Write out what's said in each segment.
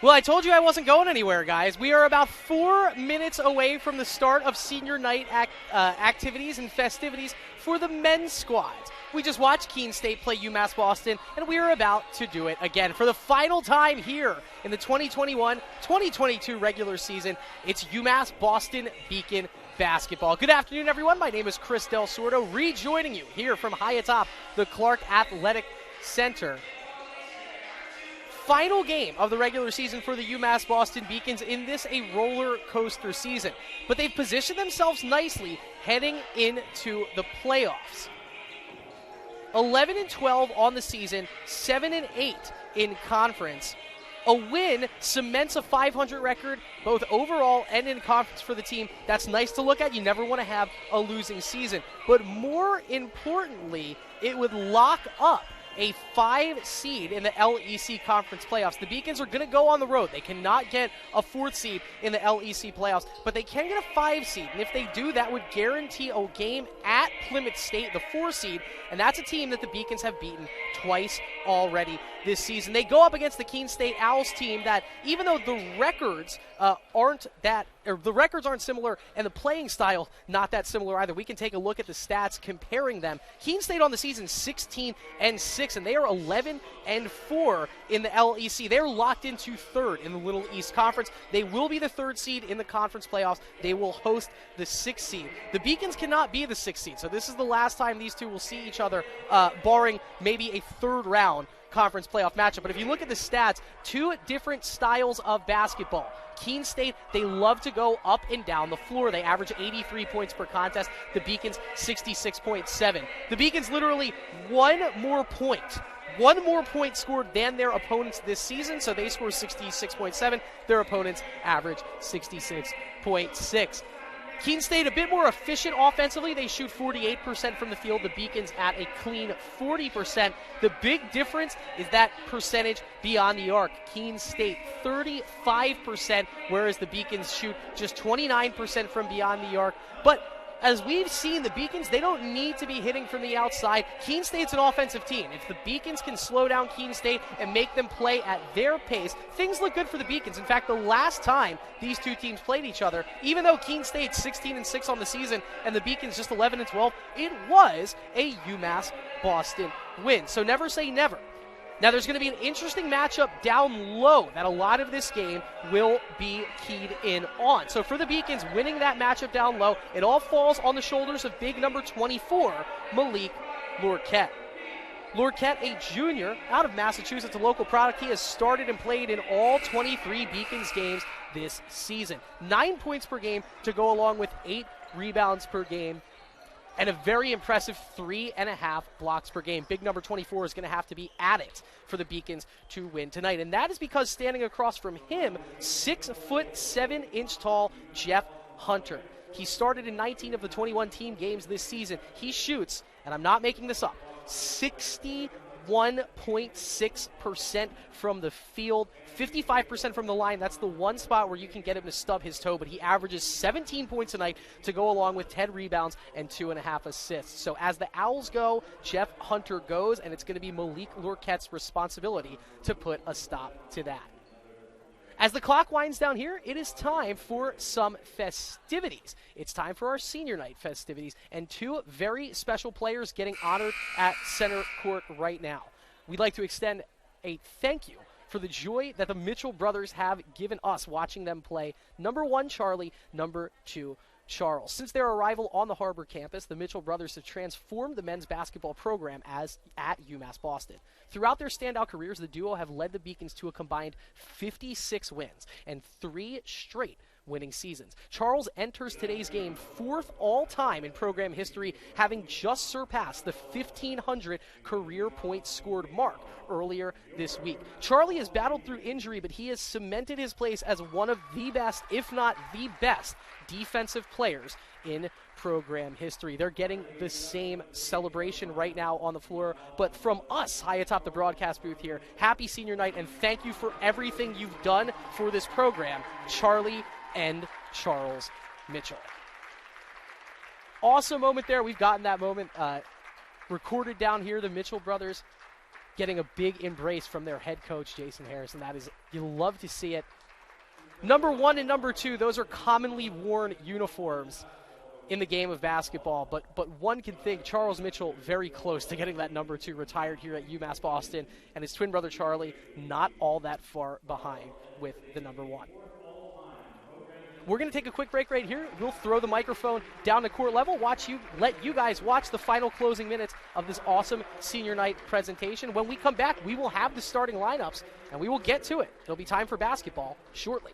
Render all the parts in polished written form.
Well, I told you I wasn't going anywhere, guys. We are about 4 minutes away from the start of senior night activities and festivities for the men's squads. We just watched Keene State play UMass Boston, and we are about to do it again. For the final time here in the 2021-2022 regular season, it's UMass Boston Beacon basketball. Good afternoon, everyone. My name is Chris Del Sordo, rejoining you here from high atop the Clark Athletic Center. Final game of the regular season for the UMass Boston Beacons in this a roller coaster season. But they've positioned themselves nicely heading into the playoffs. 11-12 on the season, 7-8 in conference. A win cements a 500 record, both overall and in conference for the team. That's nice to look at. You never want to have a losing season. But more importantly, it would lock up a 5 seed in the LEC conference playoffs. The Beacons are going to go on the road. They cannot get a 4th seed in the LEC playoffs, but they can get a 5 seed. And if they do, that would guarantee a game at Plymouth State, the 4 seed, and that's a team that the Beacons have beaten twice already this season. They go up against the Keene State Owls team that, even though the records aren't similar and the playing style not that similar either. We can take a look at the stats comparing them. Keene State on the season 16-6, and they are 11-4 in the LEC. They're locked into 3rd in the Little East Conference. They will be the 3rd seed in the conference playoffs. They will host the 6th seed. The Beacons cannot be the 6th seed, so this is the last time these two will see each other, barring maybe a 3rd round conference playoff matchup. But if you look at the stats, 2 different styles of basketball. Keene State, they love to go up and down the floor. They average 83 points per contest. The Beacons, 66.7. The Beacons literally one more point scored than their opponents this season, so they score 66.7. Their opponents average 66.6. Keene State a bit more efficient offensively. They shoot 48% from the field. The Beacons at a clean 40%. The big difference is that percentage beyond the arc. Keene State 35%, whereas the Beacons shoot just 29% from beyond the arc. But as we've seen, the Beacons, they don't need to be hitting from the outside. Keene State's an offensive team. If the Beacons can slow down Keene State and make them play at their pace, things look good for the Beacons. In fact, the last time these two teams played each other, even though Keene State's 16-6 on the season and the Beacons just 11-12, it was a UMass Boston win. So never say never. Now, there's going to be an interesting matchup down low that a lot of this game will be keyed in on. So for the Beacons, winning that matchup down low, it all falls on the shoulders of big number 24, Malik Lorquette. Lorquette, a junior out of Massachusetts, a local product. He has started and played in all 23 Beacons games this season. 9 points per game to go along with 8 rebounds per game, and a very impressive 3.5 blocks per game. Big number 24 is going to have to be at it for the Beacons to win tonight. And that is because standing across from him, 6'7" tall Jeff Hunter. He started in 19 of the 21 team games this season. He shoots, and I'm not making this up, 61.6% from the field, 55% from the line. That's the one spot where you can get him to stub his toe, but he averages 17 points a night to go along with 10 rebounds and 2.5 assists. So as the Owls go, Jeff Hunter goes, and it's going to be Malik Lorquette's responsibility to put a stop to that. As the clock winds down here, it is time for some festivities. It's time for our senior night festivities, and 2 very special players getting honored at center court right now. We'd like to extend a thank you for the joy that the Mitchell brothers have given us watching them play. Number 1, Charlie. Number 2, Charles. Since their arrival on the Harbor campus, the Mitchell brothers have transformed the men's basketball program at UMass Boston. Throughout their standout careers, the duo have led the Beacons to a combined 56 wins and 3 straight winning seasons. Charles enters today's game 4th all-time in program history, having just surpassed the 1,500 career points scored mark earlier this week. Charlie has battled through injury, but he has cemented his place as one of the best, if not the best, defensive players in program history. They're getting the same celebration right now on the floor, but from us high atop the broadcast booth here, happy senior night, and thank you for everything you've done for this program, Charlie and Charles Mitchell. Awesome moment there. We've gotten that moment recorded down here. The Mitchell brothers getting a big embrace from their head coach, Jason Harris, and that is, you love to see it. Number 1 and number 2, those are commonly worn uniforms in the game of basketball, but one can think Charles Mitchell very close to getting that number 2 retired here at UMass Boston, and his twin brother Charlie not all that far behind with the number 1. We're going to take a quick break right here. We'll throw the microphone down to court level, let you guys watch the final closing minutes of this awesome senior night presentation. When we come back, we will have the starting lineups, and we will get to it. There'll be time for basketball shortly.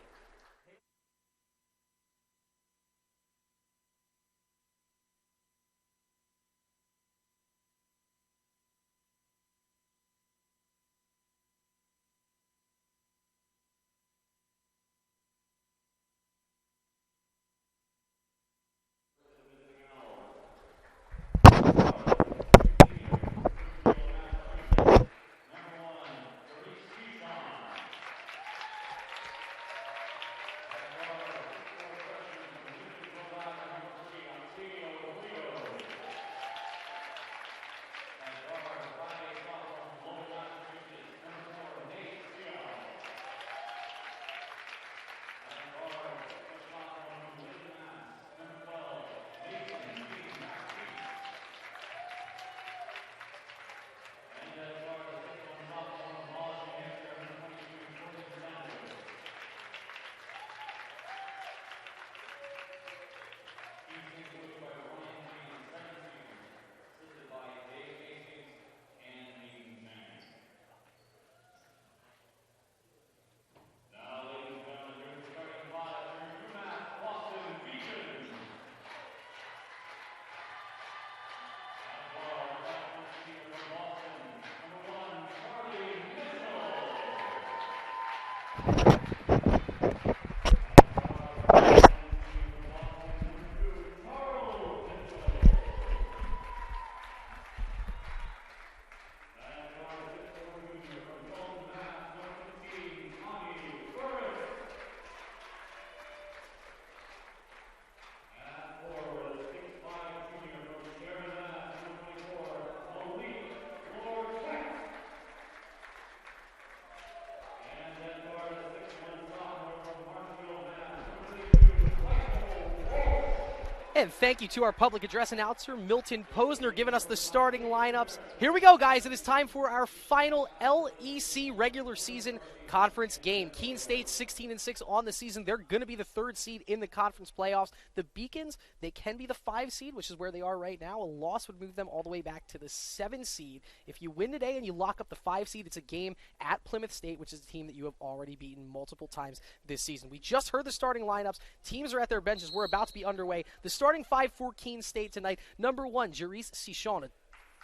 And thank you to our public address announcer, Milton Posner, giving us the starting lineups. Here we go, guys. It is time for our final LEC regular season conference game. Keene State 16-6 on the season. They're going to be the 3rd seed in the conference playoffs. The Beacons, they can be the 5 seed, which is where they are right now. A loss would move them all the way back to the 7 seed. If you win today and you lock up the 5 seed, it's a game at Plymouth State, which is a team that you have already beaten multiple times this season. We just heard the starting lineups. Teams are at their benches. We're about to be underway. The starting 5 for Keene State tonight. Number 1, Jerice Cichon, a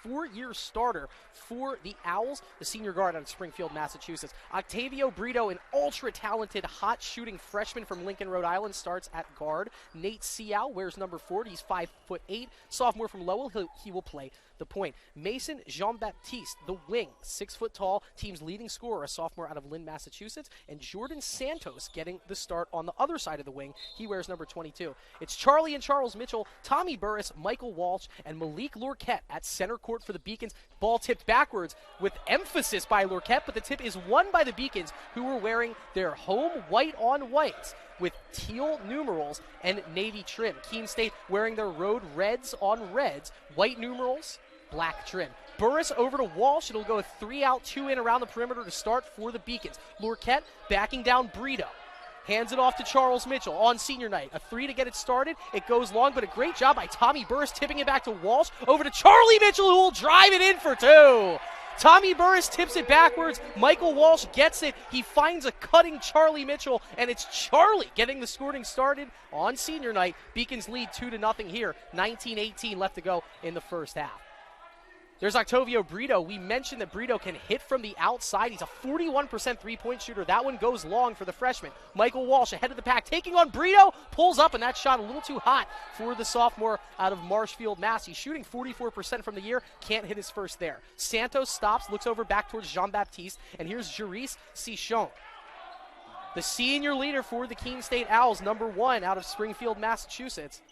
4-year starter for the Owls, the senior guard out of Springfield, Massachusetts. Octavio Brito, an ultra-talented, hot-shooting freshman from Lincoln, Rhode Island, starts at guard. Nate Seow wears number 40. He's 5'8", sophomore from Lowell. He will play the point. Mason Jean-Baptiste, the wing, 6 foot tall, team's leading scorer, a sophomore out of Lynn, Massachusetts. And Jordan Santos getting the start on the other side of the wing. He wears number 22. It's Charlie and Charles Mitchell, Tommy Burris, Michael Walsh, and Malik Lorquette at center court for the Beacons. Ball tipped backwards with emphasis by Lorquette, but the tip is won by the Beacons, who are wearing their home white on whites with teal numerals and navy trim. Keene State wearing their road reds on reds, white numerals, black trim. Burris over to Walsh. It'll go a 3-out, 2-in around the perimeter to start for the Beacons. Lorquette backing down Brito. Hands it off to Charles Mitchell on senior night. A 3 to get it started. It goes long, but a great job by Tommy Burris tipping it back to Walsh. Over to Charlie Mitchell, who will drive it in for 2. Tommy Burris tips it backwards. Michael Walsh gets it. He finds a cutting Charlie Mitchell, and it's Charlie getting the scoring started on senior night. Beacons lead 2-0 here. 19-18 left to go in the first half. There's Octavio Brito. We mentioned that Brito can hit from the outside. He's a 41% three-point shooter. That one goes long for the freshman. Michael Walsh ahead of the pack, taking on Brito, pulls up, and that shot a little too hot for the sophomore out of Marshfield, Mass. He's shooting 44% from the year, can't hit his first there. Santos stops, looks over back towards Jean-Baptiste, and here's Jerice Cichon, the senior leader for the Keene State Owls, number 1 out of Springfield, Massachusetts.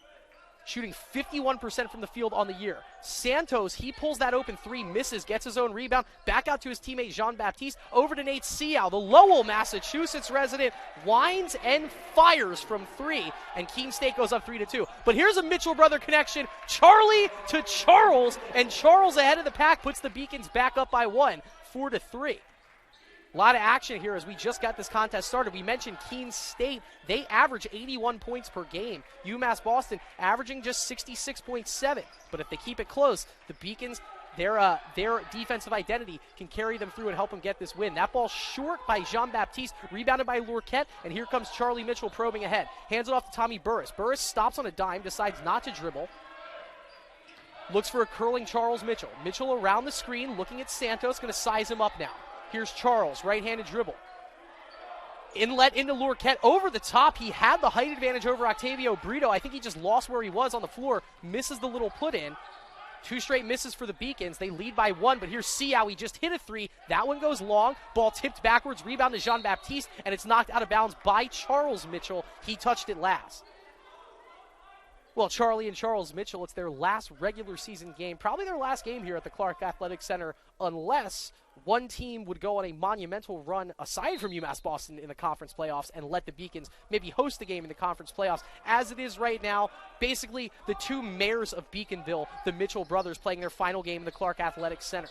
shooting 51% from the field on the year. Santos, he pulls that open three, misses, gets his own rebound, back out to his teammate Jean-Baptiste, over to Nate Seau, the Lowell, Massachusetts resident, winds and fires from three, and Keene State goes up 3-2. But here's a Mitchell brother connection, Charlie to Charles, and Charles ahead of the pack puts the Beacons back up by 1, 4-3. A lot of action here as we just got this contest started. We mentioned Keene State. They average 81 points per game. UMass Boston averaging just 66.7. But if they keep it close, the Beacons, their defensive identity can carry them through and help them get this win. That ball short by Jean-Baptiste, rebounded by Lorquette, and here comes Charlie Mitchell probing ahead. Hands it off to Tommy Burris. Burris stops on a dime, decides not to dribble. Looks for a curling Charles Mitchell. Mitchell around the screen, looking at Santos, going to size him up now. Here's Charles, right-handed dribble. Inlet into Lorquette, over the top. He had the height advantage over Octavio Brito. I think he just lost where he was on the floor. Misses the little put-in. 2 straight misses for the Beacons. They lead by 1, but here's Seau. He just hit a 3. That one goes long. Ball tipped backwards, rebound to Jean-Baptiste, and it's knocked out of bounds by Charles Mitchell. He touched it last. Well, Charlie and Charles Mitchell, it's their last regular season game, probably their last game here at the Clark Athletic Center, unless one team would go on a monumental run aside from UMass Boston in the conference playoffs and let the Beacons maybe host the game in the conference playoffs. As it is right now, basically the two mayors of Beaconville, the Mitchell brothers, playing their final game in the Clark Athletic Center.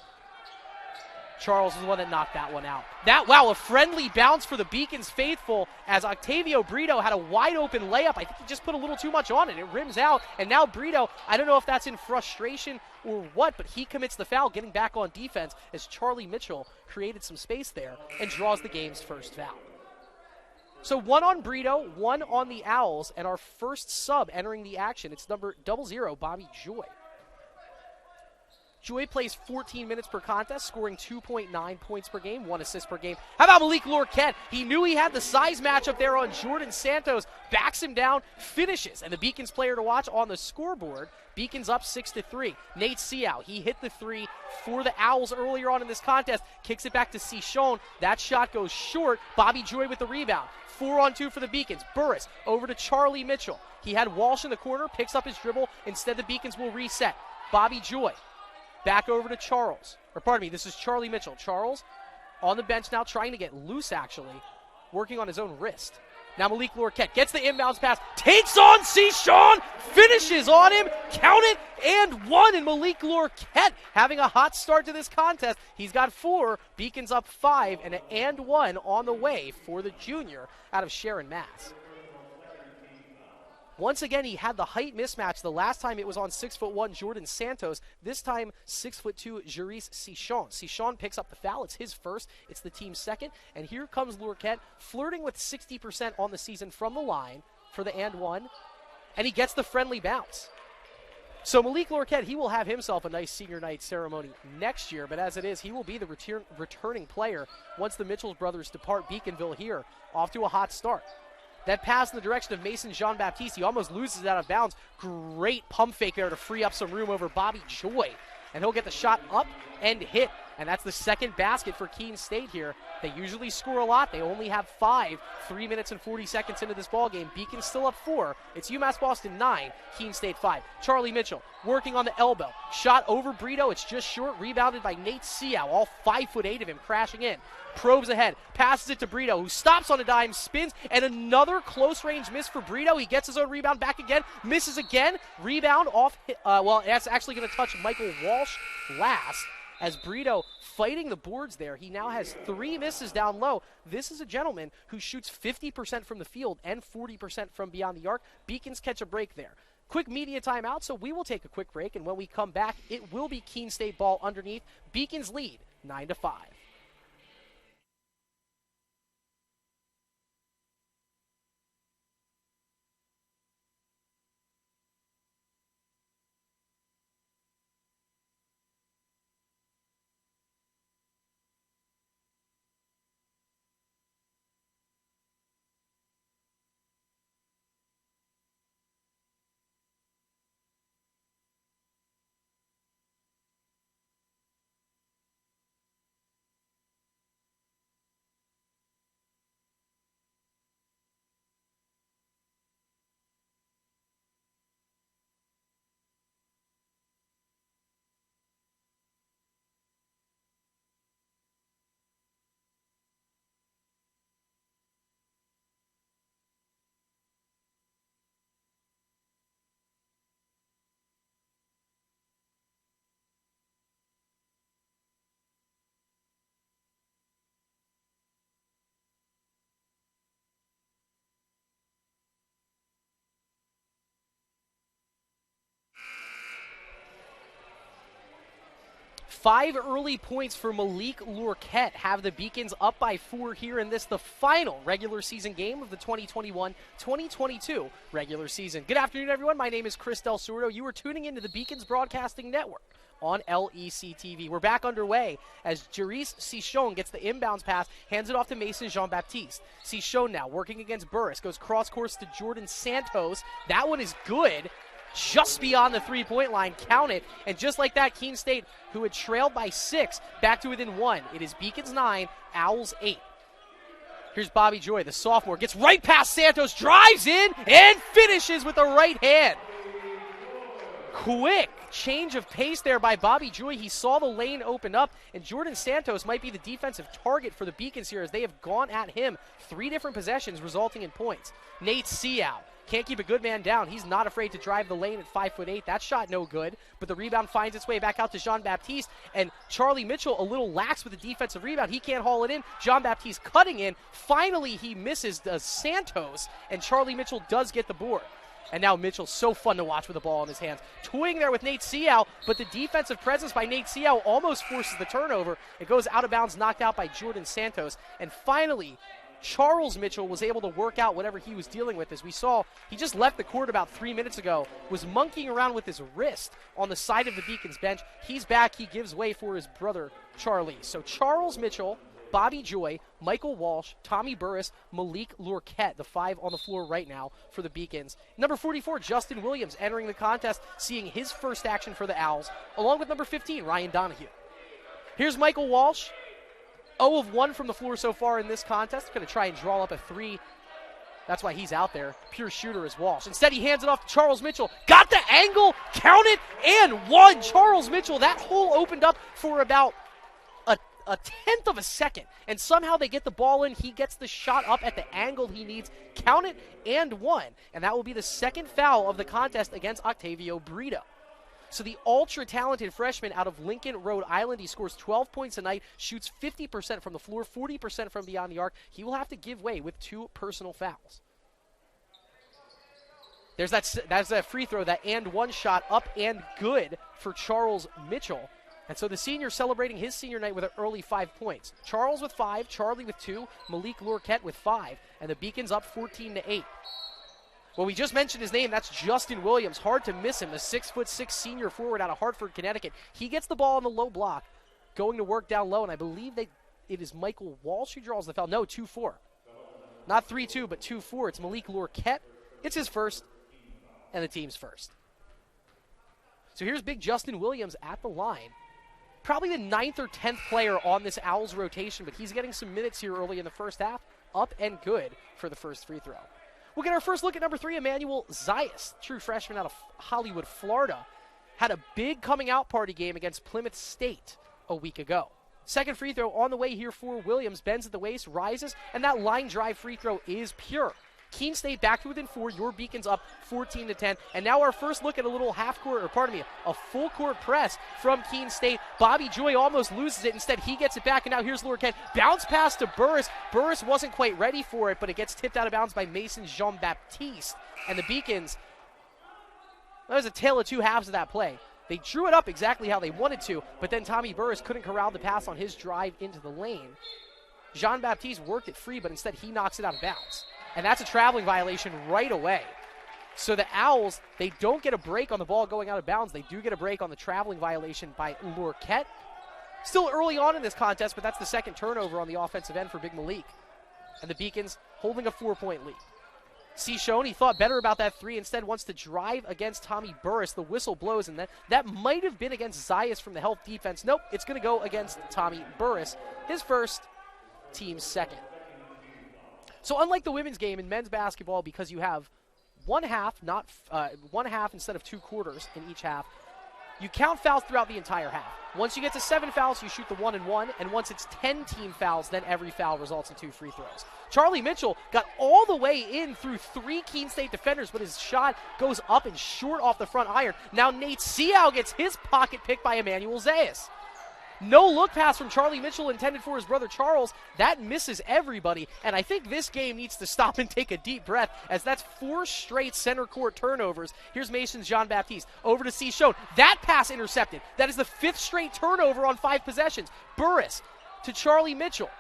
Charles is the one that knocked that one out. A friendly bounce for the Beacons faithful as Octavio Brito had a wide open layup. I think he just put a little too much on it. It rims out, and now Brito, I don't know if that's in frustration or what, but he commits the foul, getting back on defense as Charlie Mitchell created some space there and draws the game's first foul. So 1 on Brito, 1 on the Owls, and our first sub entering the action. It's number 00, Bobby Joy. Joy plays 14 minutes per contest, scoring 2.9 points per game, 1 assist per game. How about Malik Lorquette? He knew he had the size matchup there on Jordan Santos, backs him down, finishes. And the Beacons player to watch on the scoreboard, Beacons up 6-3. Nate Seau, he hit the 3 for the Owls earlier on in this contest, kicks it back to Cichon. That shot goes short. Bobby Joy with the rebound. 4 on 2 for the Beacons. Burris over to Charlie Mitchell. He had Walsh in the corner, picks up his dribble. Instead, the Beacons will reset. Bobby Joy. Back over to Charles. This is Charlie Mitchell. Charles on the bench now, trying to get loose, actually, working on his own wrist. Now Malik Lorquette gets the inbounds pass, takes on Cichon, finishes on him, count it, and 1. And Malik Lorquette having a hot start to this contest. He's got 4, Beacons up 5, and 1 on the way for the junior out of Sharon, Mass. Once again, he had the height mismatch. The last time it was on 6'1" Jordan Santos. This time, 6'2" Jerice Cichon. Cichon picks up the foul. It's his first. It's the team's second. And here comes Lorquette, flirting with 60% on the season from the line for the and 1. And he gets the friendly bounce. So Malik Lorquette, he will have himself a nice senior night ceremony next year. But as it is, he will be the returning player once the Mitchell brothers depart Beaconville here. Off to a hot start. That pass in the direction of Mason Jean-Baptiste, he almost loses it out of bounds. Great pump fake there to free up some room over Bobby Joy. And he'll get the shot up and hit. And that's the second basket for Keene State here. They usually score a lot. They only have 5, 3 minutes and 40 seconds into this ballgame. Beacon still up 4. It's UMass Boston 9, Keene State 5. Charlie Mitchell working on the elbow. Shot over Brito. It's just short. Rebounded by Nate Seau. All 5'8" of him crashing in. Probes ahead. Passes it to Brito, who stops on a dime, spins, and another close-range miss for Brito. He gets his own rebound back again. Misses again. Rebound off. That's actually going to touch Michael Walsh last. As Brito fighting the boards there, he now has 3 misses down low. This is a gentleman who shoots 50% from the field and 40% from beyond the arc. Beacons catch a break there. Quick media timeout, so we will take a quick break, and when we come back, it will be Keene State ball underneath. Beacons lead 9-5. 5 early points for Malik Lurquette have the Beacons up by 4 here in this, the final regular season game of the 2021-2022 regular season. Good afternoon, everyone. My name is Chris Del Sordo. You are tuning into the Beacons Broadcasting Network on LEC TV. We're back underway as Jerice Cichon gets the inbounds pass, hands it off to Mason Jean-Baptiste. Cichon now working against Burris, goes cross course to Jordan Santos. That one is good. Just beyond the three-point line, count it. And just like that, Keene State, who had trailed by 6, back to within 1. It is Beacons 9, Owls 8. Here's Bobby Joy, the sophomore, gets right past Santos, drives in, and finishes with the right hand. Quick change of pace there by Bobby Joy. He saw the lane open up, and Jordan Santos might be the defensive target for the Beacons here as they have gone at him 3 different possessions, resulting in points. Nate Seau can't keep a good man down. He's not afraid to drive the lane at 5'8". That shot no good, but the rebound finds its way back out to Jean-Baptiste, and Charlie Mitchell a little lax with the defensive rebound. He can't haul it in. Jean-Baptiste cutting in. Finally, he misses Santos, and Charlie Mitchell does get the board. And now Mitchell's so fun to watch with the ball in his hands. Toying there with Nate Seau, but the defensive presence by Nate Seau almost forces the turnover. It goes out of bounds, knocked out by Jordan Santos. And finally, Charles Mitchell was able to work out whatever he was dealing with. As we saw, he just left the court about 3 minutes ago, was monkeying around with his wrist on the side of the Beacons bench. He's back. He gives way for his brother, Charlie. So Charles Mitchell, Bobby Joy, Michael Walsh, Tommy Burris, Malik Lurquette, the 5 on the floor right now for the Beacons. Number 44, Justin Williams, entering the contest, seeing his first action for the Owls, along with number 15, Ryan Donahue. Here's Michael Walsh. 0 of 1 from the floor so far in this contest. Going to try and draw up a 3. That's why he's out there. Pure shooter is Walsh. Instead, he hands it off to Charles Mitchell. Got the angle, count it, and one. Charles Mitchell, that hole opened up for about a tenth of a second. And somehow they get the ball in. He gets the shot up at the angle he needs. Count it, and one. And that will be the second foul of the contest against Octavio Brito. So the ultra-talented freshman out of Lincoln, Rhode Island, he scores 12 points a night, shoots 50% from the floor, 40% from beyond the arc. He will have to give way with 2 personal fouls. That's that free throw, that and one shot up and good for Charles Mitchell. And so the senior celebrating his senior night with an early 5 points. Charles with 5, Charlie with 2, Malik Lurquette with 5, and the Beacons up 14-8. Well, we just mentioned his name. That's Justin Williams. Hard to miss him, a 6'6" senior forward out of Hartford, Connecticut. He gets the ball on the low block, going to work down low, and I believe it is Michael Walsh who draws the foul. No, 2-4. Not 3-2, but 2-4. It's Malik Lurquette. It's his first, and the team's first. So here's big Justin Williams at the line. Probably the 9th or 10th player on this Owls rotation, but he's getting some minutes here early in the first half. Up and good for the first free throw. We'll get our first look at number 3, Emmanuel Zayas, true freshman out of Hollywood, Florida. Had a big coming out party game against Plymouth State a week ago. Second free throw on the way here for Williams. Bends at the waist, rises, and that line drive free throw is pure. Keene State back to within 4. Your Beacons up 14-10. And now our first look at a little a full court press from Keene State. Bobby Joy almost loses it. Instead, he gets it back, and now here's Lurquette. Bounce pass to Burris. Burris wasn't quite ready for it, but it gets tipped out of bounds by Mason Jean-Baptiste. And the Beacons, that was a tale of 2 halves of that play. They drew it up exactly how they wanted to, but then Tommy Burris couldn't corral the pass on his drive into the lane. Jean-Baptiste worked it free, but instead he knocks it out of bounds. And that's a traveling violation right away. So the Owls, they don't get a break on the ball going out of bounds. They do get a break on the traveling violation by Lurquette. Still early on in this contest, but that's the second turnover on the offensive end for Big Malik. And the Beacons holding a 4-point lead. Cichon, he thought better about that 3, instead wants to drive against Tommy Burris. The whistle blows, and that might have been against Zayas from the help defense. Nope, it's going to go against Tommy Burris. His first, team's second. So unlike the women's game in men's basketball, because you have one half instead of 2 quarters in each half, you count fouls throughout the entire half. Once you get to 7 fouls, you shoot the 1 and 1, and once it's 10 team fouls, then every foul results in 2 free throws. Charlie Mitchell got all the way in through 3 Keene State defenders, but his shot goes up and short off the front iron. Now Nate Seau gets his pocket picked by Emmanuel Zayas. No look pass from Charlie Mitchell intended for his brother Charles. That misses everybody, and I think this game needs to stop and take a deep breath, as that's 4 straight center court turnovers. Here's Mason's Jean-Baptiste over to C. Schoen. That pass intercepted. That is the 5th straight turnover on 5 possessions. Burris to Charlie Mitchell.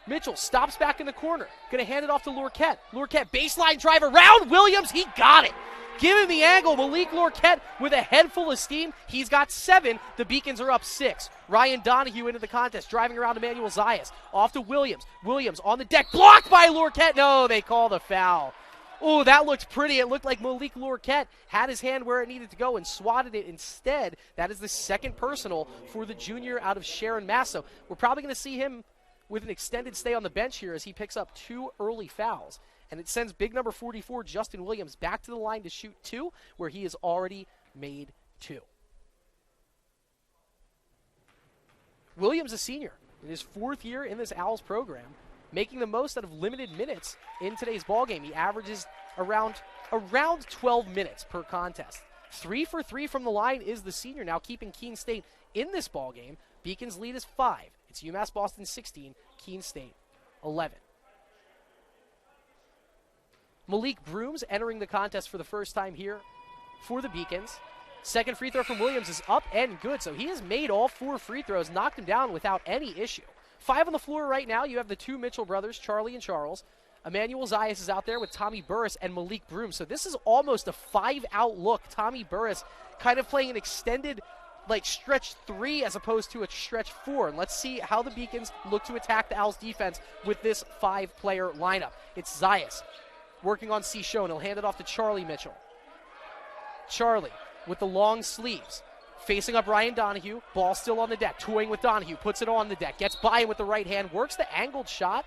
Mitchell stops back in the corner. Going to hand it off to Lorquette. Lorquette, baseline drive around Williams. He got it. Give him the angle. Malik Lorquette with a head full of steam. He's got 7. The Beacons are up 6. Ryan Donahue into the contest, driving around Emmanuel Zayas. Off to Williams. Williams on the deck. Blocked by Lorquette. No, they call the foul. Oh, that looked pretty. It looked like Malik Lorquette had his hand where it needed to go and swatted it instead. That is the 2nd personal for the junior out of Sharon, Mass. So we're probably going to see him with an extended stay on the bench here as he picks up 2 early fouls. And it sends big number 44, Justin Williams, back to the line to shoot 2, where he has already made 2. Williams, a senior, in his 4th year in this Owls program, making the most out of limited minutes in today's ballgame. He averages around 12 minutes per contest. 3 for 3 from the line is the senior, now keeping Keene State in this ballgame. Beacon's lead is 5. It's UMass Boston 16, Keene State 11. Malik Brooms entering the contest for the first time here for the Beacons. 2nd free throw from Williams is up and good, so he has made all 4 free throws, knocked him down without any issue. 5 on the floor right now. You have the 2 Mitchell brothers, Charlie and Charles. Emmanuel Zayas is out there with Tommy Burris and Malik Brooms. So this is almost a 5-out look. Tommy Burris kind of playing an extended stretch 3 as opposed to a stretch 4. And let's see how the Beacons look to attack the Owls defense with this 5-player lineup. It's Zayas working on C. Schoen. He'll hand it off to Charlie Mitchell. Charlie with the long sleeves, facing up Ryan Donahue. Ball still on the deck, toying with Donahue, puts it on the deck, gets by him with the right hand, works the angled shot,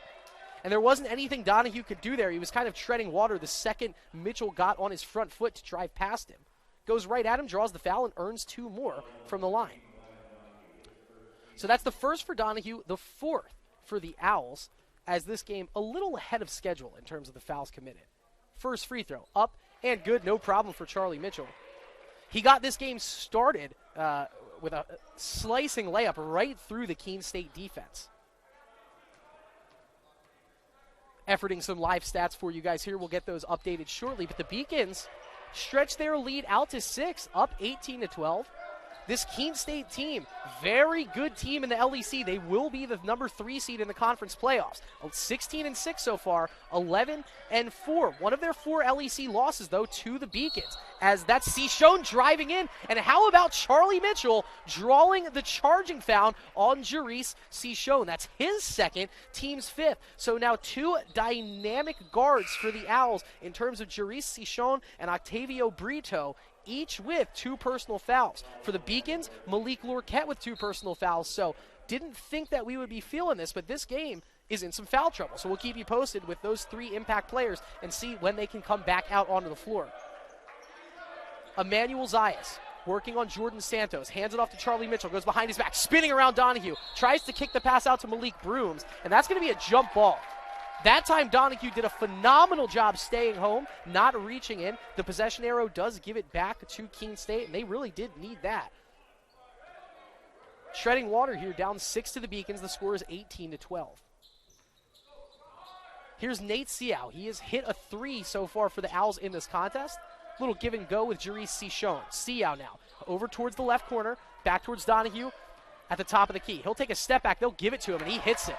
and there wasn't anything Donahue could do there. He was kind of treading water the second Mitchell got on his front foot to drive past him. Goes right at him, draws the foul, and earns 2 more from the line. So that's the 1st for Donahue, the 4th for the Owls, as this game a little ahead of schedule in terms of the fouls committed. 1st free throw, up and good, no problem for Charlie Mitchell. He got this game started with a slicing layup right through the Keene State defense. Efforting some live stats for you guys here. We'll get those updated shortly, but the Beacons stretch their lead out to 6, up 18-12. This Keene State team, very good team in the LEC. They will be the number 3 seed in the conference playoffs. 16-6 so far, 11-4. One of their 4 LEC losses, though, to the Beacons, as that's C. Schoen driving in. And how about Charlie Mitchell drawing the charging foul on Jerice C. Schoen? That's his 2nd, team's 5th. So now 2 dynamic guards for the Owls in terms of Jerice C. Schoen and Octavio Brito, each with 2 personal fouls. For the Beacons, Malik Lorquette with 2 personal fouls. So didn't think that we would be feeling this, but this game is in some foul trouble. So we'll keep you posted with those 3 impact players and see when they can come back out onto the floor. Emmanuel Zayas working on Jordan Santos. Hands it off to Charlie Mitchell. Goes behind his back, spinning around Donahue. Tries to kick the pass out to Malik Brooms, and that's going to be a jump ball. That time, Donahue did a phenomenal job staying home, not reaching in. The possession arrow does give it back to Keene State, and they really did need that. Treading water here, down 6 to the Beacons. The score is 18-12. Here's Nate Seau. He has hit a 3 so far for the Owls in this contest. Little give and go with Jerice C. Schoen. Seau now over towards the left corner, back towards Donahue at the top of the key. He'll take a step back. They'll give it to him, and he hits it.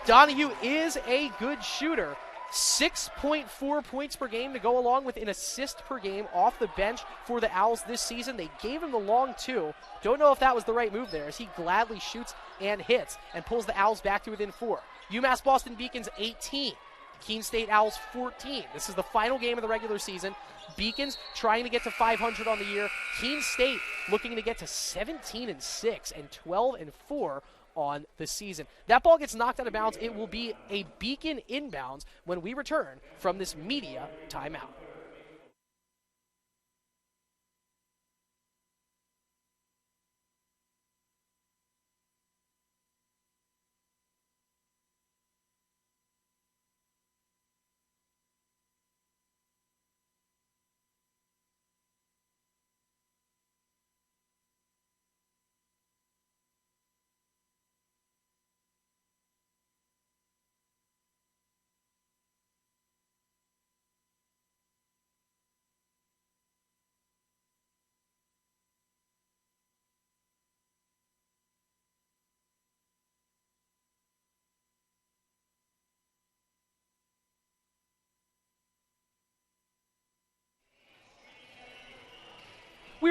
Donahue is a good shooter. 6.4 points per game to go along with an assist per game off the bench for the Owls this season. They gave him the long 2. Don't know if that was the right move there, as he gladly shoots and hits and pulls the Owls back to within 4. UMass Boston Beacons 18. Keene State Owls 14. This is the final game of the regular season. Beacons trying to get to 500 on the year. Keene State looking to get to 17-6 and 12-4 on the season. That ball gets knocked out of bounds. It will be a Beacon inbounds when we return from this media timeout.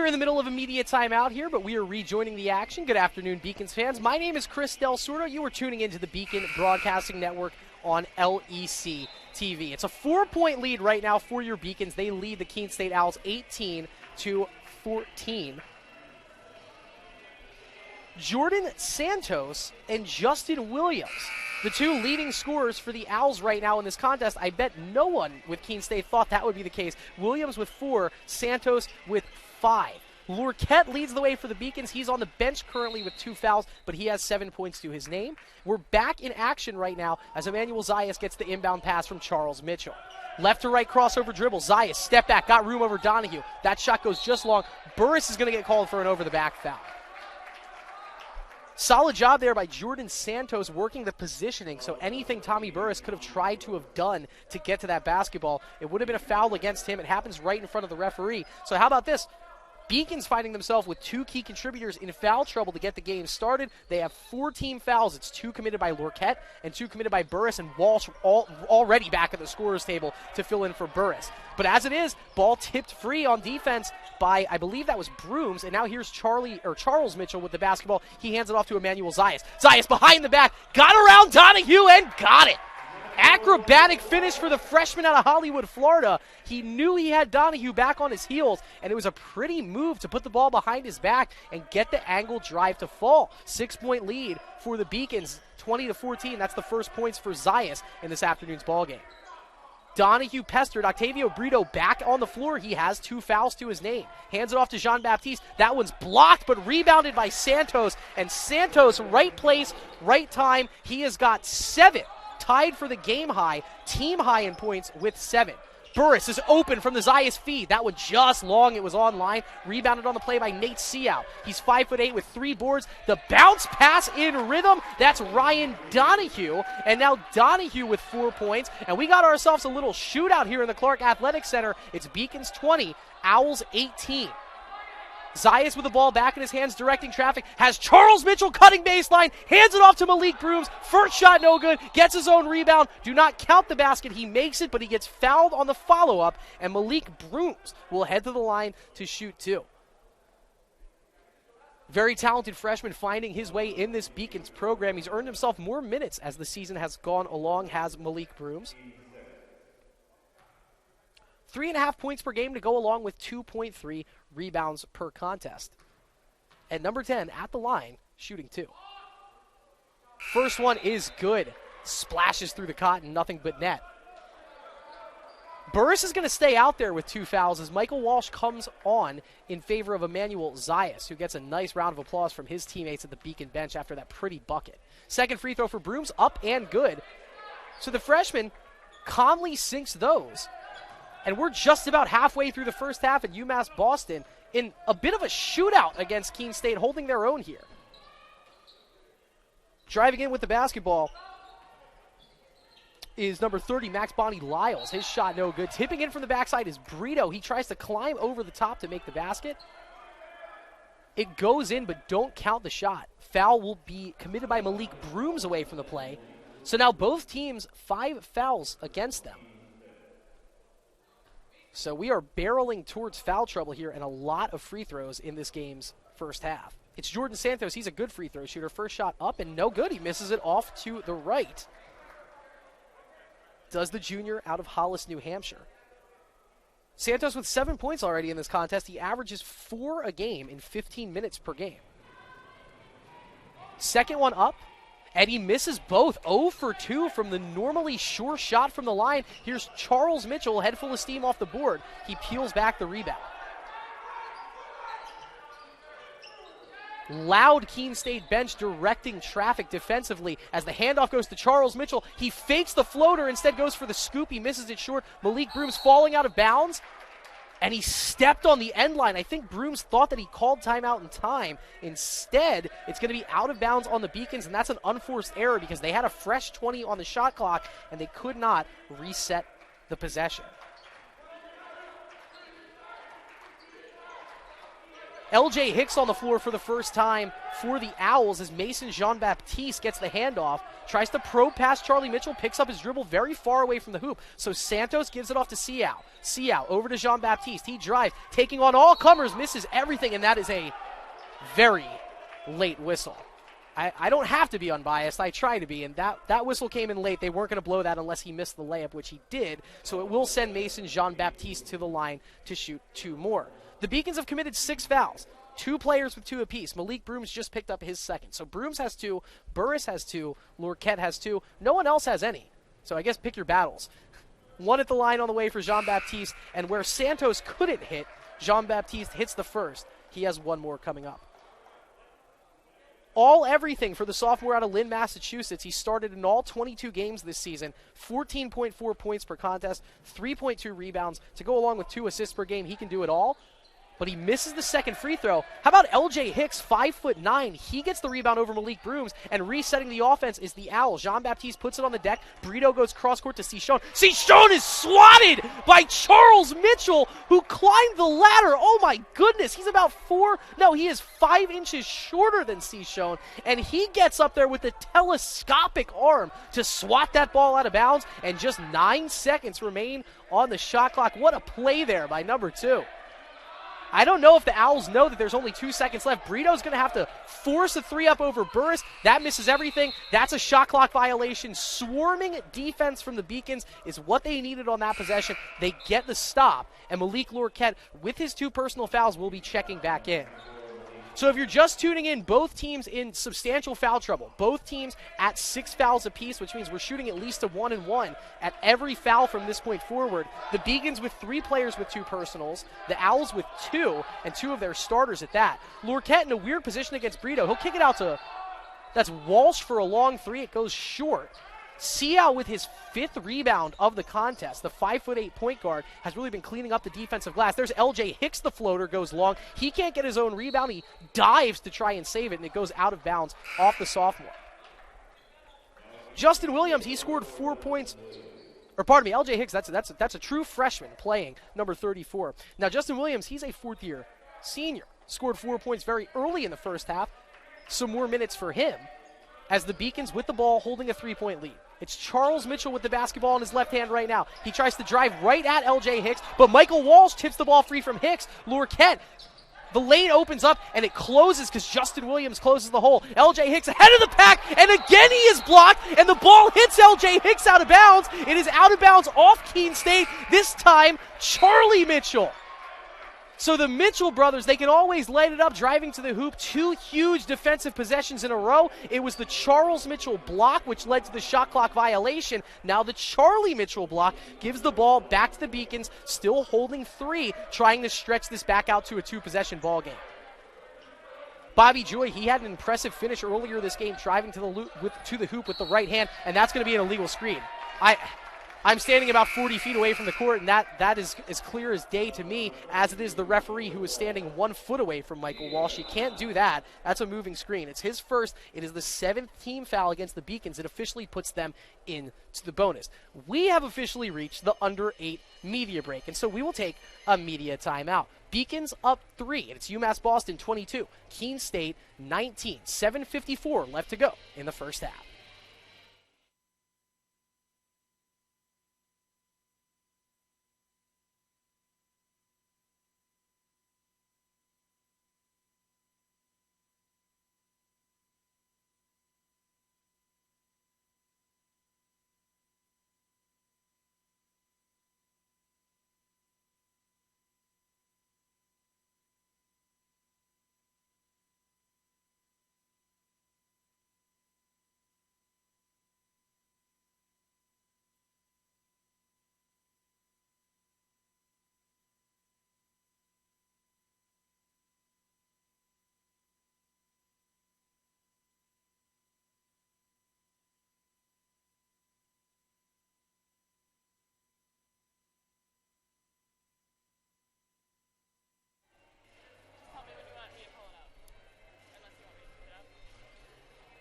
We're in the middle of a media timeout here, but we are rejoining the action. Good afternoon, Beacons fans. My name is Chris Del Sordo. You are tuning into the Beacon Broadcasting Network on LEC TV. It's a 4-point lead right now for your Beacons. They lead the Keene State Owls 18-14. Jordan Santos and Justin Williams, the two leading scorers for the Owls right now in this contest. I bet no one with Keene State thought that would be the case. Williams with 4, Santos with 5. Lorquette leads the way for the Beacons. He's on the bench currently with 2 fouls, but he has 7 points to his name. We're back in action right now as Emmanuel Zayas gets the inbound pass from Charles Mitchell. Left to right crossover dribble. Zayas, step back, got room over Donahue. That shot goes just long. Burris is going to get called for an over-the-back foul. Solid job there by Jordan Santos working the positioning, so anything Tommy Burris could have tried to have done to get to that basketball, it would have been a foul against him. It happens right in front of the referee. So how about this? Beacons finding themselves with 2 key contributors in foul trouble to get the game started. They have 4 team fouls. It's 2 committed by Lorquette and 2 committed by Burris, and Walsh already back at the scorer's table to fill in for Burris. But as it is, ball tipped free on defense by, I believe that was Brooms, and now here's Charles Mitchell with the basketball. He hands it off to Emmanuel Zayas. Zayas behind the back, got around Donahue and got it. Acrobatic finish for the freshman out of Hollywood, Florida. He knew he had Donahue back on his heels, and it was a pretty move to put the ball behind his back and get the angle drive to fall. 6-point lead for the Beacons, 20-14. That's the first points for Zayas in this afternoon's ballgame. Donahue pestered. Octavio Brito back on the floor. He has 2 fouls to his name. Hands it off to Jean-Baptiste. That one's blocked, but rebounded by Santos. And Santos, right place, right time. He has got 7. Tied for the game high, team high in points with 7. Burris is open from the Zayas feed. That one just long. It was online. Rebounded on the play by Nate Seow. He's 5'8" with 3 boards. The bounce pass in rhythm. That's Ryan Donahue. And now Donahue with 4 points. And we got ourselves a little shootout here in the Clark Athletic Center. It's Beacons 20, Owls 18. Zayas with the ball back in his hands, directing traffic, has Charles Mitchell cutting baseline, hands it off to Malik Brooms. First shot no good, gets his own rebound. Do not count the basket. He makes it, but he gets fouled on the follow-up, and Malik Brooms will head to the line to shoot 2. Very talented freshman finding his way in this Beacons program. He's earned himself more minutes as the season has gone along, has Malik Brooms. 3.5 points per game to go along with 2.3 rebounds per contest. And number 10 at the line, shooting 2. First one is good. Splashes through the cotton, nothing but net. Burris is going to stay out there with 2 fouls as Michael Walsh comes on in favor of Emmanuel Zayas, who gets a nice round of applause from his teammates at the Beacon bench after that pretty bucket. Second free throw for Brooms, up and good. So the freshman calmly sinks those. And we're just about halfway through the first half at UMass Boston in a bit of a shootout against Keene State, holding their own here. Driving in with the basketball is number 30, Max Bonnie Lyles. His shot no good. Tipping in from the backside is Brito. He tries to climb over the top to make the basket. It goes in, but don't count the shot. Foul will be committed by Malik Brooms away from the play. So now both teams, 5 fouls against them. So we are barreling towards foul trouble here and a lot of free throws in this game's first half. It's Jordan Santos. He's a good free throw shooter. First shot up and no good. He misses it off to the right. Does the junior out of Hollis, New Hampshire. Santos with 7 points already in this contest. He averages 4 a game in 15 minutes per game. Second one up. And he misses both. 0 for 2 from the normally sure shot from the line. Here's Charles Mitchell, head full of steam off the board. He peels back the rebound. Loud Keene State bench directing traffic defensively as the handoff goes to Charles Mitchell. He fakes the floater, instead goes for the scoop. He misses it short. Malik Brooms falling out of bounds. And he stepped on the end line. I think Brooms thought that he called timeout in time. Instead, it's going to be out of bounds on the Beacons, and that's an unforced error because they had a fresh 20 on the shot clock, and they could not reset the possession. LJ Hicks on the floor for the first time for the Owls as Mason Jean-Baptiste gets the handoff, tries to probe past Charlie Mitchell, picks up his dribble very far away from the hoop. So Santos gives it off to Siao. Siao over to Jean-Baptiste. He drives, taking on all comers, misses everything, and that is a very late whistle. I don't have to be unbiased. I try to be, and that whistle came in late. They weren't going to blow that unless he missed the layup, which he did. So it will send Mason Jean-Baptiste to the line to shoot 2 more. The Beacons have committed 6 fouls. 2 players with 2 apiece. Malik Brooms just picked up his second. So Brooms has 2, Burris has 2, Lorquette has 2. No one else has any. So I guess pick your battles. 1 at the line on the way for Jean-Baptiste, and where Santos couldn't hit, Jean-Baptiste hits the first. He has 1 more coming up. Everything for the sophomore out of Lynn, Massachusetts. He started in all 22 games this season, 14.4 points per contest, 3.2 rebounds. To go along with 2 assists per game, he can do it all. But he misses the second free throw. How about LJ Hicks, 5'9"? He gets the rebound over Malik Brooms, and resetting the offense is the Owls. Jean-Baptiste puts it on the deck. Brito goes cross-court to Cichon. Cichon is swatted by Charles Mitchell, who climbed the ladder. Oh, my goodness. He's about he is 5 inches shorter than Cichon, and he gets up there with a telescopic arm to swat that ball out of bounds, and just 9 seconds remain on the shot clock. What a play there by number 2. I don't know if the Owls know that there's only 2 seconds left. Brito's going to have to force a 3 up over Burris. That misses everything. That's a shot clock violation. Swarming defense from the Beacons is what they needed on that possession. They get the stop, and Malik Lorquette, with his 2 personal fouls, will be checking back in. So if you're just tuning in, both teams in substantial foul trouble. Both teams at 6 fouls apiece, which means we're shooting at least a 1-and-1 at every foul from this point forward. The Beacons with 3 players with 2 personals. The Owls with 2, and 2 of their starters at that. Lorquette in a weird position against Brito. He'll kick it out to, that's Walsh for a long 3. It goes short. Siao with his 5th rebound of the contest. The 5'8" point guard has really been cleaning up the defensive glass. There's LJ Hicks, the floater, goes long. He can't get his own rebound. He dives to try and save it, and it goes out of bounds off the sophomore. Justin Williams, he scored 4 points. Or pardon me, LJ Hicks, that's a true freshman playing number 34. Now Justin Williams, he's a 4th-year senior. Scored 4 points very early in the first half. Some more minutes for him as the Beacons with the ball holding a 3-point lead. It's Charles Mitchell with the basketball in his left hand right now. He tries to drive right at LJ Hicks, but Michael Walsh tips the ball free from Hicks. Lorquette, the lane opens up, and it closes because Justin Williams closes the hole. LJ Hicks ahead of the pack, and again he is blocked, and the ball hits LJ Hicks out of bounds. It is out of bounds off Keene State. This time, Charlie Mitchell. So the Mitchell brothers, they can always light it up driving to the hoop. 2 huge defensive possessions in a row. It was the Charles Mitchell block, which led to the shot clock violation. Now the Charlie Mitchell block gives the ball back to the Beacons, still holding 3, trying to stretch this back out to a 2-possession ball game. Bobby Joy, he had an impressive finish earlier this game, driving to the hoop with the right hand, and that's going to be an illegal screen. I'm standing about 40 feet away from the court, and that is as clear as day to me, as it is the referee who is standing 1 foot away from Michael Walsh. You can't do that. That's a moving screen. It's his first. It is the 7th team foul against the Beacons. It officially puts them into the bonus. We have officially reached the under 8 media break, and so we will take a media timeout. Beacons up 3, and it's UMass Boston 22, Keene State 19, 7:54 left to go in the first half.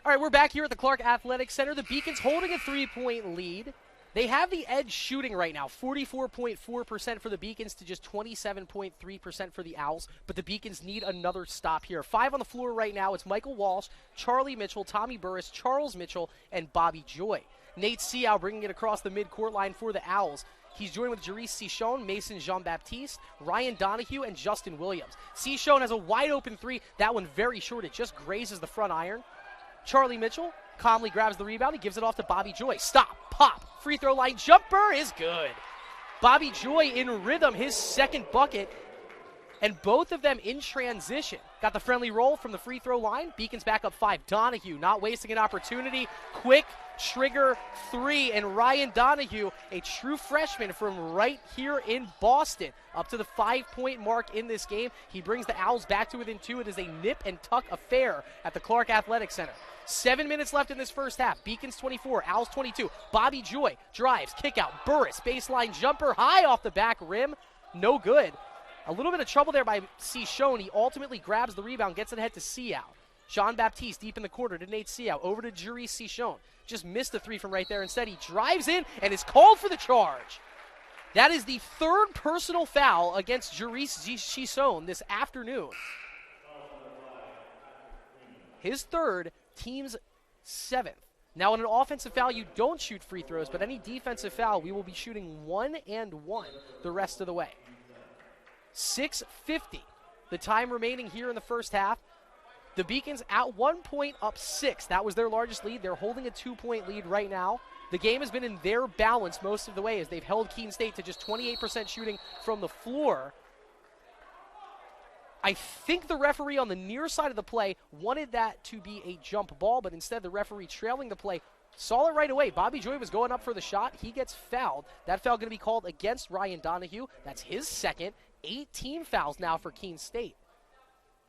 All right, we're back here at the Clark Athletic Center. The Beacons holding a 3-point lead. They have the edge shooting right now, 44.4% for the Beacons to just 27.3% for the Owls, but the Beacons need another stop here. 5 on the floor right now. It's Michael Walsh, Charlie Mitchell, Tommy Burris, Charles Mitchell, and Bobby Joy. Nate Seau bringing it across the midcourt line for the Owls. He's joined with Jerice Cichon, Mason Jean-Baptiste, Ryan Donahue, and Justin Williams. Cichon has a wide-open three. That one very short. It just grazes the front iron. Charlie Mitchell calmly grabs the rebound. He gives it off to Bobby Joy. Stop. Pop. Free throw line jumper is good. Bobby Joy in rhythm, his second bucket. And both of them in transition. Got the friendly roll from the free throw line. Beacons back up 5. Donahue not wasting an opportunity. Quick trigger 3. And Ryan Donahue, a true freshman from right here in Boston, up to the 5-point mark in this game. He brings the Owls back to within 2. It is a nip and tuck affair at the Clark Athletic Center. 7 minutes left in this first half. Beacons 24, Owls 22. Bobby Joy drives, kick out. Burris, baseline jumper, high off the back rim. No good. A little bit of trouble there by Cichon. He ultimately grabs the rebound, gets it ahead to Seau. Jean-Baptiste deep in the corner to Nate Seau. Over to Jerice Cichon. Just missed the 3 from right there. Instead, he drives in and is called for the charge. That is the third personal foul against Jerice Cichon this afternoon. His third, team's 7th. Now, in an offensive foul, you don't shoot free throws, but any defensive foul, we will be shooting 1 and 1 the rest of the way. 6:50, the time remaining here in the first half. The Beacons at 1 point up 6. That was their largest lead. They're holding a 2-point lead right now. The game has been in their balance most of the way as they've held Keene State to just 28% shooting from the floor. I think the referee on the near side of the play wanted that to be a jump ball, but instead the referee trailing the play saw it right away. Bobby Joy was going up for the shot. He gets fouled. That foul going to be called against Ryan Donahue. That's his second. 18 fouls now for Keene State.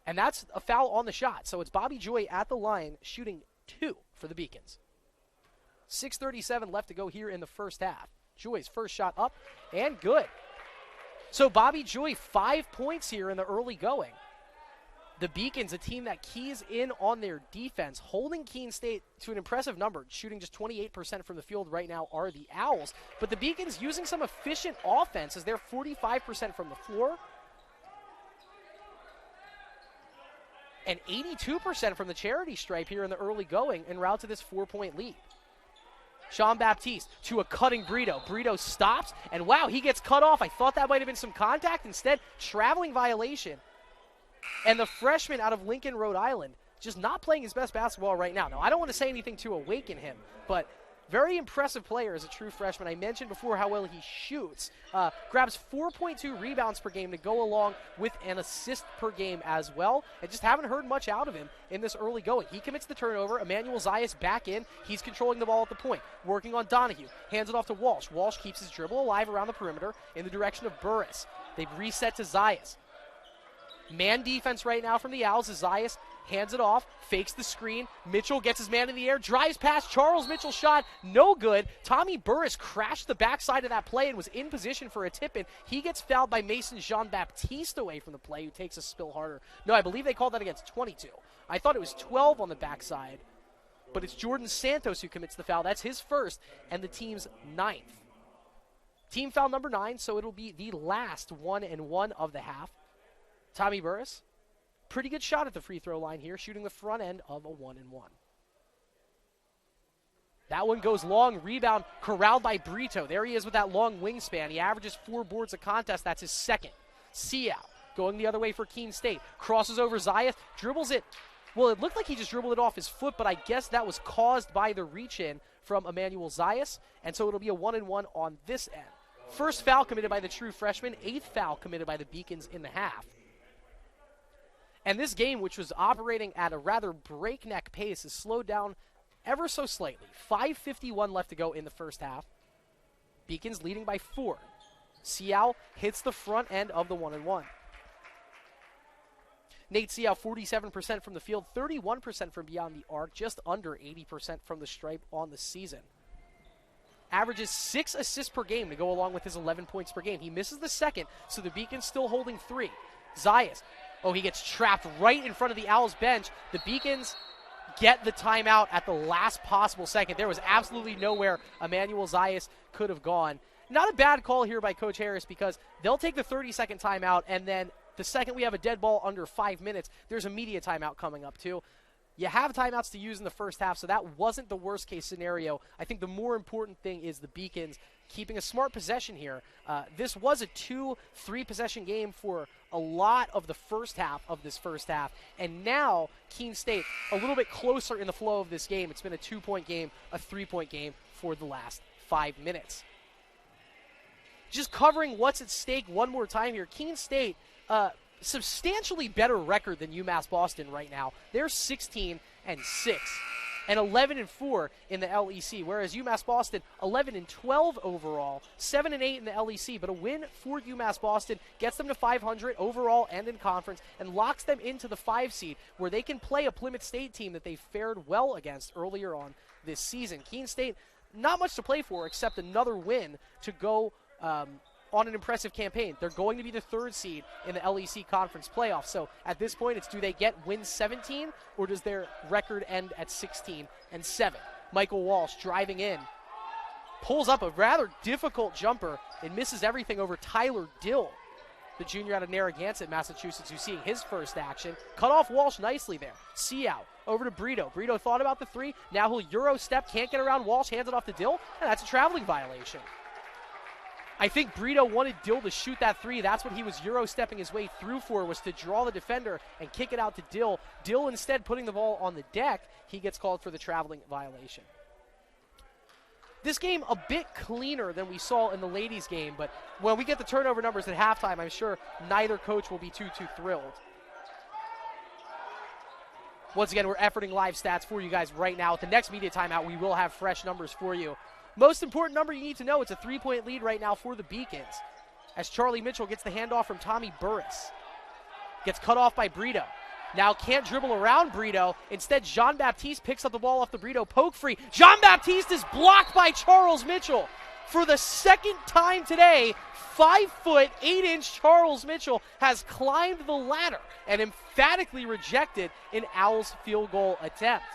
And that's a foul on the shot. So it's Bobby Joy at the line shooting 2 for the Beacons. 6:37 left to go here in the first half. Joy's first shot up and good. So Bobby Joy, 5 points here in the early going. The Beacons, a team that keys in on their defense, holding Keene State to an impressive number, shooting just 28% from the field right now are the Owls. But the Beacons using some efficient offense as they're 45% from the floor and 82% from the charity stripe here in the early going en route to this 4-point lead. Jean-Baptiste to a cutting Brito. Brito stops, and wow, he gets cut off. I thought that might have been some contact. Instead, traveling violation. And the freshman out of Lincoln, Rhode Island, just not playing his best basketball right now. Now, I don't want to say anything to awaken him, but very impressive player as a true freshman. I mentioned before how well he shoots. Grabs 4.2 rebounds per game to go along with an assist per game as well. I just haven't heard much out of him in this early going. He commits the turnover. Emmanuel Zayas back in. He's controlling the ball at the point. Working on Donahue. Hands it off to Walsh. Walsh keeps his dribble alive around the perimeter in the direction of Burris. They've reset to Zayas. Man defense right now from the Owls as Zayas hands it off, fakes the screen. Mitchell gets his man in the air, drives past Charles Mitchell, shot no good. Tommy Burris crashed the backside of that play and was in position for a tip-in. He gets fouled by Mason Jean-Baptiste away from the play, who takes a spill harder. No, I believe they called that against 22. I thought it was 12 on the backside, but it's Jordan Santos who commits the foul. That's his first and the team's 9th. Team foul number 9, so it'll be the last 1 and 1 of the half. Tommy Burris, pretty good shot at the free throw line here, shooting the front end of a 1 and 1. That one goes long, rebound corralled by Brito. There he is with that long wingspan. He averages 4 boards a contest. That's his second. Seau going the other way for Keene State. Crosses over Zayas, dribbles it. Well, it looked like he just dribbled it off his foot, but I guess that was caused by the reach-in from Emmanuel Zayas, and so it'll be a 1 and 1 on this end. First foul committed by the true freshman, 8th foul committed by the Beacons in the half. And this game, which was operating at a rather breakneck pace, is slowed down ever so slightly. 5:51 left to go in the first half. Beacons leading by 4. Seau hits the front end of the 1 and 1. Nate Seau, 47% from the field, 31% from beyond the arc, just under 80% from the stripe on the season. Averages 6 assists per game to go along with his 11 points per game. He misses the second, so the Beacons still holding 3. Zayas. Oh, he gets trapped right in front of the Owls bench. The Beacons get the timeout at the last possible second. There was absolutely nowhere Emmanuel Zayas could have gone. Not a bad call here by Coach Harris because they'll take the 30-second timeout, and then the second we have a dead ball under 5 minutes, there's a media timeout coming up too. You have timeouts to use in the first half, so that wasn't the worst-case scenario. I think the more important thing is the Beacons keeping a smart possession here. This was a 2-3 possession game for a lot of the first half of this first half, and now Keene State a little bit closer in the flow of this game. It's been a 2-point game, a 3-point game for the last 5 minutes. Just covering what's at stake one more time here. Keene State, substantially better record than UMass Boston right now. They're 16-6 and 11-4 in the LEC, whereas UMass Boston 11-12 overall, 7-8 in the LEC. But a win for UMass Boston gets them to 500 overall and in conference and locks them into the 5 seed, where they can play a Plymouth State team that they fared well against earlier on this season. Keene State, not much to play for except another win to go on an impressive campaign. They're going to be the 3rd seed in the LEC Conference playoffs. So at this point, it's do they win 17, or does their record end at 16-7? Michael Walsh driving in, pulls up a rather difficult jumper and misses everything over Tyler Dill, the junior out of Narragansett, Massachusetts, who's seeing his first action. Cut off Walsh nicely there. Seow over to Brito. Brito thought about the 3. Now he'll Euro step, can't get around Walsh, hands it off to Dill, and that's a traveling violation. I think Brito wanted Dill to shoot that 3. That's what he was Euro-stepping his way through for, was to draw the defender and kick it out to Dill. Dill instead putting the ball on the deck. He gets called for the traveling violation. This game a bit cleaner than we saw in the ladies' game, but when we get the turnover numbers at halftime, I'm sure neither coach will be too thrilled. Once again, we're efforting live stats for you guys right now. At the next media timeout, we will have fresh numbers for you. Most important number you need to know, it's a 3-point lead right now for the Beacons, as Charlie Mitchell gets the handoff from Tommy Burris. Gets cut off by Brito. Now can't dribble around Brito. Instead, Jean-Baptiste picks up the ball off the Brito poke free. Jean-Baptiste is blocked by Charles Mitchell. For the second time today, 5'8" Charles Mitchell has climbed the ladder and emphatically rejected an Owls field goal attempt.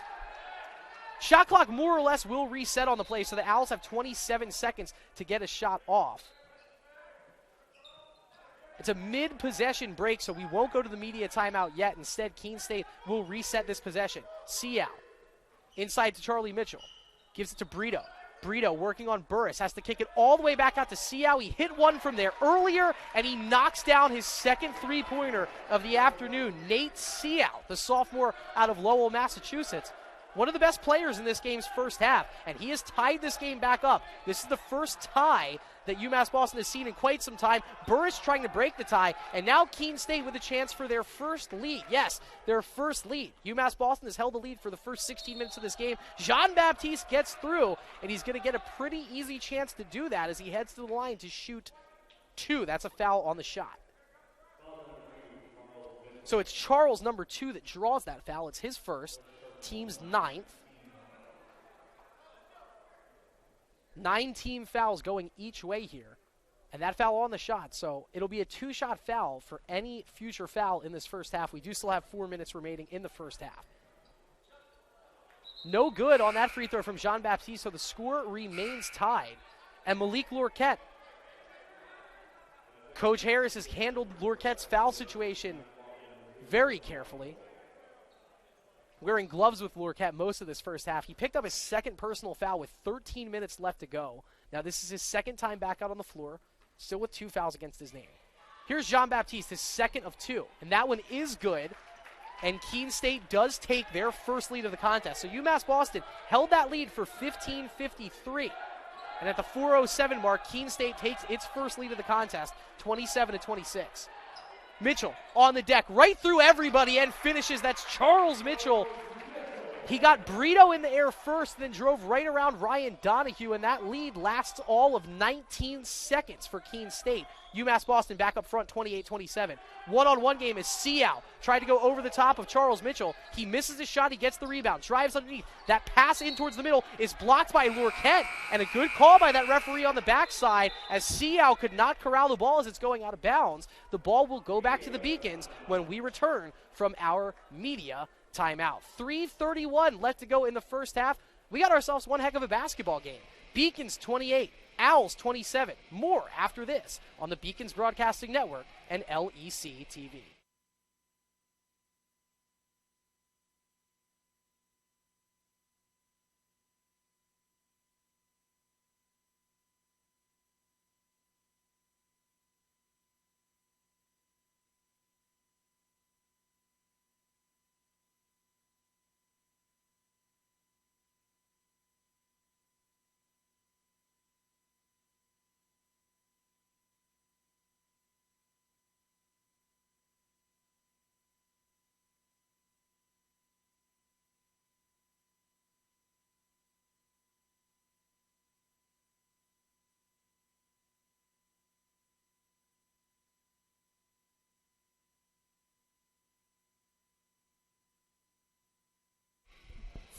Shot clock more or less will reset on the play, so the Owls have 27 seconds to get a shot off. It's a mid-possession break, so we won't go to the media timeout yet. Instead, Keene State will reset this possession. Seow inside to Charlie Mitchell. Gives it to Brito. Brito working on Burris. Has to kick it all the way back out to Seow. He hit one from there earlier, and he knocks down his second three-pointer of the afternoon. Nate Seow, the sophomore out of Lowell, Massachusetts. One of the best players in this game's first half, and he has tied this game back up. This is the first tie that UMass Boston has seen in quite some time. Burris trying to break the tie, and now Keene State with a chance for their first lead. Yes, their first lead. UMass Boston has held the lead for the first 16 minutes of this game. Jean-Baptiste gets through, and he's going to get a pretty easy chance to do that as he heads to the line to shoot 2. That's a foul on the shot. So it's Charles, number 2, that draws that foul. It's his first. Team's 9th. 9 team fouls going each way here. And that foul on the shot. So it'll be a 2-shot foul for any future foul in this first half. We do still have 4 minutes remaining in the first half. No good on that free throw from Jean-Baptiste, so the score remains tied. And Malik Lorquette. Coach Harris has handled Lorquette's foul situation very carefully. Wearing gloves with Lorquette most of this first half. He picked up his second personal foul with 13 minutes left to go. Now this is his second time back out on the floor, still with 2 fouls against his name. Here's Jean-Baptiste, his second of 2, and that one is good, and Keene State does take their first lead of the contest. So UMass Boston held that lead for 15:53, and at the 4:07 mark, Keene State takes its first lead of the contest, 27-26. Mitchell on the deck, right through everybody, and finishes. That's Charles Mitchell. He got Brito in the air first, then drove right around Ryan Donahue, and that lead lasts all of 19 seconds for Keene State. UMass Boston back up front, 28-27. One-on-one game is Seow. Tried to go over the top of Charles Mitchell. He misses his shot. He gets the rebound. Drives underneath. That pass in towards the middle is blocked by Lorquette, and a good call by that referee on the backside as Seow could not corral the ball as it's going out of bounds. The ball will go back to the Beacons when we return from our media timeout. 3:31 left to go in the first half. We got ourselves one heck of a basketball game. Beacons 28, Owls 27. More after this on the Beacons Broadcasting Network and LEC TV.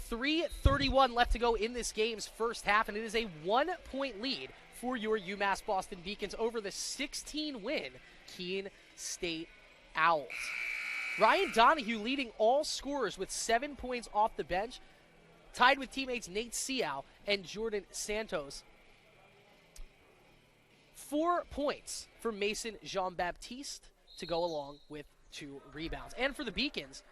.331 left to go in this game's first half, and it is a 1-point lead for your UMass Boston Beacons over the 16-win Keene State Owls. Ryan Donahue leading all scorers with 7 points off the bench, tied with teammates Nate Seau and Jordan Santos. 4 points for Mason Jean-Baptiste to go along with 2 rebounds. And for the Beacons,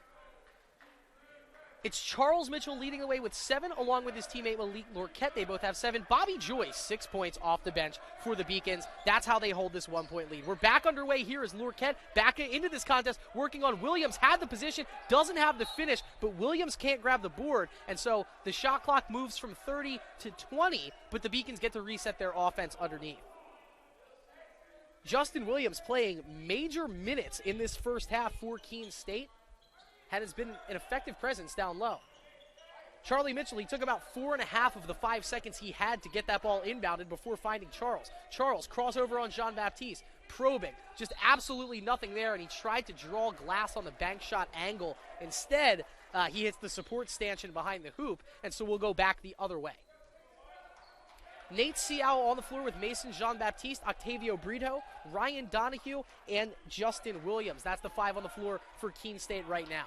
it's Charles Mitchell leading the way with 7, along with his teammate Malik Lorquette. They both have 7. Bobby Joyce, 6 points off the bench for the Beacons. That's how they hold this 1-point lead. We're back underway here as Lorquette back into this contest, working on Williams. Had the position, doesn't have the finish, but Williams can't grab the board. And so the shot clock moves from 30 to 20, but the Beacons get to reset their offense underneath. Justin Williams playing major minutes in this first half for Keene State. Has been an effective presence down low. Charlie Mitchell, he took about 4.5 of the 5 seconds he had to get that ball inbounded before finding Charles. Charles, crossover on Jean-Baptiste, probing. Just absolutely nothing there, and he tried to draw glass on the bank shot angle. Instead, he hits the support stanchion behind the hoop, and so we'll go back the other way. Nate Seau on the floor with Mason Jean-Baptiste, Octavio Brito, Ryan Donahue, and Justin Williams. That's the 5 on the floor for Keene State right now.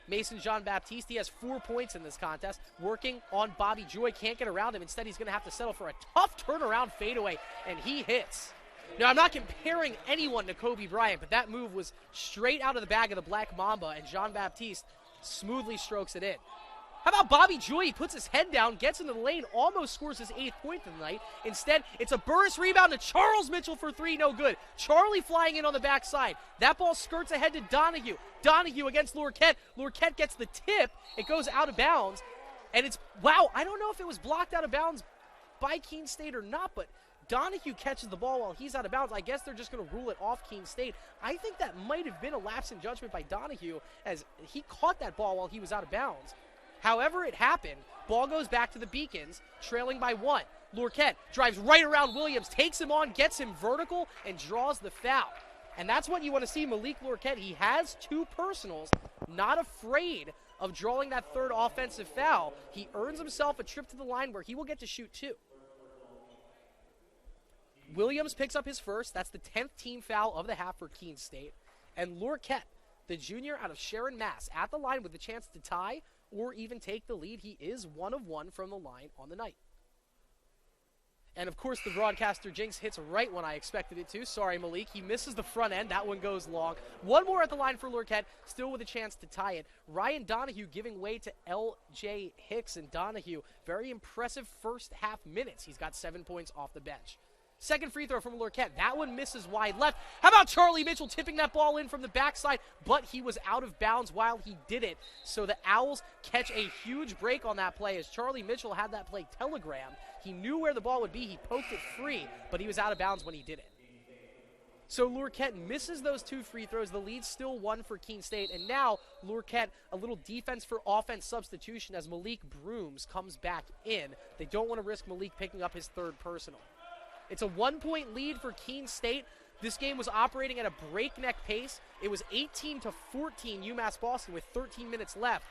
Mason Jean-Baptiste, he has 4 points in this contest, working on Bobby Joy. Can't get around him. Instead, he's going to have to settle for a tough turnaround fadeaway, and he hits. Now, I'm not comparing anyone to Kobe Bryant, but that move was straight out of the bag of the Black Mamba, and Jean-Baptiste smoothly strokes it in. How about Bobby Joy? He puts his head down, gets into the lane, almost scores his 8th point of the night. Instead, it's a burst rebound to Charles Mitchell for 3, no good. Charlie flying in on the backside. That ball skirts ahead to Donahue. Donahue against Lorquette. Lorquette gets the tip. It goes out of bounds. And it's, wow, I don't know if it was blocked out of bounds by Keene State or not, but Donahue catches the ball while he's out of bounds. I guess they're just going to rule it off Keene State. I think that might have been a lapse in judgment by Donahue as he caught that ball while he was out of bounds. However it happened, ball goes back to the Beacons, trailing by 1. Lorquette drives right around Williams, takes him on, gets him vertical, and draws the foul. And that's what you want to see Malik Lorquette. He has 2 personals, not afraid of drawing that 3rd offensive foul. He earns himself a trip to the line where he will get to shoot 2. Williams picks up his first. That's the 10th team foul of the half for Keene State. And Lorquette, the junior out of Sharon, Mass, at the line with the chance to tie or even take the lead. He is 1 of 1 from the line on the night. And, of course, the broadcaster jinx hits right when I expected it to. Sorry, Malik. He misses the front end. That one goes long. 1 more at the line for Lorquette, still with a chance to tie it. Ryan Donahue giving way to L.J. Hicks. And Donahue, very impressive first half minutes. He's got 7 points off the bench. Second free throw from Lorquette. That one misses wide left. How about Charlie Mitchell tipping that ball in from the backside? But he was out of bounds while he did it. So the Owls catch a huge break on that play as Charlie Mitchell had that play telegrammed. He knew where the ball would be. He poked it free, but he was out of bounds when he did it. So Lorquette misses those 2 free throws. The lead's still 1 for Keene State. And now Lorquette, a little defense for offense substitution as Malik Brooms comes back in. They don't want to risk Malik picking up his 3rd personal. It's a 1-point lead for Keene State. This game was operating at a breakneck pace. It was 18-14 UMass Boston with 13 minutes left.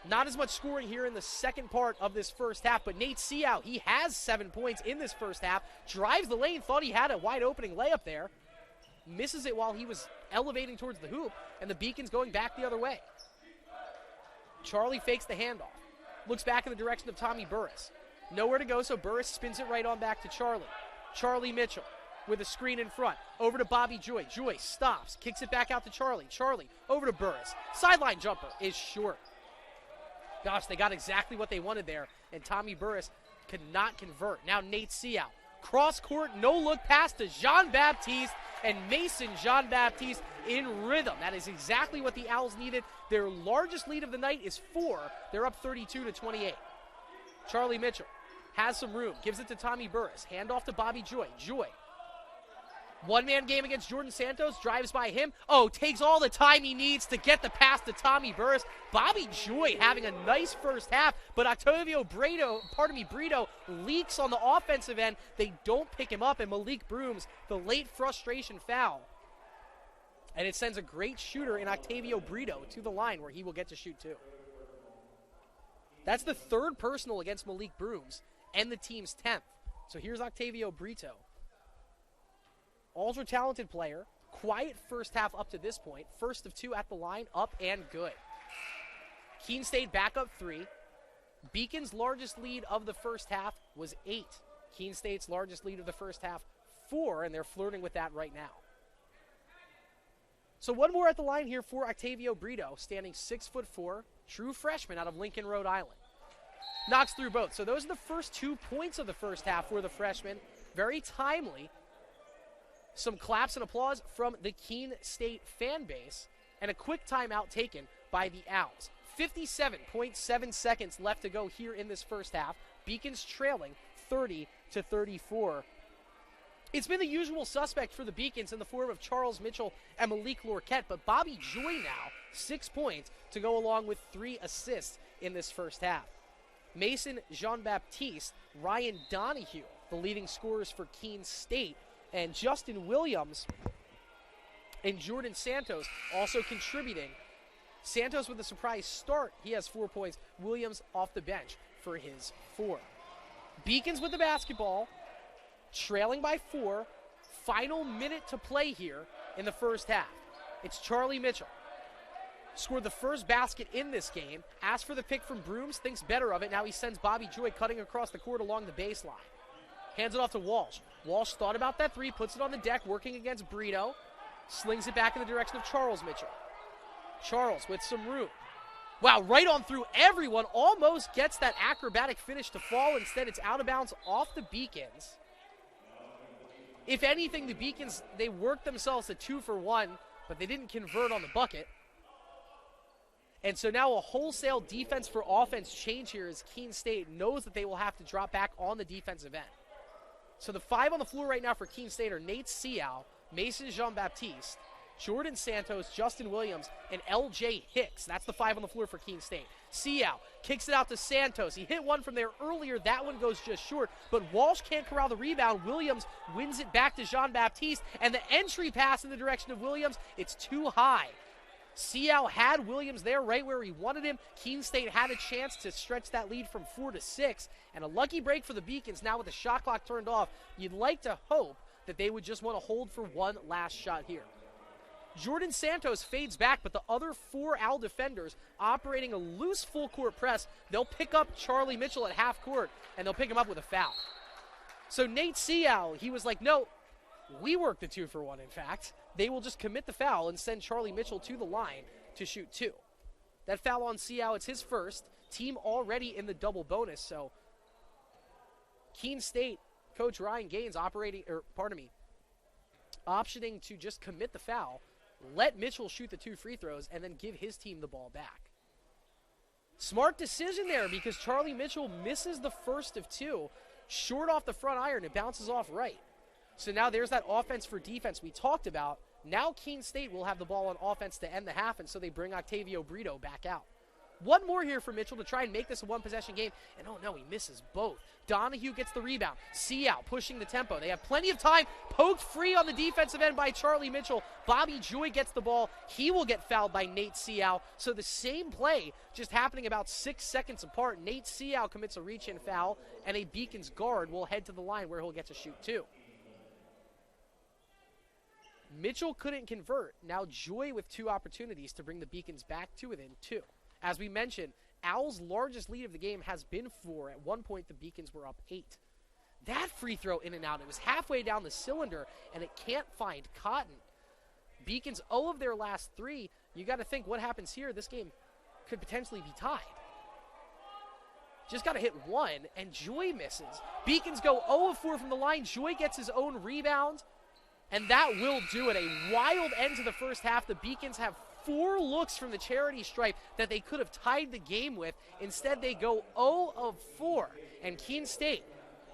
Not as much scoring here in the second part of this first half, but Nate Seau, he has 7 points in this first half. Drives the lane, thought he had a wide opening layup there. Misses it while he was elevating towards the hoop, and the Beacons going back the other way. Charlie fakes the handoff. Looks back in the direction of Tommy Burris. Nowhere to go, so Burris spins it right on back to Charlie. Charlie Mitchell with a screen in front. Over to Bobby Joy. Joy stops, kicks it back out to Charlie. Charlie over to Burris. Sideline jumper is short. Gosh, they got exactly what they wanted there, and Tommy Burris could not convert. Now Nate Seau. Cross court, no look pass to Jean-Baptiste, and Mason Jean-Baptiste in rhythm. That is exactly what the Owls needed. Their largest lead of the night is 4. They're up 32-28. Charlie Mitchell has some room, gives it to Tommy Burris. Handoff to Bobby Joy. Joy. One-man game against Jordan Santos, drives by him. Oh, takes all the time he needs to get the pass to Tommy Burris. Bobby Joy having a nice first half, but Brito leaks on the offensive end. They don't pick him up, and Malik Brooms, the late frustration foul. And it sends a great shooter in Octavio Brito to the line where he will get to shoot too. That's the third personal against Malik Brooms and the team's 10th. So here's Octavio Brito. Ultra-talented player, quiet first half up to this point. First of 2 at the line, up and good. Keene State back up 3. Beacon's largest lead of the first half was 8. Keene State's largest lead of the first half, 4, and they're flirting with that right now. So one more at the line here for Octavio Brito, standing 6'4", true freshman out of Lincoln, Rhode Island. Knocks through both. So those are the first 2 points of the first half for the freshman. Very timely. Some claps and applause from the Keene State fan base, and a quick timeout taken by the Owls. 57.7 seconds left to go here in this first half. Beacon's trailing 30-34. It's been the usual suspect for the Beacons in the form of Charles Mitchell and Malik Lorquette, but Bobby Joy now, 6 points to go along with 3 assists in this first half. Mason Jean-Baptiste, Ryan Donahue, the leading scorers for Keene State, and Justin Williams and Jordan Santos also contributing. Santos with a surprise start. He has 4 points. Williams off the bench for his 4. Beacons with the basketball, trailing by 4. Final minute to play here in the first half. It's Charlie Mitchell. Scored the first basket in this game. Asked for the pick from Brooms, thinks better of it. Now he sends Bobby Joy cutting across the court along the baseline. Hands it off to Walsh. Walsh thought about that 3, puts it on the deck, working against Brito. Slings it back in the direction of Charles Mitchell. Charles with some room. Wow, right on through everyone. Almost gets that acrobatic finish to fall. Instead, it's out of bounds off the Beacons. If anything, the Beacons, they worked themselves to 2 for 1, but they didn't convert on the bucket. And so now a wholesale defense for offense change here as Keene State knows that they will have to drop back on the defensive end. So the 5 on the floor right now for Keene State are Nate Seau, Mason Jean-Baptiste, Jordan Santos, Justin Williams, and L.J. Hicks. That's the 5 on the floor for Keene State. Seau kicks it out to Santos. He hit one from there earlier. That one goes just short, but Walsh can't corral the rebound. Williams wins it back to Jean-Baptiste, and the entry pass in the direction of Williams, it's too high. Seau had Williams there right where he wanted him. Keene State had a chance to stretch that lead from 4 to 6. And a lucky break for the Beacons now with the shot clock turned off. You'd like to hope that they would just want to hold for one last shot here. Jordan Santos fades back, but the other 4 Owl defenders operating a loose full court press. They'll pick up Charlie Mitchell at half court, and they'll pick him up with a foul. So Nate Seau, he was like, no, we worked the 2 for 1, in fact. They will just commit the foul and send Charlie Mitchell to the line to shoot 2. That foul on Seau, it's his first. Team already in the double bonus, so Keene State coach Ryan Gaines optioning to just commit the foul, let Mitchell shoot the 2 free throws, and then give his team the ball back. Smart decision there because Charlie Mitchell misses the first of 2. Short off the front iron, it bounces off right. So now there's that offense for defense we talked about. Now Keene State will have the ball on offense to end the half, and so they bring Octavio Brito back out. One more here for Mitchell to try and make this a one-possession game, and oh no, he misses both. Donahue gets the rebound. Seau pushing the tempo. They have plenty of time. Poked free on the defensive end by Charlie Mitchell. Bobby Joy gets the ball. He will get fouled by Nate Seau. So the same play just happening about 6 seconds apart. Nate Seau commits a reach-in foul, and a Beacons guard will head to the line where he'll get to shoot 2. Mitchell couldn't convert. Now Joy with 2 opportunities to bring the Beacons back to within 2. As we mentioned, Owls' largest lead of the game has been 4. At one point, the Beacons were up 8. That free throw in and out, it was halfway down the cylinder, and it can't find Cotton. Beacons 0 of their last 3. You got to think what happens here. This game could potentially be tied. Just got to hit 1, and Joy misses. Beacons go 0 of 4 from the line. Joy gets his own rebound, and that will do it. A wild end to the first half. The Beacons have 4 looks from the charity stripe that they could have tied the game with. Instead, they go 0 of 4, and Keene State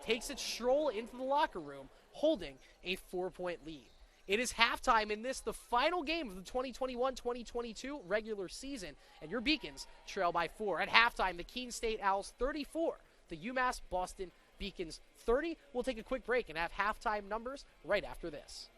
takes its stroll into the locker room, holding a 4-point lead. It is halftime in this, the final game of the 2021-2022 regular season, and your Beacons trail by 4. At halftime, the Keene State Owls 34, the UMass Boston Beacons 30. We'll take a quick break and have halftime numbers right after this.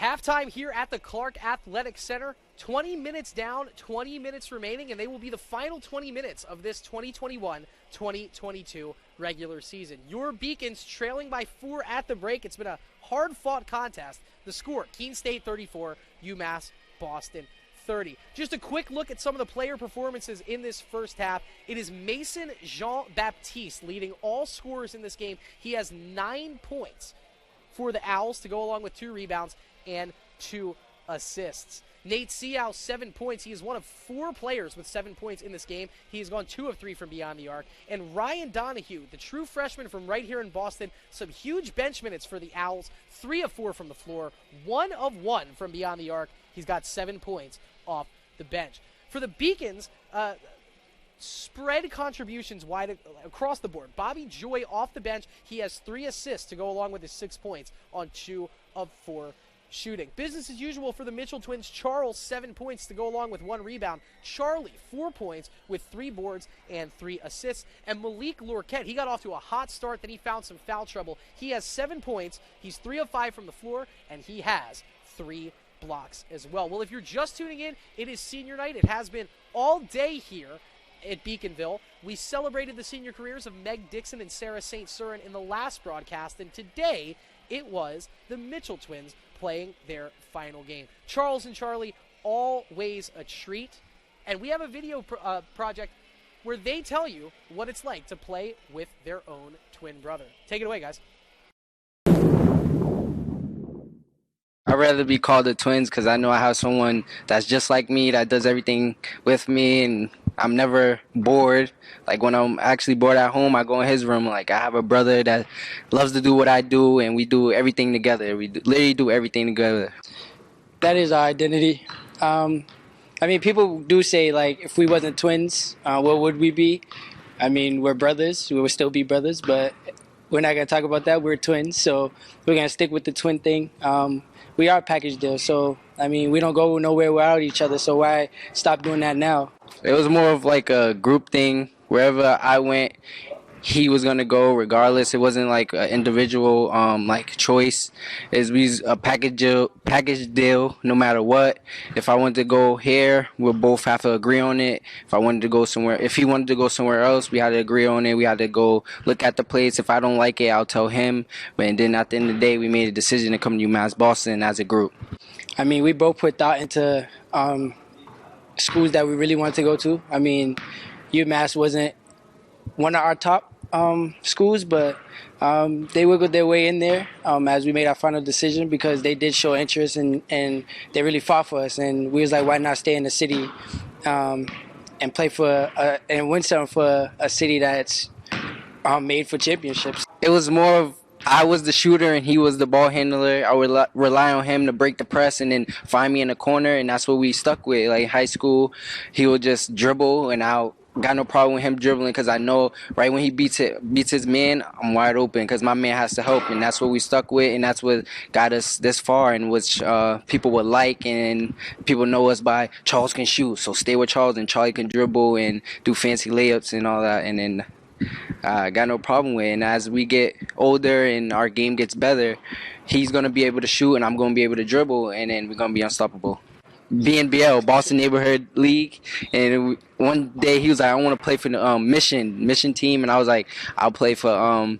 Halftime here at the Clark Athletic Center. 20 minutes down, 20 minutes remaining, and they will be the final 20 minutes of this 2021-2022 regular season. Your Beacons trailing by 4 at the break. It's been a hard-fought contest. The score, Keene State 34, UMass Boston 30. Just a quick look at some of the player performances in this first half. It is Mason Jean-Baptiste leading all scorers in this game. He has 9 points for the Owls to go along with 2 rebounds and 2 assists. Nate Seau, 7 points. He is one of 4 players with 7 points in this game. He has gone 2 of 3 from beyond the arc. And Ryan Donahue, the true freshman from right here in Boston, some huge bench minutes for the Owls. 3 of 4 from the floor, 1 of 1 from beyond the arc. He's got 7 points off the bench. For the Beacons, spread contributions wide across the board. Bobby Joy off the bench. He has 3 assists to go along with his 6 points on 2 of 4 shooting. Business as usual for the Mitchell twins. Charles, 7 points to go along with 1 rebound. Charlie, 4 points with 3 boards and 3 assists. And Malik Lorquette, he got off to a hot start, then he found some foul trouble. He has 7 points. He's 3 of 5 from the floor, and he has 3 blocks as well. Well, if you're just tuning in, it is senior night. It has been all day here at Beaconville. We celebrated the senior careers of Meg Dixon and Sarah St. Cyrin in the last broadcast, and today it was the Mitchell twins playing their final game. Charles and Charlie, always a treat. And we have a video project where they tell you what it's like to play with their own twin brother. Take it away, guys. I'd rather be called the twins because I know I have someone that's just like me, that does everything with me, and I'm never bored. Like when I'm actually bored at home, I go in his room. Like I have a brother that loves to do what I do, and we do everything together. Literally do everything together. That is our identity. I mean, people do say, like, if we wasn't twins, what would we be? I mean, we're brothers. We would still be brothers, but we're not going to talk about that. We're twins, so we're going to stick with the twin thing. We are a package deal, so, I mean, we don't go nowhere without each other, so why stop doing that now? It was more of like a group thing. Wherever I went, he was gonna go regardless. It wasn't like an individual like choice. We a package deal no matter what. If I wanted to go here, we'll both have to agree on it. If I wanted to go somewhere, if he wanted to go somewhere else, we had to agree on it. We had to go look at the place. If I don't like it, I'll tell him. But then at the end of the day, we made a decision to come to UMass Boston as a group. I mean, we both put thought into schools that we really wanted to go to. I mean, UMass wasn't one of our top schools, but they wiggled their way in there as we made our final decision because they did show interest and they really fought for us. And we was like, why not stay in the city and play for and win something for a city that's made for championships? It was more of I was the shooter and he was the ball handler. I would rely on him to break the press and then find me in the corner, and that's what we stuck with. Like high school, he would just dribble, and I got no problem with him dribbling because I know right when he beats his man, I'm wide open because my man has to help, and that's what we stuck with, and that's what got us this far, and which people would like, and people know us by Charles can shoot, so stay with Charles, and Charlie can dribble and do fancy layups and all that, and then. Got no problem with it. And as we get older and our game gets better, he's going to be able to shoot and I'm going to be able to dribble, and then we're going to be unstoppable. BNBL, Boston Neighborhood League, and one day he was like, I want to play for the mission team, and I was like, I'll play for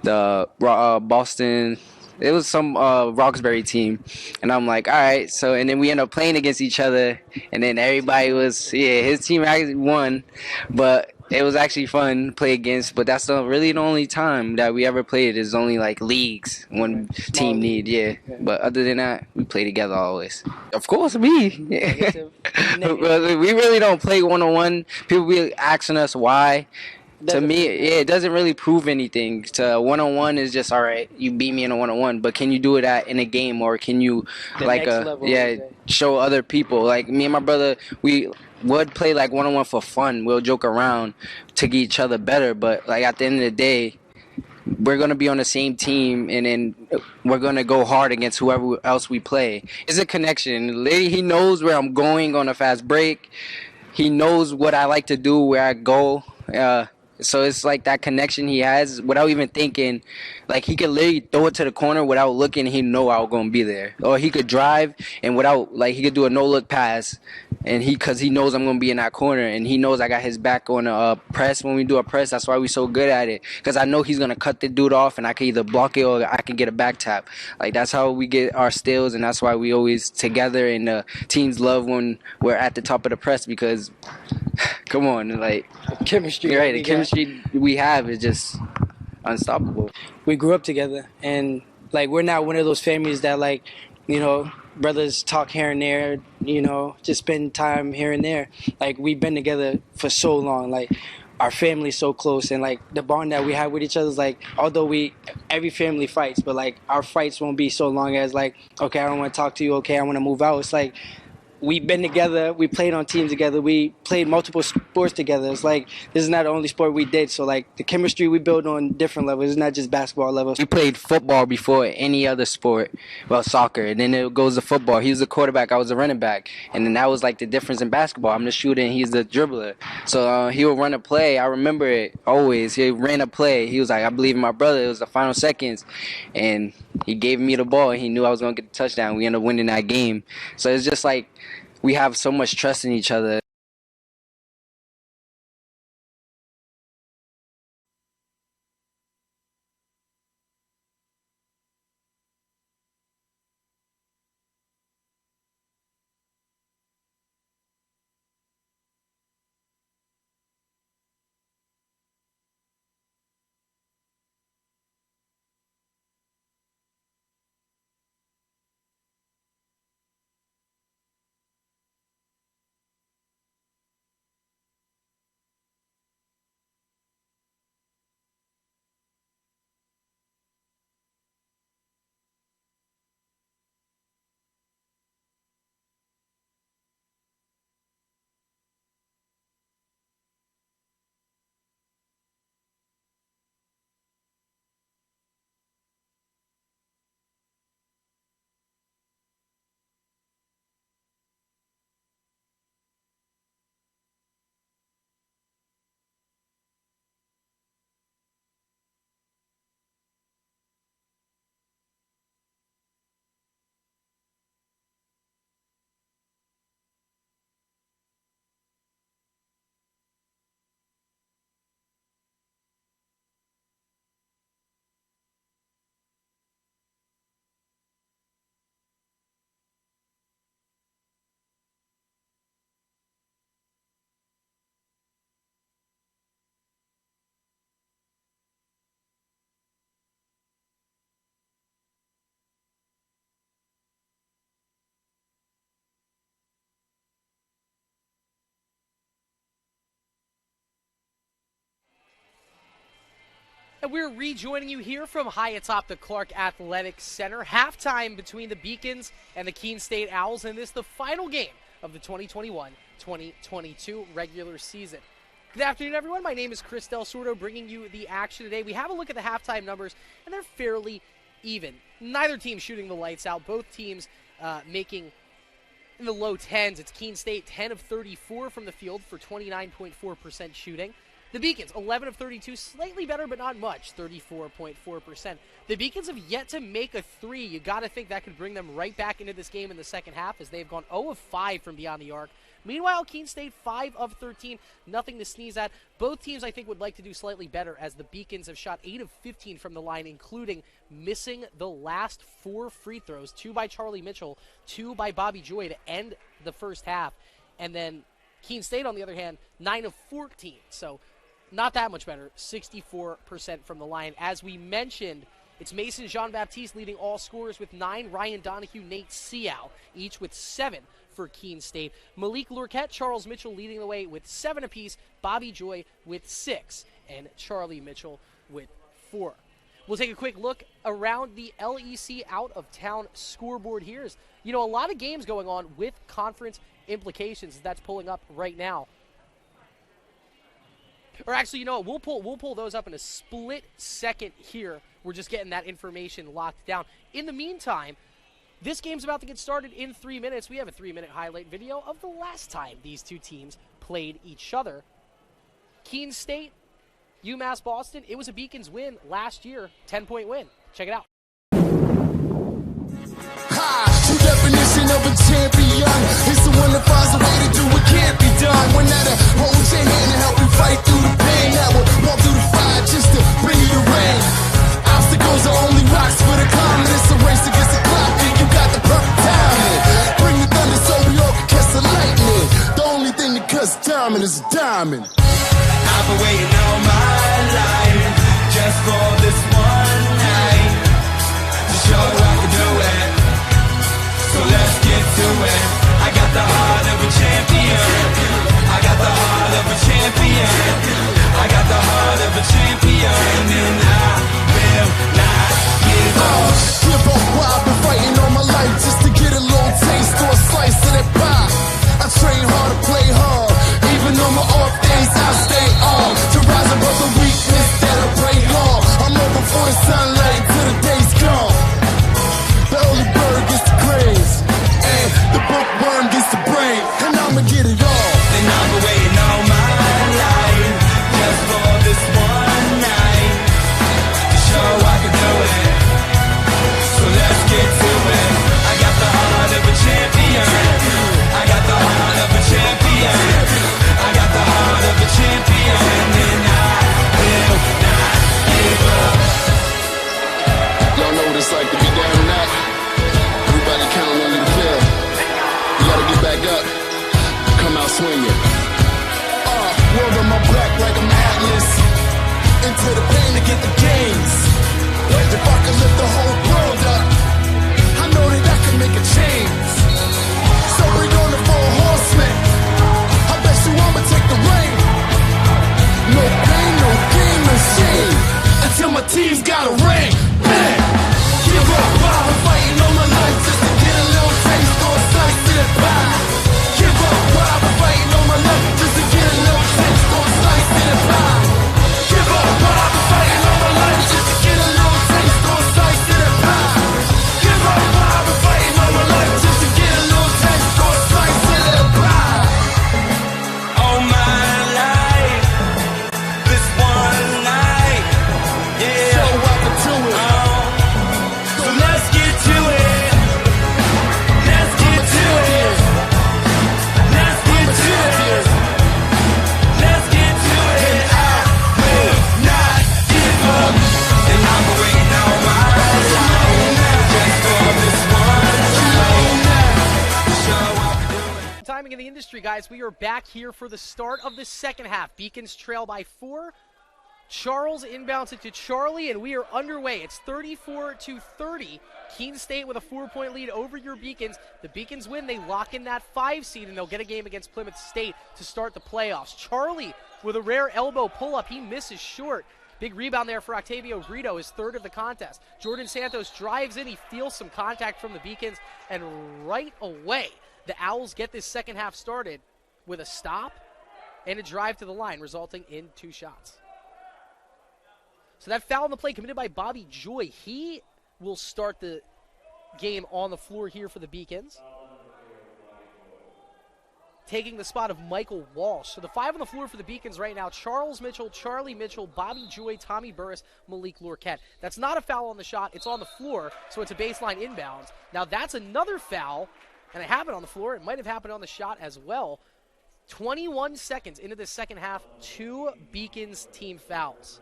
the Boston. It was some Roxbury team, and I'm like, all right. So, and then we end up playing against each other, and then everybody was, his team actually won, but it was actually fun to play against. But that's really the only time that we ever played. Is only like leagues when team need, But other than that, we play together always. Of course, me. But we really don't play 1-on-1. People be asking us why. To me, it doesn't really prove anything. To 1-on-1 is just all right. You beat me in a 1-on-1, but can you do it in a game, or can you show other people? Like me and my brother, we would play like 1-on-1 for fun. We'll joke around to get each other better, but like at the end of the day, we're gonna be on the same team, and then we're gonna go hard against whoever else we play. It's a connection. Literally, he knows where I'm going on a fast break. He knows what I like to do, where I go. So it's like that connection he has without even thinking. Like he could literally throw it to the corner without looking. He know I was gonna be there. Or he could drive and he could do a no look pass, and because he knows I'm gonna be in that corner, and he knows I got his back on a press when we do a press. That's why we so good at it, because I know he's gonna cut the dude off, and I can either block it or I can get a back tap. Like that's how we get our steals, and that's why we always together. And the teams love when we're at the top of the press because. Come on, like chemistry. Right, the chemistry we have is just unstoppable. We grew up together, and like we're not one of those families that brothers talk here and there, just spend time here and there. Like we've been together for so long, like our family's so close, and like the bond that we have with each other is like, although every family fights, but like our fights won't be so long as like, okay, I don't want to talk to you, okay, I want to move out. It's like we've been together, we played on teams together, we played multiple sports together. It's like this is not the only sport we did, so like the chemistry we build on different levels. It's not just basketball levels. We played football before any other sport, well, soccer, and then it goes to football. He was a quarterback, I was a running back, and then that was like the difference in basketball. I'm the shooter and he's the dribbler. So he would run a play. I remember it always. He ran a play. He was like, I believe in my brother. It was the final seconds, and he gave me the ball, and he knew I was going to get the touchdown. We ended up winning that game. So it's just like we have so much trust in each other. And we're rejoining you here from high atop the Clark Athletic Center. Halftime between the Beacons and the Keene State Owls, and this is the final game of the 2021-2022 regular season. Good afternoon, everyone. My name is Chris Del Sordo, bringing you the action today. We have a look at the halftime numbers, and they're fairly even. Neither team shooting the lights out. Both teams making in the low 10s. It's Keene State 10 of 34 from the field for 29.4% shooting. The Beacons, 11 of 32, slightly better, but not much, 34.4%. The Beacons have yet to make a three. You got to think that could bring them right back into this game in the second half, as they've gone 0 of 5 from beyond the arc. Meanwhile, Keene State, 5 of 13, nothing to sneeze at. Both teams, I think, would like to do slightly better, as the Beacons have shot 8 of 15 from the line, including missing the last 4 free throws, 2 by Charlie Mitchell, 2 by Bobby Joy to end the first half. And then Keene State, on the other hand, 9 of 14. So not that much better, 64% from the line. As we mentioned, it's Mason Jean-Baptiste leading all scorers with 9, Ryan Donahue, Nate Seau, each with 7 for Keene State. Malik Lurquette, Charles Mitchell leading the way with 7 apiece, Bobby Joy with 6, and Charlie Mitchell with 4. We'll take a quick look around the LEC out-of-town scoreboard here. A lot of games going on with conference implications. That's pulling up right now. Or actually, we'll pull those up in a split second here. We're just getting that information locked down. In the meantime, this game's about to get started in 3 minutes. We have a 3-minute highlight video of the last time these two teams played each other. Keene State, UMass Boston. It was a Beacons win last year, 10-point win. Check it out. True definition of a champion is the one that finds a way to do what can't be done. One that'll hold your hand and help you fight through the pain, that will walk through the fire just to bring you the rain. Obstacles are only rocks for the climbing. It's a race against the clock, and you got the perfect timing. Bring the thunder so we all can catch the lightning. The only thing that cuts diamond is a diamond. I've been waiting all my life just for this one night to show I can do it. So let's get to it. I got the heart of a champion. I got the heart of a champion. I got the heart of a champion. And I will not give up. Give up why I've been fighting all my life just to get a little taste or a slice of that pie. I train hard to play hard. Even on my off days I stay on. To rise above the weakness that I pray long. I'm over for the sunlight till the day's gone. The early bird gets the graze, and the bookworm gets the brain, and I'ma get it all. And I've been waiting all my life just for this one night to show I can do it. So let's get to it. I got the heart of a champion. I got the heart of a champion. I got the heart of a champion. And I will not give up. Y'all know what it's like to be down and out. Everybody counting on you to fail. You gotta get back up. Come out swinging. World on my back like I'm Atlas. Into the pain to get the gains. If I could lift the whole world up, I know that I can make a change. So bring on the 4 horsemen. I bet you I'ma take the reign. No pain, no gain, no shame. Until my team's got a ring. Bang! Give up, I've been fighting all my life just to get a little taste or a slice of that pie. Give up, I've been fighting all my life just to get a little taste or a slice of that pie. Give up, I've been fighting all my life just to get a little taste or a slice of that pie. Give up, I've been fighting all my life just to get a little taste or a slice of that pie. All my life, this one night, yeah. So I can do it. So let's get to it. Let's get to it. Let's get to it. Let's get to it. I will not give up. And I'm waiting all my life just for this one night. Show I can do it. Timing in the industry, guys. We are back here for the start of the second half. Beacons trail by 4. Charles inbounds it to Charlie, and we are underway. It's 34-30. Keene State with a 4-point lead over your Beacons. The Beacons win. They lock in that 5 seed, and they'll get a game against Plymouth State to start the playoffs. Charlie with a rare elbow pull-up. He misses short. Big rebound there for Octavio Brito, his third of the contest. Jordan Santos drives in. He feels some contact from the Beacons, and right away, the Owls get this second half started with a stop and a drive to the line, resulting in 2 shots. So that foul on the play committed by Bobby Joy. He will start the game on the floor here for the Beacons, taking the spot of Michael Walsh. So the 5 on the floor for the Beacons right now: Charles Mitchell, Charlie Mitchell, Bobby Joy, Tommy Burris, Malik Lorquette. That's not a foul on the shot. It's on the floor, so it's a baseline inbounds. Now that's another foul, and it happened on the floor. It might have happened on the shot as well. 21 seconds into the second half, 2 Beacons team fouls.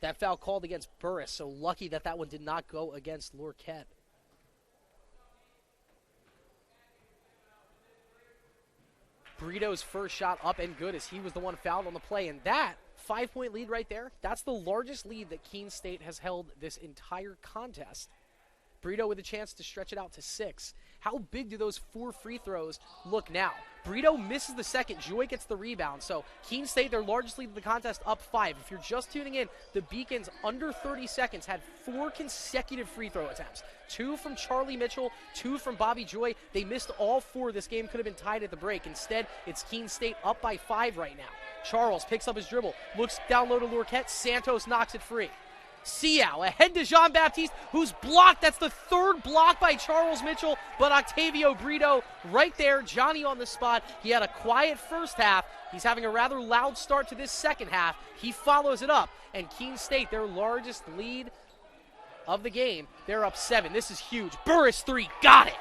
That foul called against Burris, so lucky that that one did not go against Lorquette. Brito's first shot up and good, as he was the one fouled on the play. And that 5-point lead right there, that's the largest lead that Keene State has held this entire contest. Brito with a chance to stretch it out to 6. How big do those 4 free throws look now? Brito misses the second. Joy gets the rebound. So Keene State, their largest lead of the contest, up 5. If you're just tuning in, the Beacons, under 30 seconds, had 4 consecutive free throw attempts. 2 from Charlie Mitchell, 2 from Bobby Joy. They missed all 4. This game could have been tied at the break. Instead, it's Keene State up by 5 right now. Charles picks up his dribble, looks down low to Lorquette. Santos knocks it free. Siao ahead to Jean-Baptiste, who's blocked. That's the 3rd block by Charles Mitchell, but Octavio Brito right there, Johnny on the spot. He had a quiet first half. He's having a rather loud start to this second half. He follows it up, and Keene State, their largest lead of the game, they're up 7. This is huge. Burris 3, got it.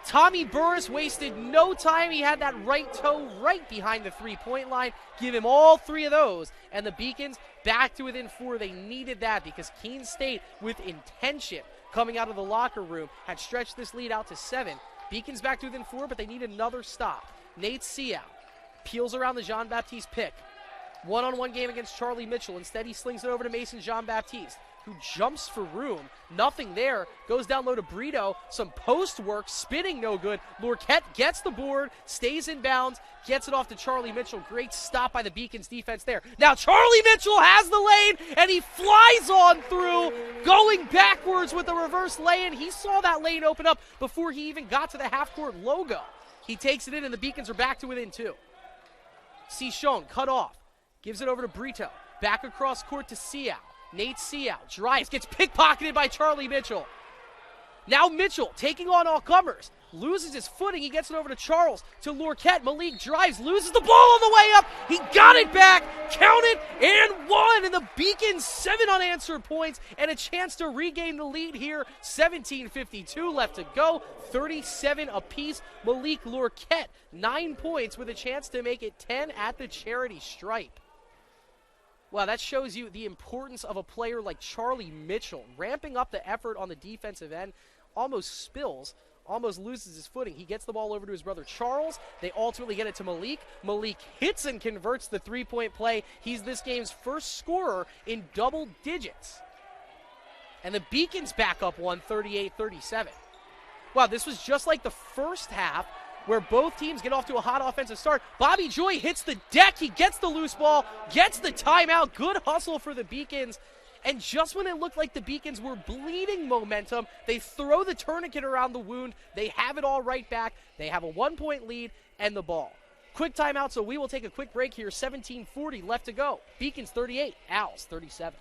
Tommy Burris wasted no time. He had that right toe right behind the 3-point line. Give him all 3 of those. And the Beacons back to within 4. They needed that because Keene State, with intention coming out of the locker room, had stretched this lead out to 7. Beacons back to within 4, but they need another stop. Nate Siao peels around the Jean-Baptiste pick. One-on-one game against Charlie Mitchell. Instead, he slings it over to Mason Jean-Baptiste, who jumps for room. Nothing there. Goes down low to Brito. Some post work. Spinning no good. Lorquette gets the board. Stays in bounds. Gets it off to Charlie Mitchell. Great stop by the Beacons defense there. Now Charlie Mitchell has the lane, and he flies on through, going backwards with the reverse lay-in. He saw that lane open up before he even got to the half-court logo. He takes it in, and the Beacons are back to within 2. Cichon cut off. Gives it over to Brito. Back across court to Siao. Nate Siao drives, gets pickpocketed by Charlie Mitchell. Now Mitchell taking on all comers. Loses his footing. He gets it over to Charles, to Lorquette. Malik drives, loses the ball on the way up. He got it back, counted, and won. And the Beacons 7 unanswered points and a chance to regain the lead here. 17:52 left to go. 37 apiece. Malik Lorquette, 9 points with a chance to make it 10 at the charity stripe. Wow, that shows you the importance of a player like Charlie Mitchell. Ramping up the effort on the defensive end, almost spills, almost loses his footing. He gets the ball over to his brother Charles. They ultimately get it to Malik. Malik hits and converts the 3-point play. He's this game's first scorer in double digits. And the Beacons back up 38-37. Wow, this was just like the first half, where both teams get off to a hot offensive start. Bobby Joy hits the deck. He gets the loose ball, gets the timeout. Good hustle for the Beacons. And just when it looked like the Beacons were bleeding momentum, they throw the tourniquet around the wound. They have it all right back. They have a 1-point lead and the ball. Quick timeout, so we will take a quick break here. 17:40 left to go. Beacons 38, Owls 37.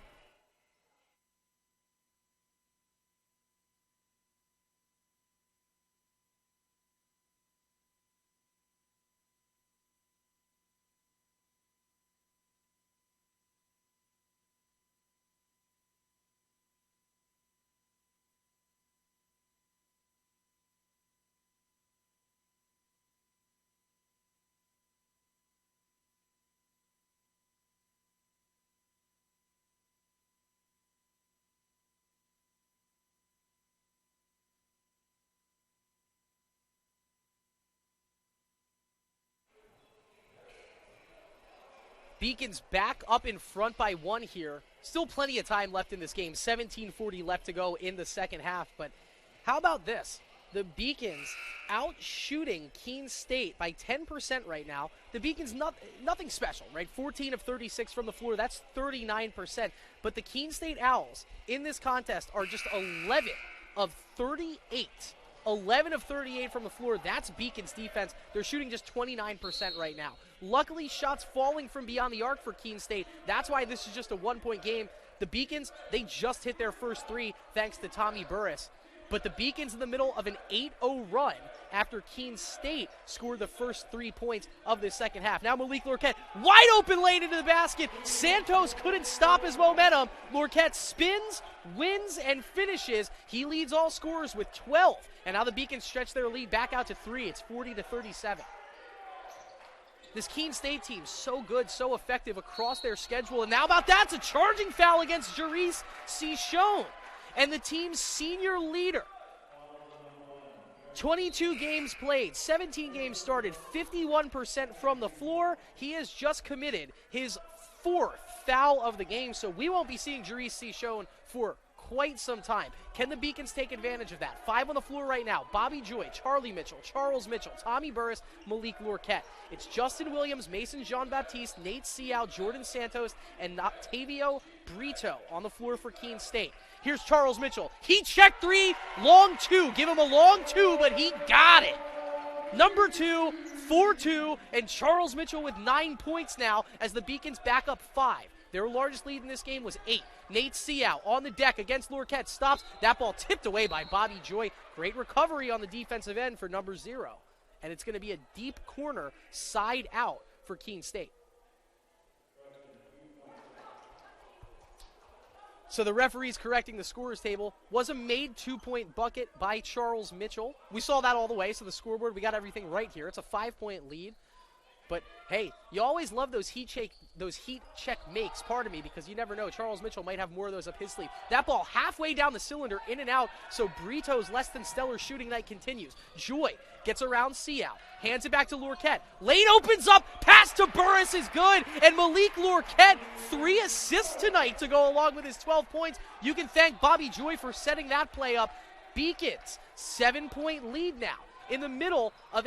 Beacons back up in front by 1 here. Still plenty of time left in this game. 17:40 left to go in the second half. But how about this? The Beacons out shooting Keene State by 10% right now. The Beacons, nothing special, right? 14 of 36 from the floor. That's 39%. But the Keene State Owls in this contest are just 11 of 38. 11 of 38 from the floor. That's Beacon's defense. They're shooting just 29% right now. Luckily, shots falling from beyond the arc for Keene State. That's why this is just a one-point game. The Beacons, they just hit their first three thanks to Tommy Burris. But the Beacons in the middle of an 8-0 run after Keene State scored the first 3 points of the second half. Now Malik Lorquette wide open lane into the basket. Santos couldn't stop his momentum. Lorquette spins, wins, and finishes. He leads all scorers with 12. And now the Beacons stretch their lead back out to 3. It's 40-37. This Keene State team, so good, so effective across their schedule. And now about that, it's a charging foul against Jerice Cichon. And the team's senior leader, 22 games played, 17 games started, 51% from the floor. He has just committed his 4th foul of the game, so we won't be seeing Jerice Cichon for quite some time. Can the Beacons take advantage of that? 5 on the floor right now. Bobby Joy, Charlie Mitchell, Charles Mitchell, Tommy Burris, Malik Lorquette. It's Justin Williams, Mason Jean-Baptiste, Nate Seau, Jordan Santos, and Octavio Brito on the floor for Keene State. Here's Charles Mitchell. He checked 3, long 2. Give him a long 2, but he got it. Number 2, 4-2, and Charles Mitchell with 9 points now as the Beacons back up 5. Their largest lead in this game was 8. Nate Seau on the deck against Lorquette. Stops. That ball tipped away by Bobby Joy. Great recovery on the defensive end for number 0. And it's going to be a deep corner side out for Keene State. So the referee's correcting the scorer's table. Was a made 2-point bucket by Charles Mitchell. We saw that all the way, so the scoreboard, we got everything right here. It's a 5-point lead. But, hey, you always love those heat check makes, pardon me, because you never know. Charles Mitchell might have more of those up his sleeve. That ball halfway down the cylinder, in and out, so Brito's less than stellar shooting night continues. Joy gets around Seau, hands it back to Lorquette. Lane opens up, pass to Burris is good, and Malik Lorquette, 3 assists tonight to go along with his 12 points. You can thank Bobby Joy for setting that play up. Beacons, 7-point lead now in the middle of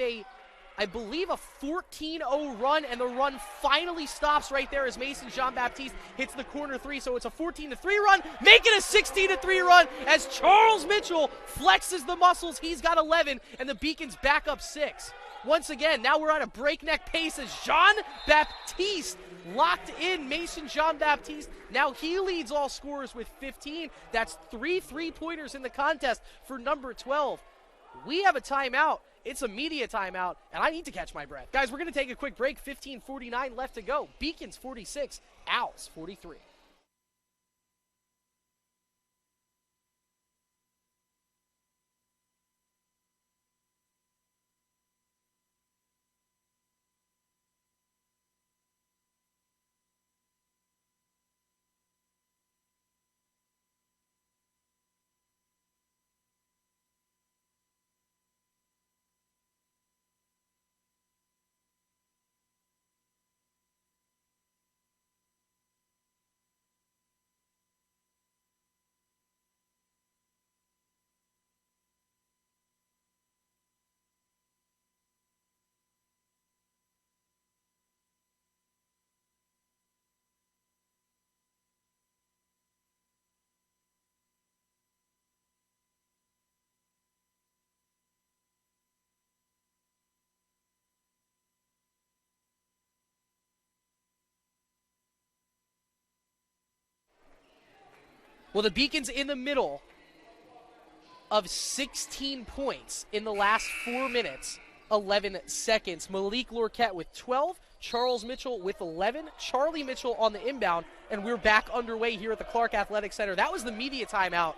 I believe a 14-0 run, and the run finally stops right there as Mason Jean-Baptiste hits the corner 3, so it's a 14-3 run, make it a 16-3 run as Charles Mitchell flexes the muscles. He's got 11, and the Beacons back up 6. Once again, now we're on a breakneck pace as Jean-Baptiste locked in. Mason Jean-Baptiste, now he leads all scorers with 15. That's 3 3-pointers in the contest for number 12. We have a timeout. It's a media timeout, and I need to catch my breath. Guys, we're going to take a quick break. 15:49 left to go. Beacons 46, Owls 43. Well, the Beacons in the middle of 16 points in the last 4 minutes, 11 seconds. Malik Lorquette with 12, Charles Mitchell with 11, Charlie Mitchell on the inbound, and we're back underway here at the Clark Athletic Center. That was the media timeout.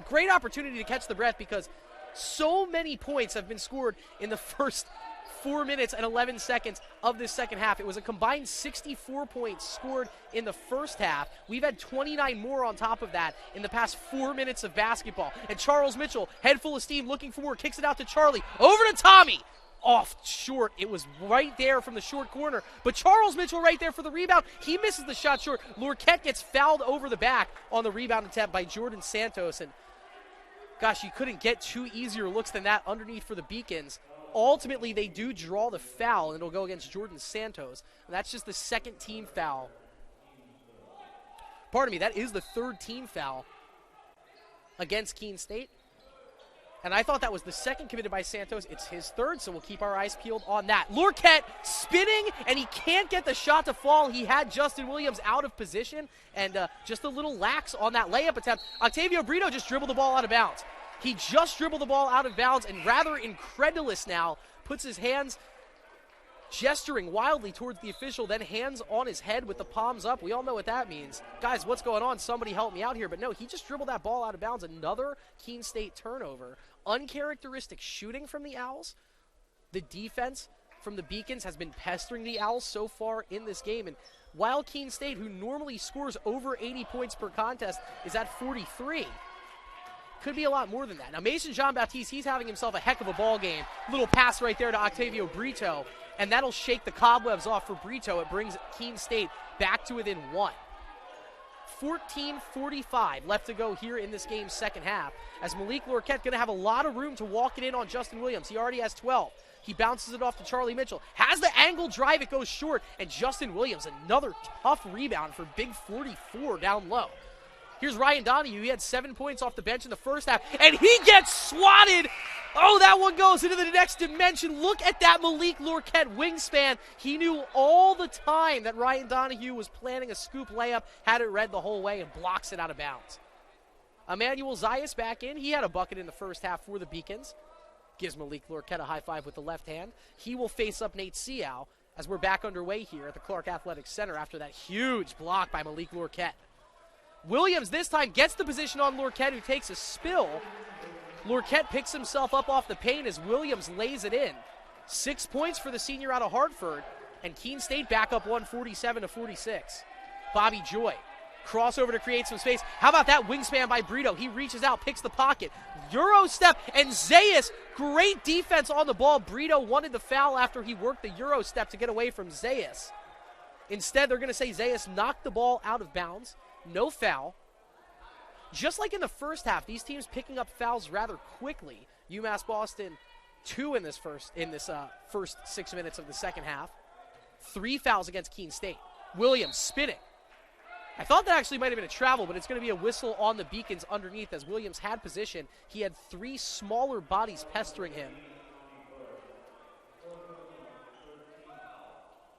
Great opportunity to catch the breath because so many points have been scored in the first 4 minutes and 11 seconds of this second half. It was a combined 64 points scored in the first half. We've had 29 more on top of that in the past 4 minutes of basketball. And Charles Mitchell, head full of steam, looking for more, kicks it out to Charlie. Over to Tommy. Off short. It was right there from the short corner. But Charles Mitchell right there for the rebound. He misses the shot short. Lorquette gets fouled over the back on the rebound attempt by Jordan Santos. And Gosh, you couldn't get two easier looks than that underneath for the Beacons. Ultimately, they do draw the foul, and it'll go against Jordan Santos. And that's just the second team foul. Pardon me, that is the third team foul against Keene State. And I thought that was the second committed by Santos. It's his third, so we'll keep our eyes peeled on that. Lorquette spinning, and he can't get the shot to fall. He had Justin Williams out of position, and just a little lax on that layup attempt. Octavio Brito just dribbled the ball out of bounds. He just dribbled the ball out of bounds, and rather incredulous now, puts his hands gesturing wildly towards the official, then hands on his head with the palms up. We all know what that means. Guys, what's going on? Somebody help me out here. But no, he just dribbled that ball out of bounds. Another Keene State turnover. Uncharacteristic shooting from the Owls. The defense from the Beacons has been pestering the Owls so far in this game. And while Keene State, who normally scores over 80 points per contest, is at 43, could be a lot more than that. Now, Mason Jean-Baptiste, he's having himself a heck of a ball game. Little pass right there to Octavio Brito, and that'll shake the cobwebs off for Brito. It brings Keene State back to within one. 14:45 left to go here in this game's second half, as Malik Lorquette going to have a lot of room to walk it in on Justin Williams. He already has 12. He bounces it off to Charlie Mitchell. Has the angle drive, it goes short, and Justin Williams, another tough rebound for Big 44 down low. Here's Ryan Donahue. He had 7 points off the bench in the first half, and he gets swatted. Oh, that one goes into the next dimension. Look at that Malik Lorquette wingspan. He knew all the time that Ryan Donahue was planning a scoop layup, had it read the whole way, and blocks it out of bounds. Emmanuel Zayas back in. He had a bucket in the first half for the Beacons. Gives Malik Lorquette a high five with the left hand. He will face up Nate Seau as we're back underway here at the Clark Athletic Center after that huge block by Malik Lorquette. Williams this time gets the position on Lorquette, who takes a spill. Lorquette picks himself up off the paint as Williams lays it in. 6 points for the senior out of Hartford, and Keene State back up 147-46. Bobby Joy, crossover to create some space. How about that wingspan by Brito? He reaches out, picks the pocket. Euro step, and Zayas, great defense on the ball. Brito wanted the foul after he worked the Euro step to get away from Zayas. Instead, they're going to say Zayas knocked the ball out of bounds. No foul. Just like in the first half, these teams picking up fouls rather quickly. UMass Boston 2 in this first 6 minutes of the second half. 3 fouls against Keene State. Williams spinning. I thought that actually might have been a travel, but it's going to be a whistle on the Beacons underneath as Williams had position. He had 3 smaller bodies pestering him.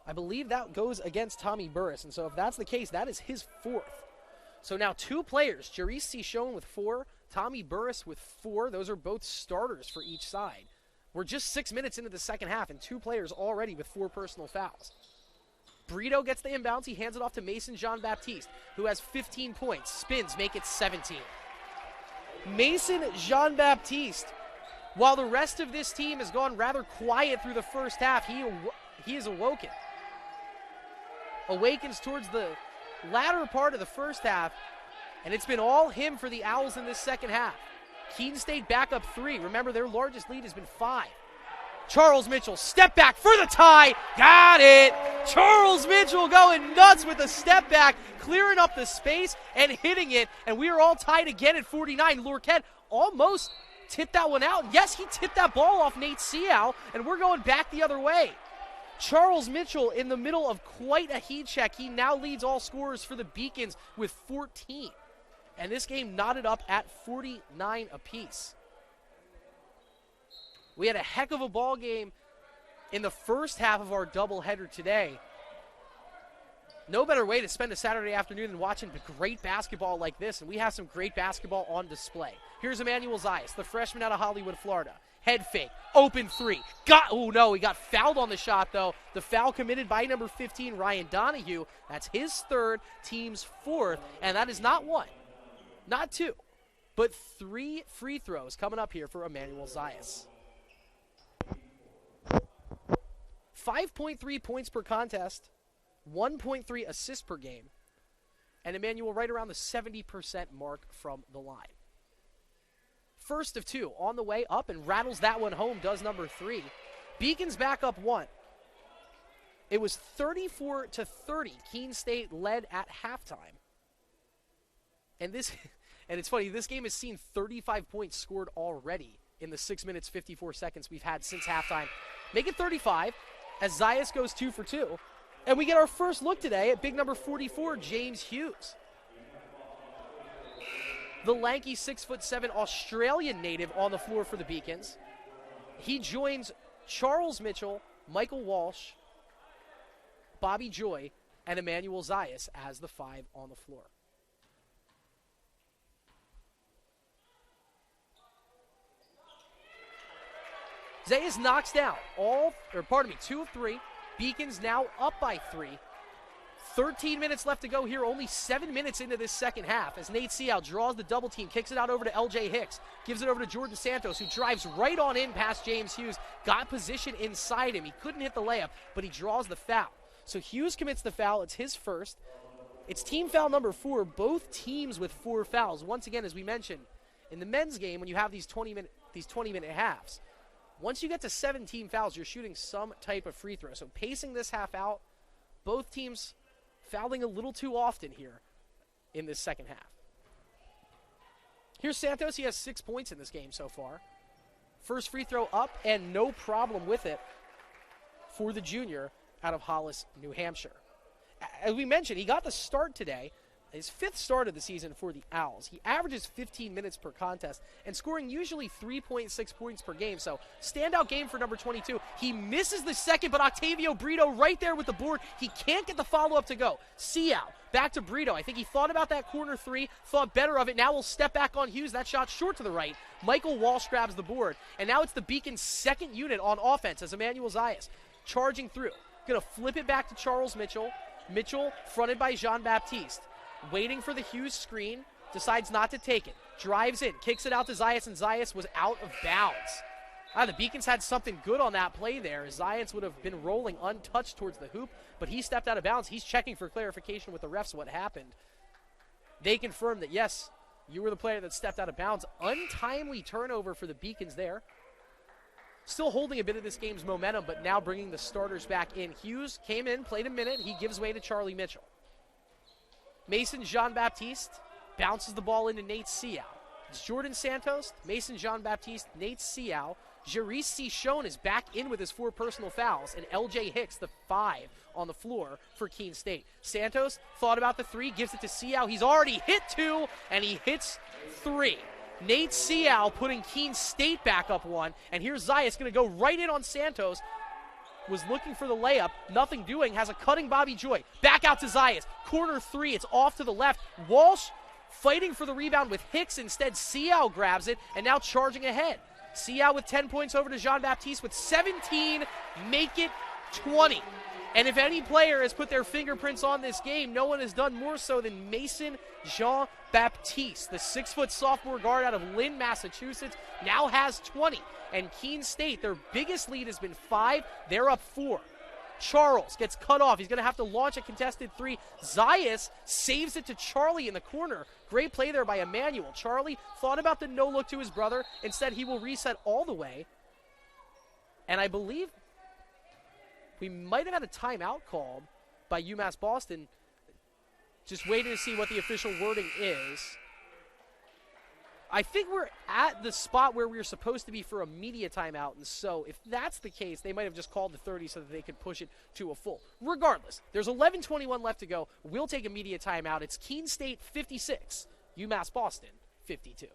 I believe that goes against Tommy Burris, and so if that's the case, that is his 4th. So now 2 players, Jarice Cichon with 4, Tommy Burris with 4. Those are both starters for each side. We're just 6 minutes into the second half, and 2 players already with 4 personal fouls. Brito gets the inbounds. He hands it off to Mason Jean-Baptiste, who has 15 points. Spins, make it 17. Mason Jean-Baptiste, while the rest of this team has gone rather quiet through the first half, he is awoken. Awakens towards the latter part of the first half, and it's been all him for the Owls in this second half. Keene State back up 3. Remember, their largest lead has been 5. Charles Mitchell, step back for the tie. Got it. Charles Mitchell going nuts with a step back, clearing up the space and hitting it, and we are all tied again at 49. Lorquette almost tipped that one out. Yes, he tipped that ball off Nate Seau, and we're going back the other way. Charles Mitchell in the middle of quite a heat check. He now leads all scorers for the Beacons with 14. And this game knotted up at 49 apiece. We had a heck of a ball game in the first half of our doubleheader today. No better way to spend a Saturday afternoon than watching great basketball like this, and we have some great basketball on display. Here's Emmanuel Zayas, the freshman out of Hollywood, Florida. Head fake, open 3. He got fouled on the shot, though. The foul committed by number 15, Ryan Donahue. That's his 3rd, team's 4th, and that is not 1, not 2, but 3 free throws coming up here for Emmanuel Zayas. 5.3 points per contest, 1.3 assists per game, and Emmanuel right around the 70% mark from the line. First of 2 on the way up and rattles that one home, does number 3. Beacons back up 1. It was 34-30. Keene State led at halftime. And And it's funny, this game has seen 35 points scored already in the 6 minutes, 54 seconds we've had since halftime. Make it 35 as Zayas goes 2 for 2. And we get our first look today at big number 44, James Hughes. The lanky 6'7" Australian native on the floor for the Beacons. He joins Charles Mitchell, Michael Walsh, Bobby Joy, and Emmanuel Zayas as the 5 on the floor. Zayas knocks down 2 of 3. Beacons now up by 3. 13 minutes left to go here, only 7 minutes into this second half as Nate Seau draws the double team, kicks it out over to LJ Hicks, gives it over to Jordan Santos, who drives right on in past James Hughes, got position inside him. He couldn't hit the layup, but he draws the foul. So Hughes commits the foul. It's his first. It's team foul number 4, both teams with 4 fouls. Once again, as we mentioned, in the men's game, when you have these 20-minute halves, once you get to 17 fouls, you're shooting some type of free throw. So pacing this half out, both teams fouling a little too often here in this second half. Here's Santos. He has 6 points in this game so far. First free throw up and no problem with it for the junior out of Hollis, New Hampshire. As we mentioned, he got the start today. His 5th start of the season for the Owls. He averages 15 minutes per contest and scoring usually 3.6 points per game. So standout game for number 22. He misses the second, but Octavio Brito right there with the board. He can't get the follow-up to go. Seau back to Brito. I think he thought about that corner 3, thought better of it. Now we'll step back on Hughes. That shot short to the right. Michael Walsh grabs the board. And now it's the Beacons' second unit on offense as Emmanuel Zayas charging through. Going to flip it back to Charles Mitchell. Mitchell fronted by Jean-Baptiste. Waiting for the Hughes screen, decides not to take it. Drives in, kicks it out to Zayas, and Zayas was out of bounds. The Beacons had something good on that play there. Zayas would have been rolling untouched towards the hoop, but he stepped out of bounds. He's checking for clarification with the refs what happened. They confirmed that, yes, you were the player that stepped out of bounds. Untimely turnover for the Beacons there. Still holding a bit of this game's momentum, but now bringing the starters back in. Hughes came in, played a minute. He gives way to Charlie Mitchell. Mason Jean-Baptiste bounces the ball into Nate Seau. It's Jordan Santos, Mason Jean-Baptiste, Nate Seau. Jerice Cichon is back in with his 4 personal fouls, and LJ Hicks, the 5 on the floor for Keene State. Santos thought about the 3, gives it to Seau. He's already hit 2, and he hits 3. Nate Seau putting Keene State back up 1, and here's Zayas going to go right in on Santos. Was looking for the layup, nothing doing, has a cutting Bobby Joy. Back out to Zayas, corner 3, it's off to the left. Walsh fighting for the rebound with Hicks, instead Seau grabs it, and now charging ahead. Seau with 10 points over to Jean-Baptiste with 17, make it 20. And if any player has put their fingerprints on this game, no one has done more so than Mason Jean-Baptiste. The 6-foot sophomore guard out of Lynn, Massachusetts, now has 20. And Keene State, their biggest lead has been 5. They're up 4. Charles gets cut off. He's going to have to launch a contested 3. Zayas saves it to Charlie in the corner. Great play there by Emmanuel. Charlie thought about the no-look to his brother. Instead, he will reset all the way. And I believe we might have had a timeout called by UMass Boston. Just waiting to see what the official wording is. I think we're at the spot where we're supposed to be for a media timeout, and so if that's the case, they might have just called the 30 so that they could push it to a full. Regardless, there's 11:21 left to go. We'll take a media timeout. It's Keene State 56, UMass Boston 52.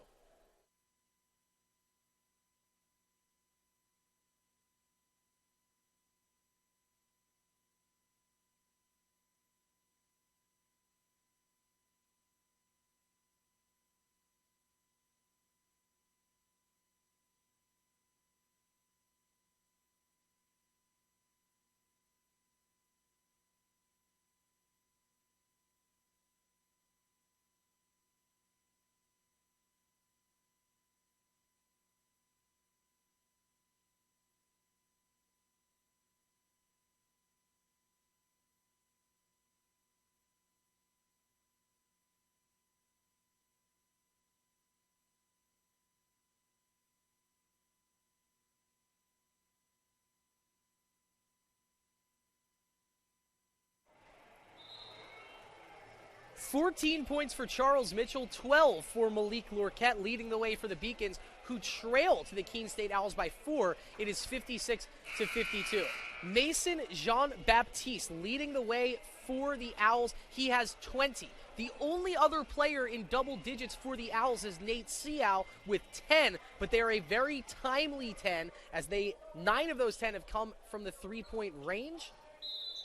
14 points for Charles Mitchell, 12 for Malik Lorquette, leading the way for the Beacons, who trail to the Keene State Owls by 4. It is 56-52. Mason Jean-Baptiste leading the way for the Owls. He has 20. The only other player in double digits for the Owls is Nate Seau with 10, but they are a very timely 10, as 9 of those 10 have come from the three-point range.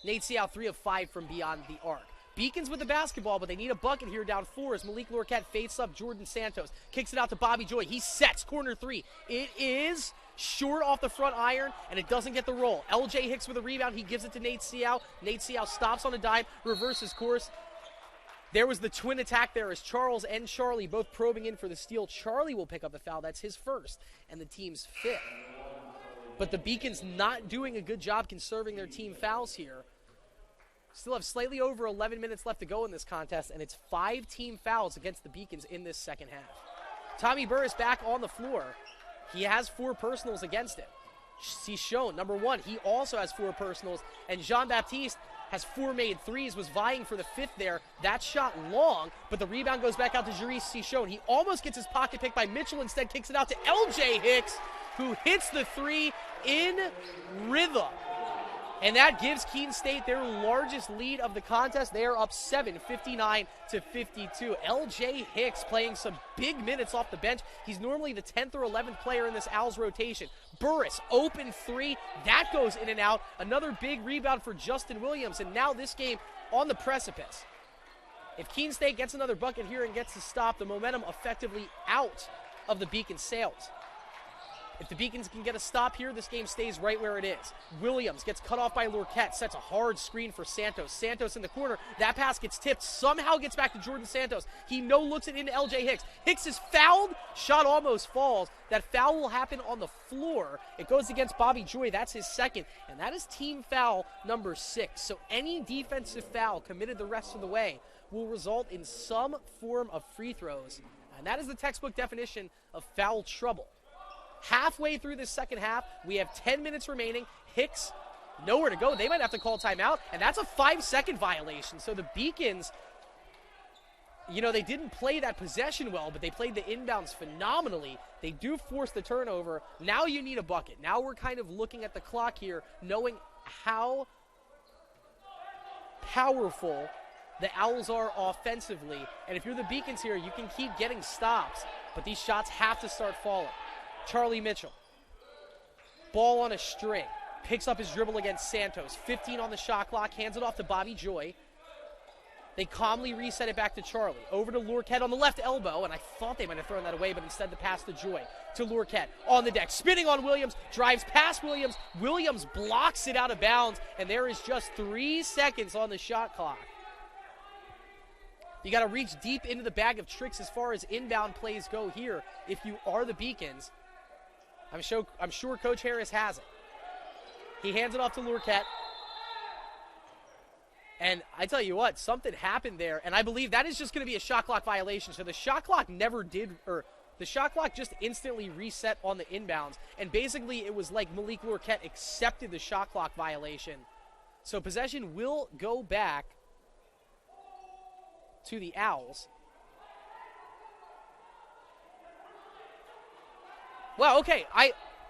Nate Seau 3 of 5 from beyond the arc. Beacons with the basketball, but they need a bucket here, down 4, as Malik Lorquette faces up Jordan Santos. Kicks it out to Bobby Joy. He sets corner 3. It is short off the front iron, and it doesn't get the roll. LJ Hicks with a rebound. He gives it to Nate Seau. Nate Seau stops on a dime, reverses course. There was the twin attack there as Charles and Charlie both probing in for the steal. Charlie will pick up the foul. That's his first and the team's 5th. But the Beacons not doing a good job conserving their team fouls here. Still have slightly over 11 minutes left to go in this contest, and it's 5 team fouls against the Beacons in this second half. Tommy Burris back on the floor. He has 4 personals against him. He's shown, number 1, he also has 4 personals, and Jean-Baptiste has 4 made threes, was vying for the 5th there. That shot long, but the rebound goes back out to Jarice Cichon. He almost gets his pocket picked by Mitchell, instead kicks it out to LJ Hicks, who hits the 3 in rhythm. And that gives Keene State their largest lead of the contest. They are up 7, 59-52. LJ Hicks playing some big minutes off the bench. He's normally the 10th or 11th player in this Owls rotation. Burris, open 3. That goes in and out. Another big rebound for Justin Williams. And now this game on the precipice. If Keene State gets another bucket here and gets to stop, the momentum effectively out of the Beacon sails. If the Beacons can get a stop here, this game stays right where it is. Williams gets cut off by Lorquette, sets a hard screen for Santos. Santos in the corner. That pass gets tipped, somehow gets back to Jordan Santos. He no-looks it into LJ Hicks. Hicks is fouled. Shot almost falls. That foul will happen on the floor. It goes against Bobby Joy. That's his 2nd, and that is team foul number 6. So any defensive foul committed the rest of the way will result in some form of free throws, and that is the textbook definition of foul trouble. Halfway through this second half, we have 10 minutes remaining. Hicks, nowhere to go. They might have to call timeout, and that's a 5-second violation. So the Beacons, they didn't play that possession well, but they played the inbounds phenomenally. They do force the turnover. Now you need a bucket. Now we're kind of looking at the clock here, knowing how powerful the Owls are offensively. And if you're the Beacons here, you can keep getting stops, but these shots have to start falling. Charlie Mitchell, ball on a string, picks up his dribble against Santos. 15 on the shot clock, hands it off to Bobby Joy. They calmly reset it back to Charlie. Over to Lorquette on the left elbow, and I thought they might have thrown that away, but instead the pass to Joy. To Lorquette on the deck, spinning on Williams, drives past Williams. Williams blocks it out of bounds, and there is just 3 seconds on the shot clock. You got to reach deep into the bag of tricks as far as inbound plays go here if you are the Beacons. I'm sure Coach Harris has it. He hands it off to Lorquette. And I tell you what, something happened there, and I believe that is just going to be a shot clock violation. So the shot clock the shot clock just instantly reset on the inbounds, and basically it was like Malik Lorquette accepted the shot clock violation. So possession will go back to the Owls. Well, okay,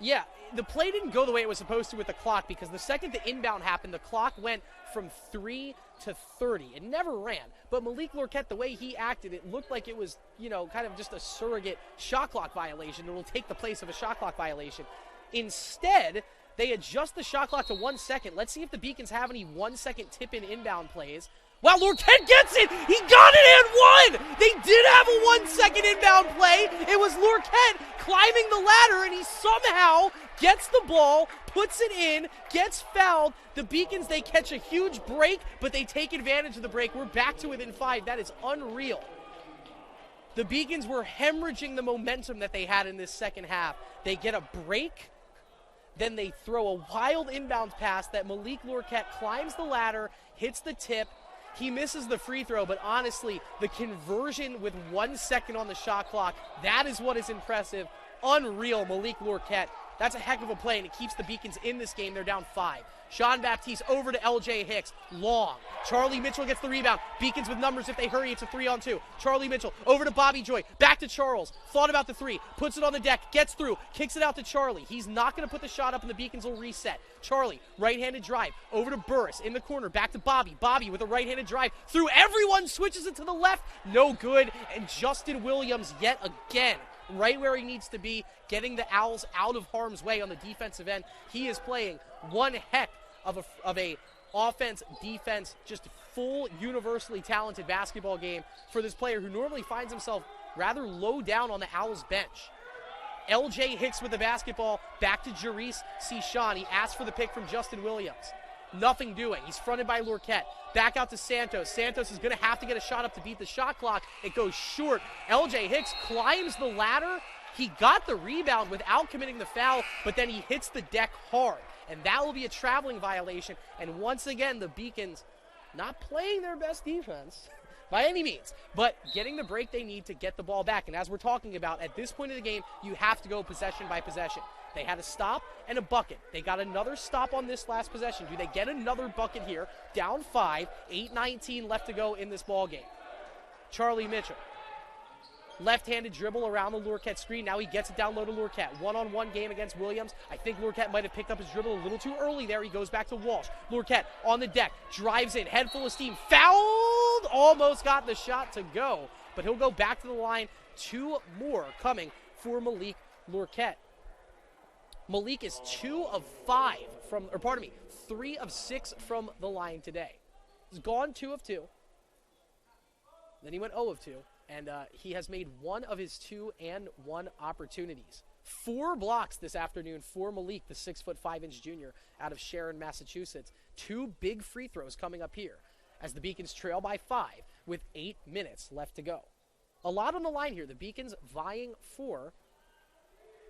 the play didn't go the way it was supposed to with the clock, because the second the inbound happened, the clock went from 3 to 30. It never ran. But Malik Lorquette, the way he acted, it looked like it was, kind of just a surrogate shot clock violation. It will take the place of a shot clock violation. Instead, they adjust the shot clock to 1 second. Let's see if the Beacons have any 1 second tip-in inbound plays. Wow, Lorquette gets it! He got it and won! They did have a 1 second inbound play. It was Lorquette climbing the ladder, and he somehow gets the ball, puts it in, gets fouled. The Beacons, they catch a huge break, but they take advantage of the break. We're back to within 5. That is unreal. The Beacons were hemorrhaging the momentum that they had in this second half. They get a break, then they throw a wild inbound pass that Malik Lorquette climbs the ladder, hits the tip. He misses the free throw, but honestly, the conversion with 1 second on the shot clock, that is what is impressive. Unreal, Malik Lorquette. That's a heck of a play, and it keeps the Beacons in this game. They're down 5. Jean-Baptiste over to LJ Hicks. Long. Charlie Mitchell gets the rebound. Beacons with numbers if they hurry. It's a 3-on-2. Charlie Mitchell over to Bobby Joy. Back to Charles. Thought about the 3. Puts it on the deck. Gets through. Kicks it out to Charlie. He's not going to put the shot up, and the Beacons will reset. Charlie, right-handed drive. Over to Burris in the corner. Back to Bobby. Bobby with a right-handed drive. Through everyone. Switches it to the left. No good. And Justin Williams yet again, right where he needs to be, getting the Owls out of harm's way on the defensive end. He is playing one heck of a offense, defense, just full, universally talented basketball game for this player who normally finds himself rather low down on the Owls bench. LJ Hicks with the basketball, back to Jarice Sean. He asked for the pick from Justin Williams. Nothing doing. He's fronted by Lorquette. Back out to Santos. Santos is going to have to get a shot up to beat the shot clock. It goes short. LJ Hicks climbs the ladder. He got the rebound without committing the foul, but then he hits the deck hard. And that will be a traveling violation. And once again, the Beacons not playing their best defense by any means, but getting the break they need to get the ball back. And as we're talking about, at this point of the game, you have to go possession by possession. They had a stop and a bucket. They got another stop on this last possession. Do they get another bucket here? Down 5, 8:19 left to go in this ball game. Charlie Mitchell. Left-handed dribble around the Lorquette screen. Now he gets it down low to Lorquette. One-on-one game against Williams. I think Lorquette might have picked up his dribble a little too early there. He goes back to Walsh. Lorquette on the deck. Drives in. Head full of steam. Fouled! Almost got the shot to go. But he'll go back to the line. 2 more coming for Malik Lorquette. Malik is 2 of 5 from, or pardon me, 3 of 6 from the line today. He's gone 2 of 2. Then he went 0 of 2. And he has made 1 of his 2 and 1 opportunities. 4 blocks this afternoon for Malik, the 6'5" junior out of Sharon, Massachusetts. 2 big free throws coming up here as the Beacons trail by 5 with 8 minutes left to go. A lot on the line here. The Beacons vying for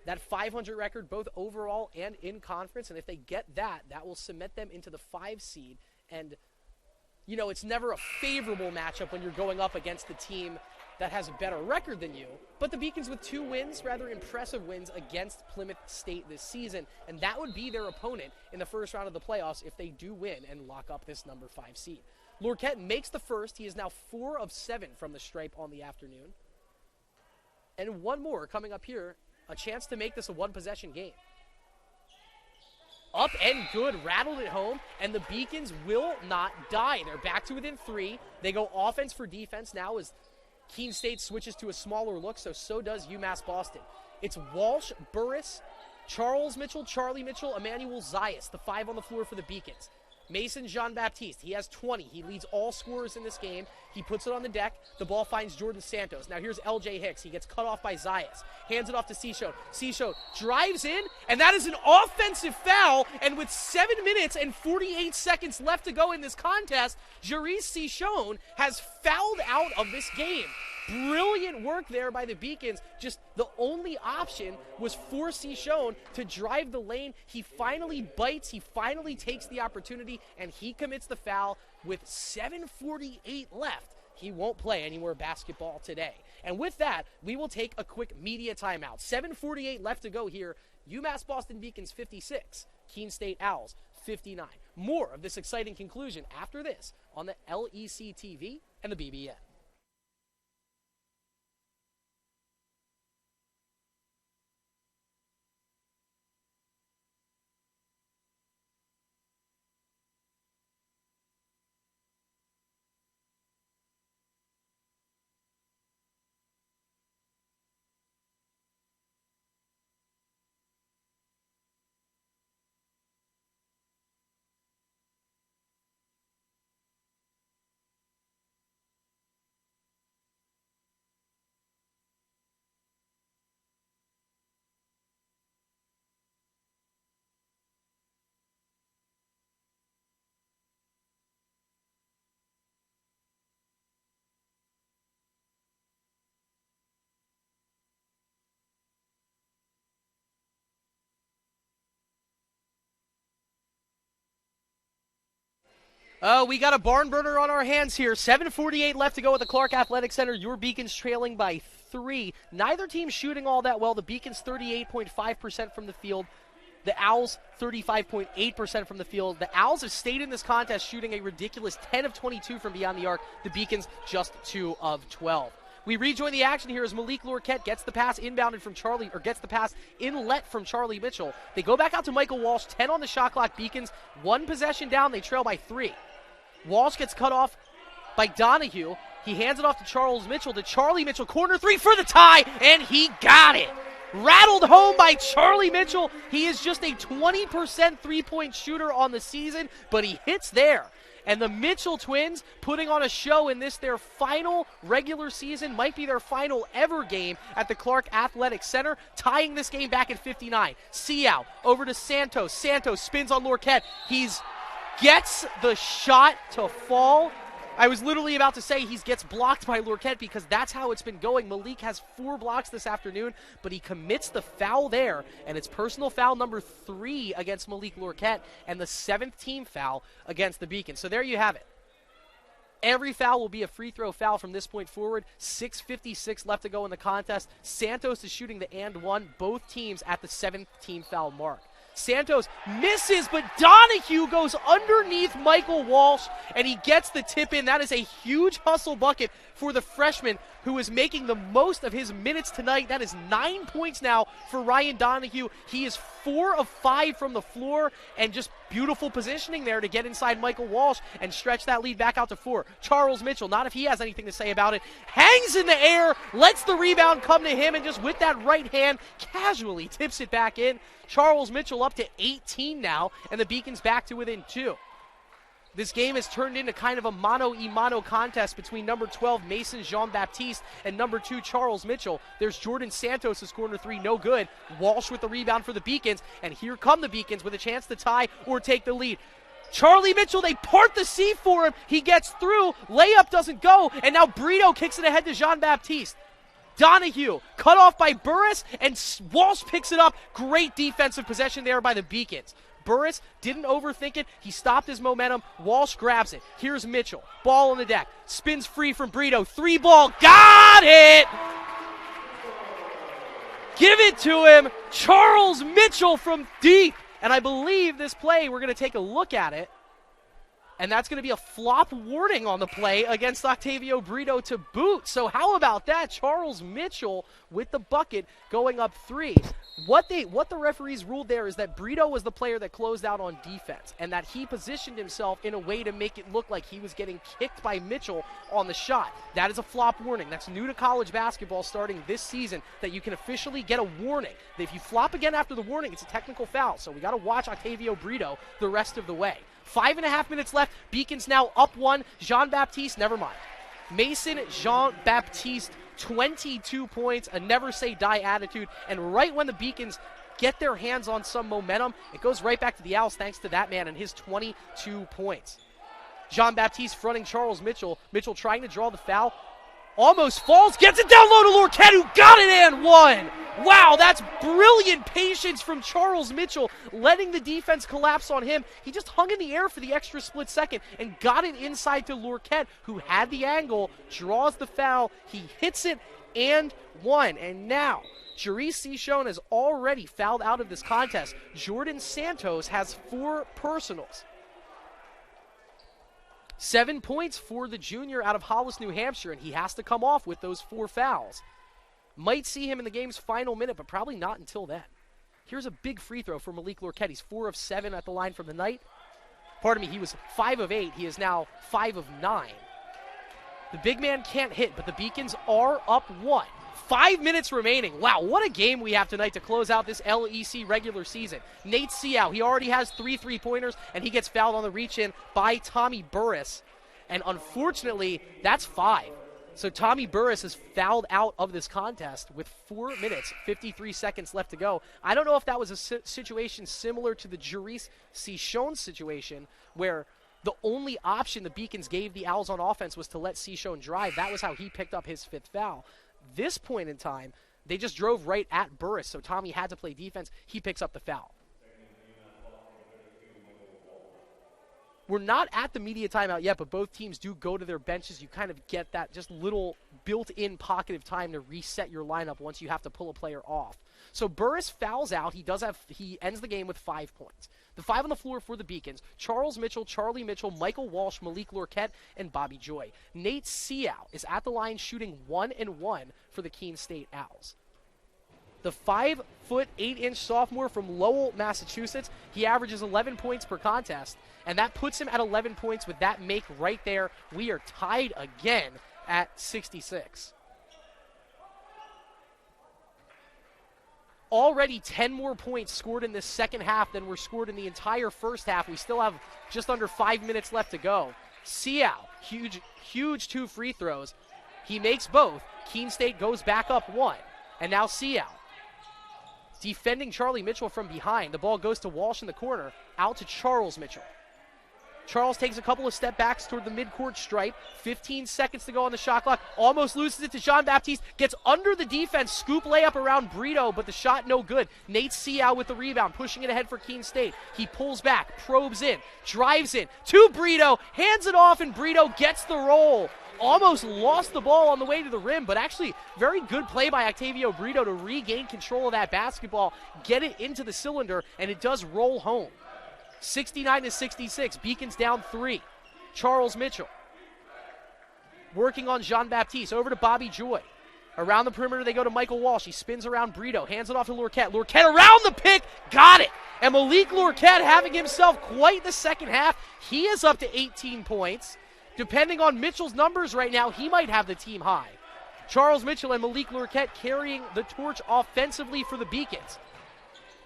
that 500 record, both overall and in conference. And if they get that, that will cement them into the 5 seed. And, you know, it's never a favorable matchup when you're going up against the team that has a better record than you. But the Beacons with 2 wins, rather impressive wins against Plymouth State this season. And that would be their opponent in the first round of the playoffs if they do win and lock up this number 5 seed. Lorquette makes the first. He is now 4 of 7 from the stripe on the afternoon. And 1 more coming up here. A chance to make this a 1-possession game. Up and good, rattled it home, and the Beacons will not die. They're back to within 3. They go offense for defense now as Keene State switches to a smaller look, so does UMass Boston. It's Walsh, Burris, Charles Mitchell, Charlie Mitchell, Emmanuel Zayas, the 5 on the floor for the Beacons. Mason Jean-Baptiste, he has 20. He leads all scorers in this game. He puts it on the deck. The ball finds Jordan Santos. Now here's LJ Hicks. He gets cut off by Zayas. Hands it off to Seashone. Seashone drives in, and that is an offensive foul. And with 7 minutes and 48 seconds left to go in this contest, Jarice Seashone has fouled out of this game. Brilliant work there by the Beacons. Just the only option was for Seashone to drive the lane. He finally bites. He finally takes the opportunity, and he commits the foul with 7:48 left. He won't play any more basketball today. And with that, we will take a quick media timeout. 7:48 left to go here. UMass Boston Beacons 56, Keene State Owls 59. More of this exciting conclusion after this on the LEC TV and the BBN. Oh, we got a barn burner on our hands here. 7:48 left to go at the Clark Athletic Center. Your Beacons trailing by 3. Neither team shooting all that well. The Beacons 38.5% from the field. The Owls 35.8% from the field. The Owls have stayed in this contest shooting a ridiculous 10 of 22 from beyond the arc. The Beacons just 2 of 12. We rejoin the action here as Malik Lorquette gets the pass inbounded from Charlie, or gets the pass inlet from Charlie Mitchell. They go back out to Michael Walsh, 10 on the shot clock. Beacons, 1 possession down, they trail by 3. Walsh gets cut off by Donahue. He hands it off to Charles Mitchell, to Charlie Mitchell, corner 3 for the tie, and he got it. Rattled home by Charlie Mitchell. He is just a 20% three-point shooter on the season, but he hits there. And the Mitchell twins putting on a show in this, their final regular season, might be their final ever game at the Clark Athletic Center, tying this game back at 59. Seau over to Santos. Santos spins on Lorquette. Gets the shot to fall. I was literally about to say he gets blocked by Lorquette because that's how it's been going. Malik has 4 blocks this afternoon, but he commits the foul there, and it's personal foul number 3 against Malik Lorquette and the 7th team foul against the Beacon. So there you have it. Every foul will be a free throw foul from this point forward. 6:56 left to go in the contest. Santos is shooting the and 1, both teams at the 7th team foul mark. Santos misses, but Donahue goes underneath Michael Walsh, and he gets the tip in. That is a huge hustle bucket for the freshman who is making the most of his minutes tonight. That is 9 points now for Ryan Donahue. He is 4 of 5 from the floor, and just beautiful positioning there to get inside Michael Walsh and stretch that lead back out to 4. Charles Mitchell, not if he has anything to say about it, hangs in the air, lets the rebound come to him, and just with that right hand, casually tips it back in. Charles Mitchell up to 18 now, and the Beacons back to within 2. This game has turned into kind of a mano-a-mano contest between number 12, Mason Jean-Baptiste, and number 2, Charles Mitchell. There's Jordan Santos' corner 3, no good. Walsh with the rebound for the Beacons, and here come the Beacons with a chance to tie or take the lead. Charlie Mitchell, they part the sea for him. He gets through, layup doesn't go, and now Brito kicks it ahead to Jean-Baptiste. Donahue, cut off by Burris, and Walsh picks it up. Great defensive possession there by the Beacons. Burris didn't overthink it. He stopped his momentum. Walsh grabs it. Here's Mitchell. Ball on the deck. Spins free from Brito. 3-ball. Got it! Give it to him. Charles Mitchell from deep. And I believe this play, we're going to take a look at it. And that's going to be a flop warning on the play against Octavio Brito to boot. So how about that? Charles Mitchell with the bucket going up 3. What the referees ruled there is that Brito was the player that closed out on defense, and that he positioned himself in a way to make it look like he was getting kicked by Mitchell on the shot. That is a flop warning. That's new to college basketball starting this season, that you can officially get a warning. If you flop again after the warning, it's a technical foul. So we got to watch Octavio Brito the rest of the way. 5.5 minutes left. Beacons now up 1. Jean-Baptiste, never mind. Mason Jean-Baptiste, 22 points, a never-say-die attitude. And right when the Beacons get their hands on some momentum, it goes right back to the Owls thanks to that man and his 22 points. Jean-Baptiste fronting Charles Mitchell. Mitchell trying to draw the foul. Almost falls, gets it down low to Lorquette, who got it and 1. Wow, that's brilliant patience from Charles Mitchell, letting the defense collapse on him. He just hung in the air for the extra split second and got it inside to Lorquette, who had the angle, draws the foul, he hits it, and 1. And now, Jerice Cichon has already fouled out of this contest. Jordan Santos has 4 personals. 7 points for the junior out of Hollis, New Hampshire, and he has to come off with those 4 fouls. Might see him in the game's final minute, but probably not until then. Here's a big free throw for Malik Lorquette. He's 4 of 7 at the line from the night. Pardon me, he was 5 of 8. He is now 5 of 9. The big man can't hit, but the Beacons are up 1. 5 minutes remaining. Wow, what a game we have tonight to close out this LEC regular season. Nate Seau, he already has 3 3-pointers, and he gets fouled on the reach-in by Tommy Burris. And unfortunately, that's 5. So Tommy Burris is fouled out of this contest with 4 minutes, 53 seconds left to go. I don't know if that was a situation similar to the Jerice Cichon situation, where the only option the Beacons gave the Owls on offense was to let Cichon drive. That was how he picked up his 5th foul. This point in time, they just drove right at Burris, so Tommy had to play defense. He picks up the foul. we're not at the media timeout yet, but both teams do go to their benches. You kind of get that just little built-in pocket of time to reset your lineup once you have to pull a player off. So Burris fouls out. He ends the game with 5 points. The 5 on the floor for the Beacons: Charles Mitchell, Charlie Mitchell, Michael Walsh, Malik Lorquette, and Bobby Joy. Nate Seau is at the line shooting 1-1 for the Keene State Owls. The 5'8" sophomore from Lowell, Massachusetts, he averages 11 points per contest, and that puts him at 11 points with that make right there. We are tied again at 66. Already 10 more points scored in this second half than were scored in the entire first half. We still have just under 5 minutes left to go. Seau, huge 2 free throws. He makes both. Keene State goes back up 1. And now Seau defending Charlie Mitchell from behind. The ball goes to Walsh in the corner, out to Charles Mitchell. Charles takes a couple of step backs toward the midcourt stripe. 15 seconds to go on the shot clock. Almost loses it to Jean-Baptiste. Gets under the defense. Scoop layup around Brito, but the shot no good. Nate Seau with the rebound, pushing it ahead for Keene State. He pulls back, probes in, drives in to Brito, hands it off, and Brito gets the roll. Almost lost the ball on the way to the rim, but actually very good play by Octavio Brito to regain control of that basketball, get it into the cylinder, and it does roll home. 69-66, Beacons down 3. Charles Mitchell working on Jean-Baptiste, over to Bobby Joy. Around the perimeter they go to Michael Walsh. He spins around Brito, hands it off to Lorquette. Lorquette around the pick, got it! And Malik Lorquette having himself quite the second half. He is up to 18 points. Depending on Mitchell's numbers right now, he might have the team high. Charles Mitchell and Malik Lorquette carrying the torch offensively for the Beacons.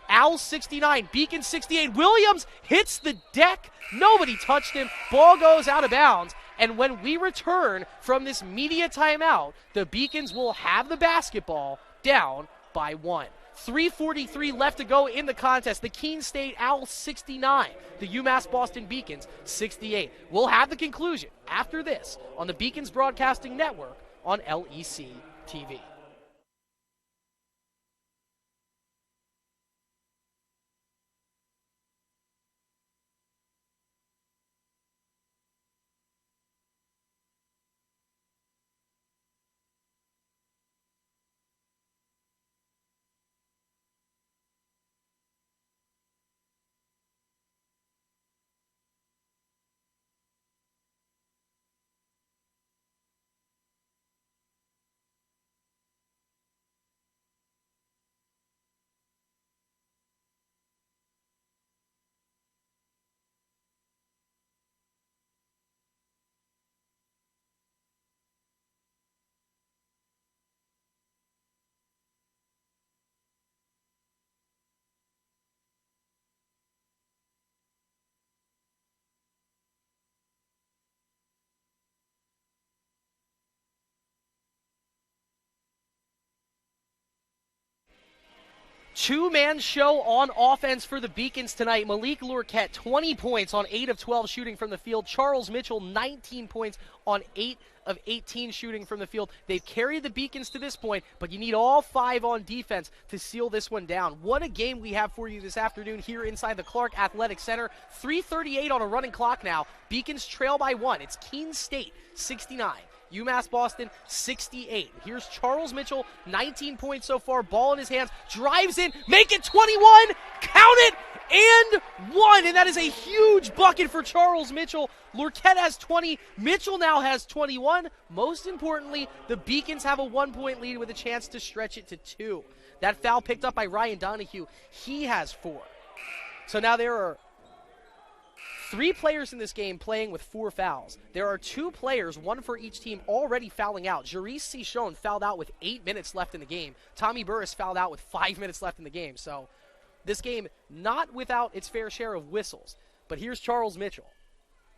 Owls 69, Beacons 68. Williams hits the deck. Nobody touched him. Ball goes out of bounds. And when we return from this media timeout, the Beacons will have the basketball down by 1. 3:43 left to go in the contest. The Keene State Owls 69, the UMass Boston Beacons 68. We'll have the conclusion after this on the Beacons Broadcasting Network on LEC TV. Two-man show on offense for the Beacons tonight. Malik Lorquette, 20 points on 8 of 12 shooting from the field. Charles Mitchell, 19 points on 8 of 18 shooting from the field. They've carried the Beacons to this point, but you need all 5 on defense to seal this one down. What a game we have for you this afternoon here inside the Clark Athletic Center. 3:38 on a running clock now. Beacons trail by 1. It's Keene State, 69. UMass Boston 68. Here's Charles Mitchell, 19 points so far, ball in his hands, drives in, make it 21, count it, and 1. And that is a huge bucket for Charles Mitchell. Lorquette has 20, Mitchell now has 21. Most importantly, the Beacons have a 1-point lead with a chance to stretch it to 2. That foul picked up by Ryan Donahue, he has 4. So now there are 3 players in this game playing with 4 fouls. There are 2 players, 1 for each team, already fouling out. Jerice Cichon fouled out with 8 minutes left in the game. Tommy Burris fouled out with 5 minutes left in the game. So this game not without its fair share of whistles. But here's Charles Mitchell.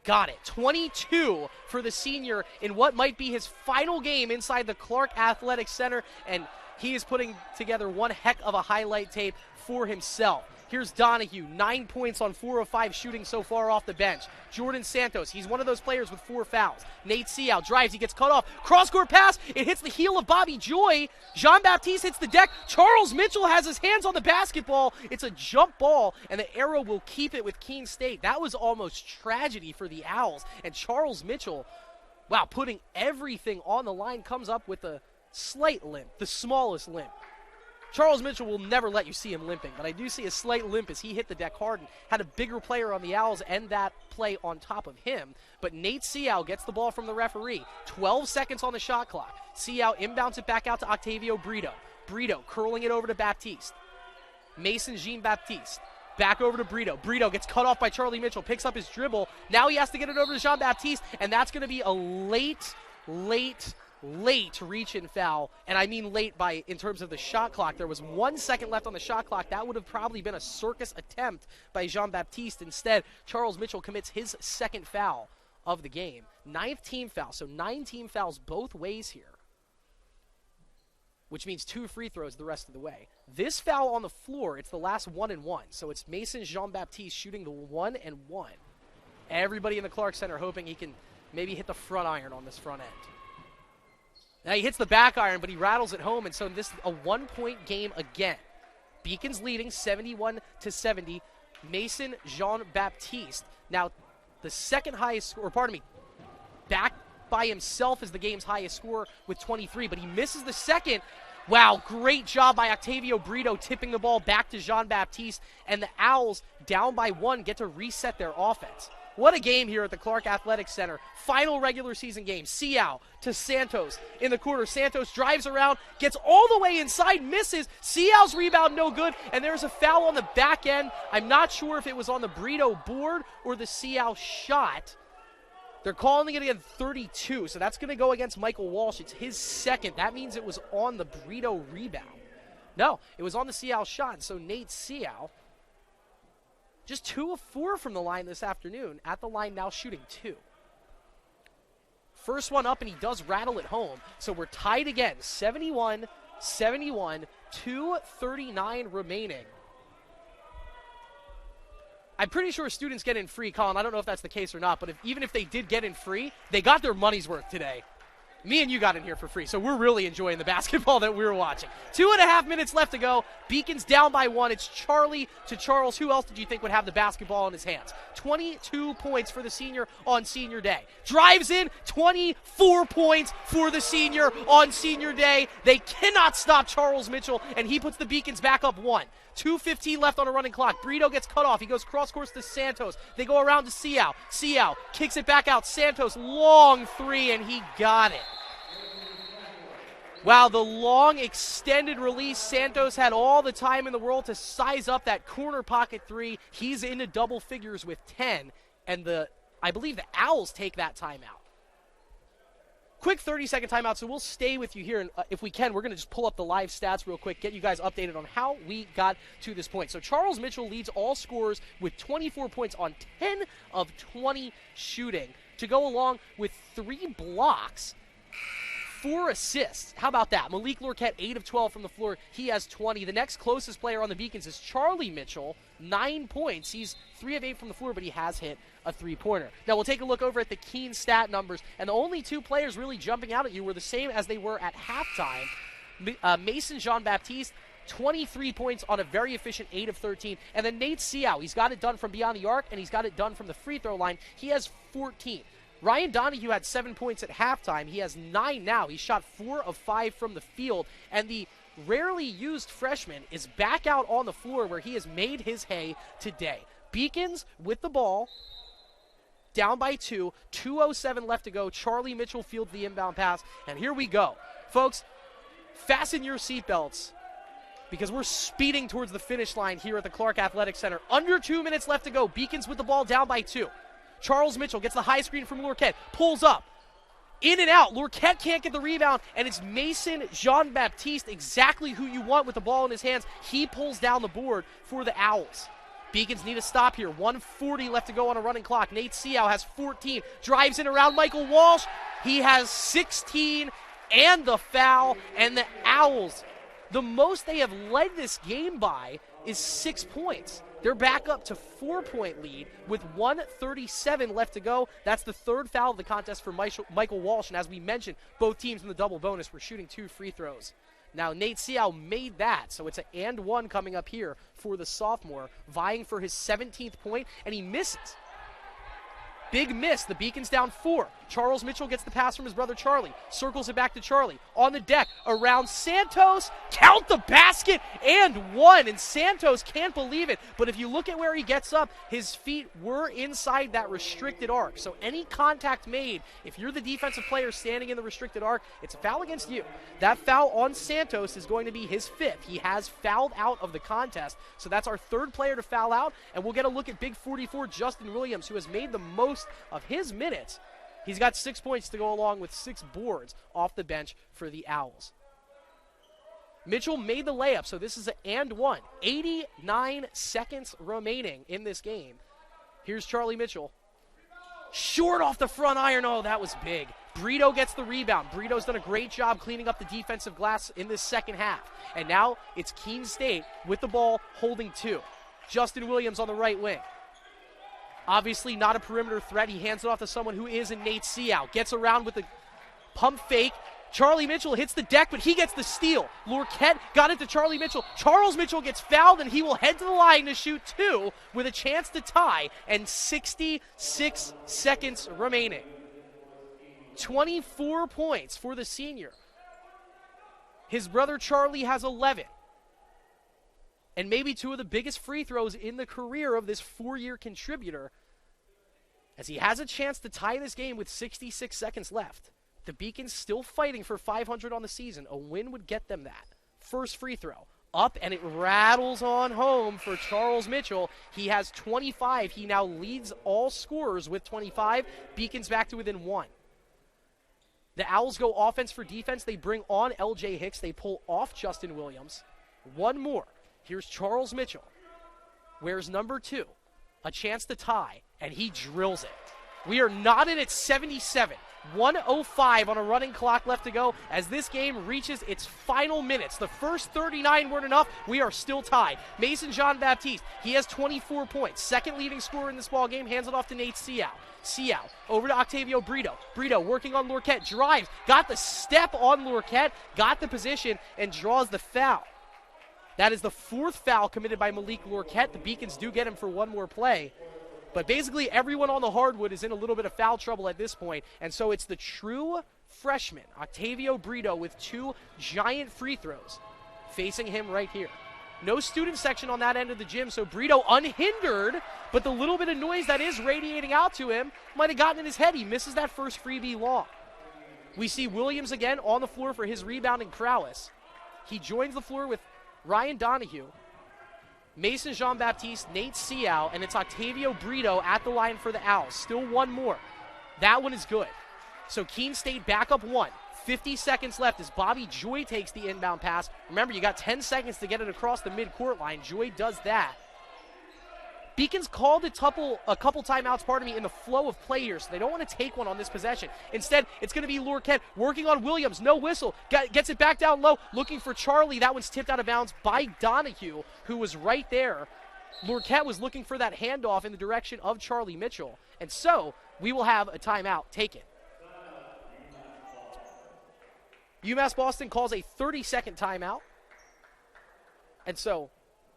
Got it. 22 for the senior in what might be his final game inside the Clark Athletic Center. And he is putting together one heck of a highlight tape for himself. Here's Donahue, 9 points on 4 of 5 shooting so far off the bench. Jordan Santos, he's one of those players with 4 fouls. Nate Seau drives, he gets cut off. Cross-court pass, it hits the heel of Bobby Joy. Jean-Baptiste hits the deck. Charles Mitchell has his hands on the basketball. It's a jump ball, and the Arrow will keep it with Keene State. That was almost tragedy for the Owls. And Charles Mitchell, wow, putting everything on the line, comes up with a slight limp, the smallest limp. Charles Mitchell will never let you see him limping, but I do see a slight limp as he hit the deck hard and had a bigger player on the Owls end that play on top of him. But Nate Seau gets the ball from the referee. 12 seconds on the shot clock. Seau inbounds it back out to Octavio Brito. Brito curling it over to Baptiste. Mason Jean-Baptiste. Back over to Brito. Brito gets cut off by Charlie Mitchell, picks up his dribble. Now he has to get it over to Jean-Baptiste, and that's going to be a late reach-in foul, and I mean late in terms of the shot clock. There was 1 second left on the shot clock. That would have probably been a circus attempt by Jean-Baptiste. Instead, Charles Mitchell commits his second foul of the game. 9th team foul, so 9 team fouls both ways here, which means 2 free throws the rest of the way. This foul on the floor, it's the last 1-and-1, so it's Mason Jean-Baptiste shooting the 1-and-1. Everybody in the Clark Center hoping he can maybe hit the front iron on this front end. Now he hits the back iron, but he rattles it home, and so this is a 1-point game again. Beacons leading 71-70. Mason Jean-Baptiste, now the second highest score, back by himself as the game's highest scorer with 23, but he misses the second. Wow, great job by Octavio Brito tipping the ball back to Jean-Baptiste, and the Owls, down by 1, get to reset their offense. What a game here at the Clark Athletic Center. Final regular season game. Seau to Santos in the corner. Santos drives around, gets all the way inside, misses. Seau's rebound no good, and there's a foul on the back end. I'm not sure if it was on the Brito board or the Seau shot. They're calling it again 32, so that's going to go against Michael Walsh. It's his second. That means it was on the Brito rebound. No, it was on the Seau shot, so Nate Seau, just 2 of 4 from the line this afternoon. At the line now shooting 2. First one up, and he does rattle it home. So we're tied again, 71-71, 2:39 remaining. I'm pretty sure students get in free, Colin. I don't know if that's the case or not, but even if they did get in free, they got their money's worth today. Me and you got in here for free, so we're really enjoying the basketball that we were watching. 2.5 minutes left to go. Beacons down by 1. It's Charlie to Charles. Who else did you think would have the basketball in his hands? 22 points for the senior on senior day. Drives in, 24 points for the senior on senior day. They cannot stop Charles Mitchell, and he puts the Beacons back up 1. 2:15 left on a running clock. Brito gets cut off. He goes cross-course to Santos. They go around to Seau. Seau kicks it back out. Santos, long 3, and he got it. Wow, the long extended release. Santos had all the time in the world to size up that corner pocket 3. He's into double figures with 10, and I believe the Owls take that timeout. Quick 30-second timeout, so we'll stay with you here, and if we can, we're going to just pull up the live stats real quick, get you guys updated on how we got to this point. So Charles Mitchell leads all scorers with 24 points on 10 of 20 shooting, to go along with 3 blocks, 4 assists. How about that? Malik Lorquette, 8 of 12 from the floor. He has 20. The next closest player on the Beacons is Charlie Mitchell, 9 points. He's 3 of 8 from the floor, but he has hit a 3-pointer. Now we'll take a look over at the Keene stat numbers, and the only 2 players really jumping out at you were the same as they were at halftime. Mason Jean-Baptiste, 23 points on a very efficient 8 of 13. And then Nate Seau, he's got it done from beyond the arc, and he's got it done from the free throw line. He has 14. Ryan Donahue had 7 points at halftime. He has 9 now. He shot 4 of 5 from the field. And the rarely used freshman is back out on the floor where he has made his hay today. Beacons with the ball, down by 2. 2:07 left to go. Charlie Mitchell fields the inbound pass. And here we go. Folks, fasten your seatbelts, because we're speeding towards the finish line here at the Clark Athletic Center. Under 2 minutes left to go. Beacons with the ball, down by 2. Charles Mitchell gets the high screen from Lorquette, pulls up, in and out. Lorquette can't get the rebound, and it's Mason Jean-Baptiste, exactly who you want with the ball in his hands. He pulls down the board for the Owls. Beacons need a stop here. 1:40 left to go on a running clock. Nate Seau has 14, drives in around Michael Walsh. He has 16 and the foul, and the Owls The most they have led this game by is 6 points. They're back up to 4-point lead with 1:37 left to go. That's the third foul of the contest for Michael Walsh. And as we mentioned, both teams in the double bonus were shooting 2 free throws. Now, Nate Seau made that, so it's an and one coming up here for the sophomore, vying for his 17th point, and he misses. Big miss. The Beacons down 4. Charles Mitchell gets the pass from his brother Charlie. Circles it back to Charlie. On the deck, around Santos. Count the basket and one. And Santos can't believe it. But if you look at where he gets up, his feet were inside that restricted arc. So any contact made, if you're the defensive player standing in the restricted arc, it's a foul against you. That foul on Santos is going to be his 5th. He has fouled out of the contest. So that's our 3rd player to foul out. And we'll get a look at Big 44, Justin Williams, who has made the most of his minutes. He's got 6 points to go along with 6 boards off the bench for the Owls. Mitchell made the layup, so this is an and one. 89 seconds remaining in this game. Here's Charlie Mitchell. Short off the front iron. Oh, that was big. Brito gets the rebound. Brito's done a great job cleaning up the defensive glass in this second half. And now it's Keene State with the ball holding 2. Justin Williams on the right wing. Obviously not a perimeter threat. He hands it off to someone who is in Nate Seau. Gets around with the pump fake. Charlie Mitchell hits the deck, but he gets the steal. Lorquette got it to Charlie Mitchell. Charles Mitchell gets fouled, and he will head to the line to shoot 2 with a chance to tie, and 66 seconds remaining. 24 points for the senior. His brother Charlie has 11. And maybe 2 of the biggest free throws in the career of this 4-year contributor, as he has a chance to tie this game with 66 seconds left. The Beacons still fighting for 500 on the season. A win would get them that. First free throw. Up, and it rattles on home for Charles Mitchell. He has 25. He now leads all scorers with 25. Beacons back to within 1. The Owls go offense for defense. They bring on L.J. Hicks. They pull off Justin Williams. One more. Here's Charles Mitchell. Wears number 2. A chance to tie, and he drills it. We are knotted at 77. 1:05 on a running clock left to go as this game reaches its final minutes. The first 39 weren't enough. We are still tied. Mason Jean-Baptiste, he has 24 points. Second leading scorer in this ball game, hands it off to Nate Seau. Seau over to Octavio Brito. Brito working on Lorquette, drives, got the step on Lorquette, got the position, and draws the foul. That is the 4th foul committed by Malik Lorquette. The Beacons do get him for one more play. But basically everyone on the hardwood is in a little bit of foul trouble at this point. And so it's the true freshman, Octavio Brito, with 2 giant free throws facing him right here. No student section on that end of the gym, so Brito unhindered, but the little bit of noise that is radiating out to him might have gotten in his head. He misses that first freebie long. We see Williams again on the floor for his rebounding prowess. He joins the floor with Ryan Donahue, Mason Jean-Baptiste, Nate Seau, and it's Octavio Brito at the line for the Owls. Still one more. That one is good. So Keene State back up 1. 50 seconds left as Bobby Joy takes the inbound pass. Remember, you got 10 seconds to get it across the midcourt line. Joy does that. Beacons called a couple timeouts, in the flow of play here, so they don't want to take one on this possession. Instead, it's going to be Lorquette working on Williams. No whistle. Gets it back down low, looking for Charlie. That one's tipped out of bounds by Donahue, who was right there. Lorquette was looking for that handoff in the direction of Charlie Mitchell. And so, we will have a timeout taken. UMass Boston calls a 30-second timeout. And so,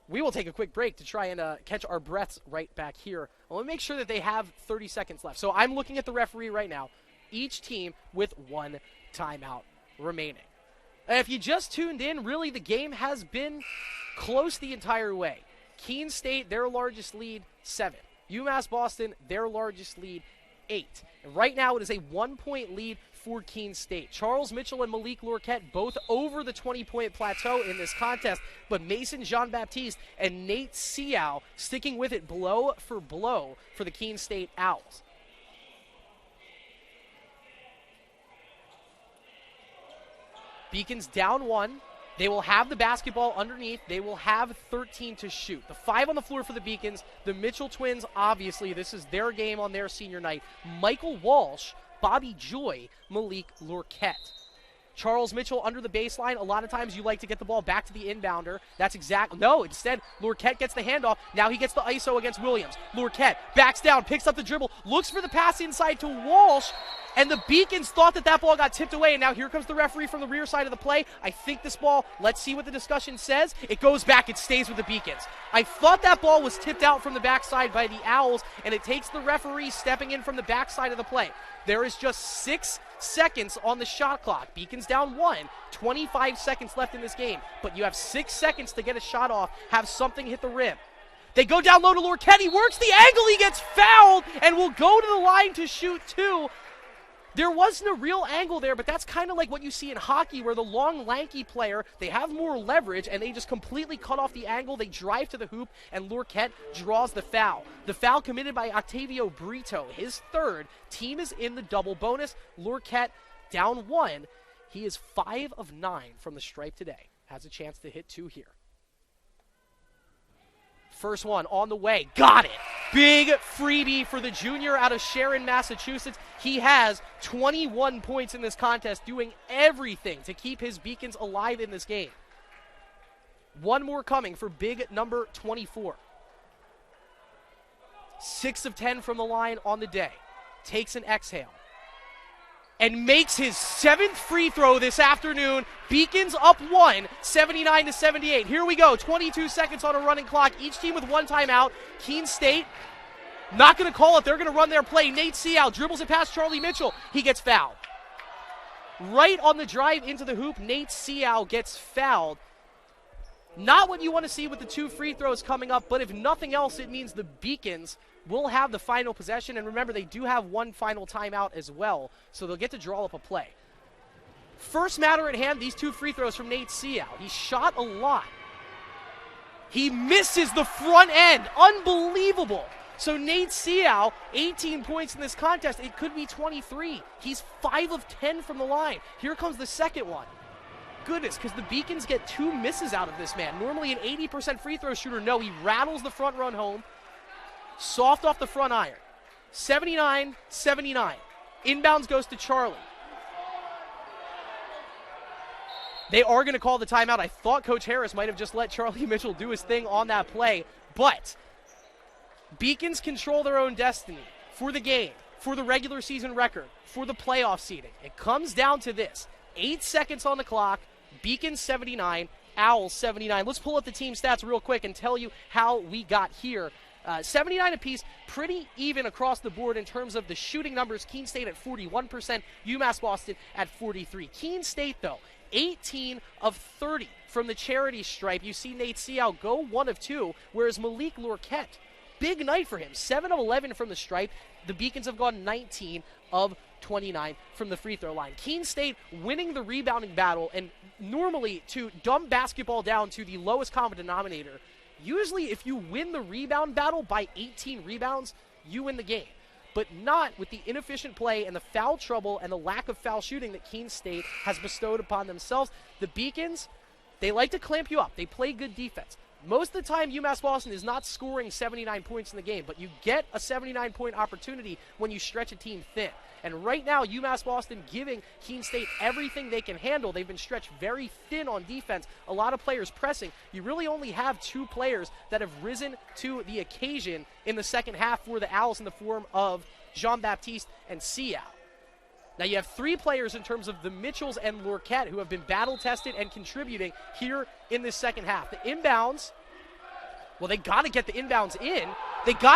we will take a quick break to try and catch our breaths right back here. I want to make sure that they have 30 seconds left. So I'm looking at the referee right now. Each team with 1 timeout remaining. And if you just tuned in, really the game has been close the entire way. Keene State, their largest lead, 7. UMass Boston, their largest lead, 8. And right now it is a 1-point lead for Keene State. Charles Mitchell and Malik Lorquette both over the 20-point plateau in this contest, but Mason Jean-Baptiste and Nate Seau sticking with it blow for the Keene State Owls. Beacons down 1. They will have the basketball underneath. They will have 13 to shoot. The 5 on the floor for the Beacons. The Mitchell twins, obviously, this is their game on their senior night. Michael Walsh, Bobby Joy, Malik Lorquette. Charles Mitchell under the baseline. A lot of times you like to get the ball back to the inbounder. That's no, instead, Lorquette gets the handoff. Now he gets the ISO against Williams. Lorquette backs down, picks up the dribble, looks for the pass inside to Walsh, and the Beacons thought that ball got tipped away, and now here comes the referee from the rear side of the play. I think this ball, let's see what the discussion says. It goes back, it stays with the Beacons. I thought that ball was tipped out from the backside by the Owls, and it takes the referee stepping in from the backside of the play. There is just 6 seconds on the shot clock. Beacons down 1, 25 seconds left in this game, but you have 6 seconds to get a shot off, have something hit the rim. They go down low to Lorquette, he works the angle, he gets fouled, and will go to the line to shoot 2. There wasn't a real angle there, but that's kind of like what you see in hockey where the long, lanky player, they have more leverage, and they just completely cut off the angle. They drive to the hoop, and Lorquette draws the foul. The foul committed by Octavio Brito, his 3rd. Team is in the double bonus. Lorquette down 1. He is 5 of 9 from the stripe today. Has a chance to hit 2 here. First one on the way. Got it. Big freebie for the junior out of Sharon, Massachusetts. He has 21 points in this contest, doing everything to keep his Beacons alive in this game. One more coming for big number 24. 6 of 10 from the line on the day. Takes an exhale. And makes his 7th free throw this afternoon. Beacons up 1, 79-78. Here we go, 22 seconds on a running clock. Each team with 1 timeout. Keene State not going to call it. They're going to run their play. Nate Seau dribbles it past Charlie Mitchell. He gets fouled. Right on the drive into the hoop, Nate Seau gets fouled. Not what you want to see with the 2 free throws coming up, but if nothing else, it means the Beacons will have the final possession. And remember, they do have 1 final timeout as well, so they'll get to draw up a play. First matter at hand, these 2 free throws from Nate Seau. He shot a lot. He misses the front end. Unbelievable. So Nate Seau, 18 points in this contest. It could be 23. He's 5 of 10 from the line. Here comes the second one. Goodness, because the Beacons get 2 misses out of this man. Normally an 80% free throw shooter. No, he rattles the front run home. Soft off the front iron. 79-79. Inbounds goes to Charlie. They are going to call the timeout. I thought Coach Harris might have just let Charlie Mitchell do his thing on that play, but Beacons control their own destiny for the game, for the regular season record, for the playoff seeding. It comes down to this. 8 seconds on the clock, Beacons 79, Owls 79. Let's pull up the team stats real quick and tell you how we got here. 79 apiece, pretty even across the board in terms of the shooting numbers. Keene State at 41%, UMass Boston at 43%. Keene State, though, 18 of 30 from the charity stripe. You see Nate Seau go 1 of 2, whereas Malik Lorquette, big night for him, 7 of 11 from the stripe. The Beacons have gone 19 of 29 from the free throw line. Keene State winning the rebounding battle, and normally to dumb basketball down to the lowest common denominator, usually if you win the rebound battle by 18 rebounds, you win the game. But not with the inefficient play and the foul trouble and the lack of foul shooting that Keene State has bestowed upon themselves. The Beacons, they like to clamp you up. They play good defense. Most of the time, UMass Boston is not scoring 79 points in the game, but you get a 79-point opportunity when you stretch a team thin. And right now, UMass Boston giving Keene State everything they can handle. They've been stretched very thin on defense. A lot of players pressing. You really only have 2 players that have risen to the occasion in the second half for the Owls in the form of Jean-Baptiste and Seau. Now you have 3 players in terms of the Mitchells and Lorquette who have been battle-tested and contributing here in this second half. The inbounds, well, they got to get the inbounds in. It goes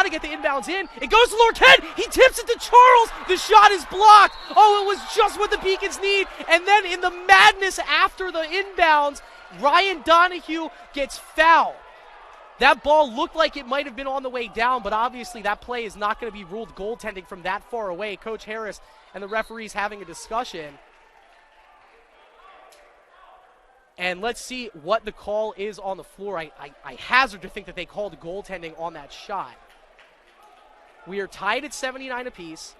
to Lorquette. He tips it to Charles. The shot is blocked. Oh, it was just what the Beacons need. And then in the madness after the inbounds, Ryan Donahue gets fouled. That ball looked like it might have been on the way down, but obviously that play is not going to be ruled goaltending from that far away. Coach Harris and the referees having a discussion. And let's see what the call is on the floor. I hazard to think that they called goaltending on that shot. We are tied at 79 apiece,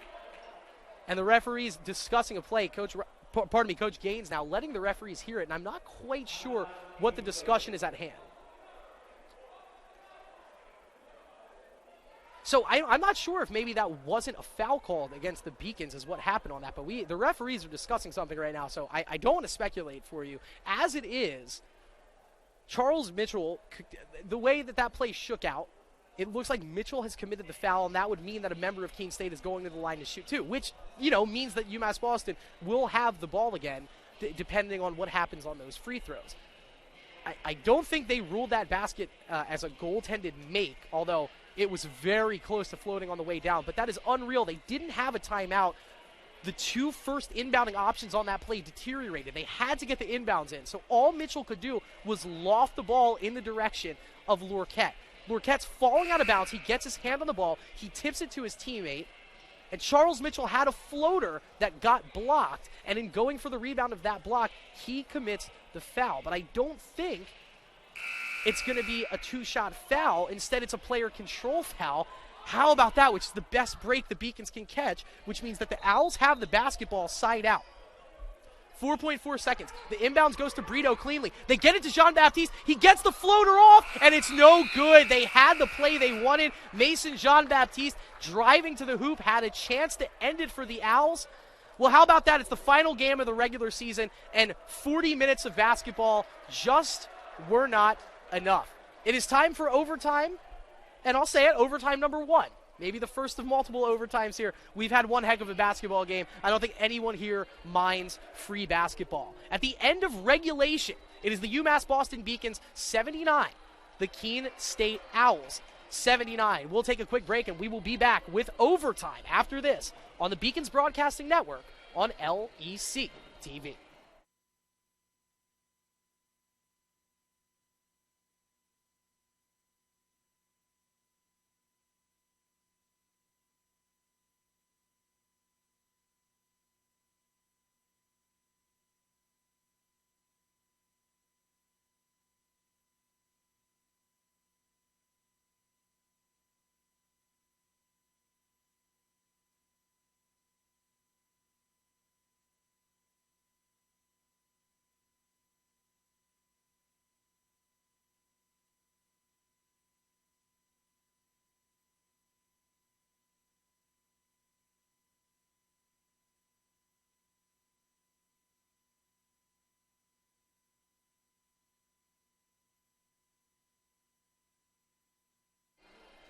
and the referees discussing a play. Coach Gaines now letting the referees hear it, and I'm not quite sure what the discussion is at hand. So I'm not sure if maybe that wasn't a foul called against the Beacons is what happened on that. But the referees are discussing something right now, so I don't want to speculate for you. As it is, Charles Mitchell, the way that play shook out, it looks like Mitchell has committed the foul, and that would mean that a member of Keene State is going to the line to shoot too, which, means that UMass Boston will have the ball again, depending on what happens on those free throws. I don't think they ruled that basket as a goaltended make, although it was very close to floating on the way down. But that is unreal. They didn't have a timeout. The two first inbounding options on that play deteriorated. They had to get the inbounds in. So all Mitchell could do was loft the ball in the direction of Lorquette. Lorquette's falling out of bounds. He gets his hand on the ball. He tips it to his teammate. And Charles Mitchell had a floater that got blocked. And in going for the rebound of that block, he commits the foul. But I don't think it's going to be a two-shot foul. Instead, it's a player control foul. How about that, which is the best break the Beacons can catch, which means that the Owls have the basketball side out. 4.4 seconds. The inbounds goes to Brito cleanly. They get it to Jean-Baptiste. He gets the floater off, and it's no good. They had the play they wanted. Mason Jean-Baptiste driving to the hoop, had a chance to end it for the Owls. Well, how about that? It's the final game of the regular season, and 40 minutes of basketball just were not enough. It is time for overtime, and I'll say it, overtime number 1. Maybe the first of multiple overtimes here. We've had one heck of a basketball game. I don't think anyone here minds free basketball. At the end of regulation, it is the UMass Boston Beacons 79, the Keene State Owls 79. We'll take a quick break, and we will be back with overtime after this on the Beacons Broadcasting Network on LEC TV.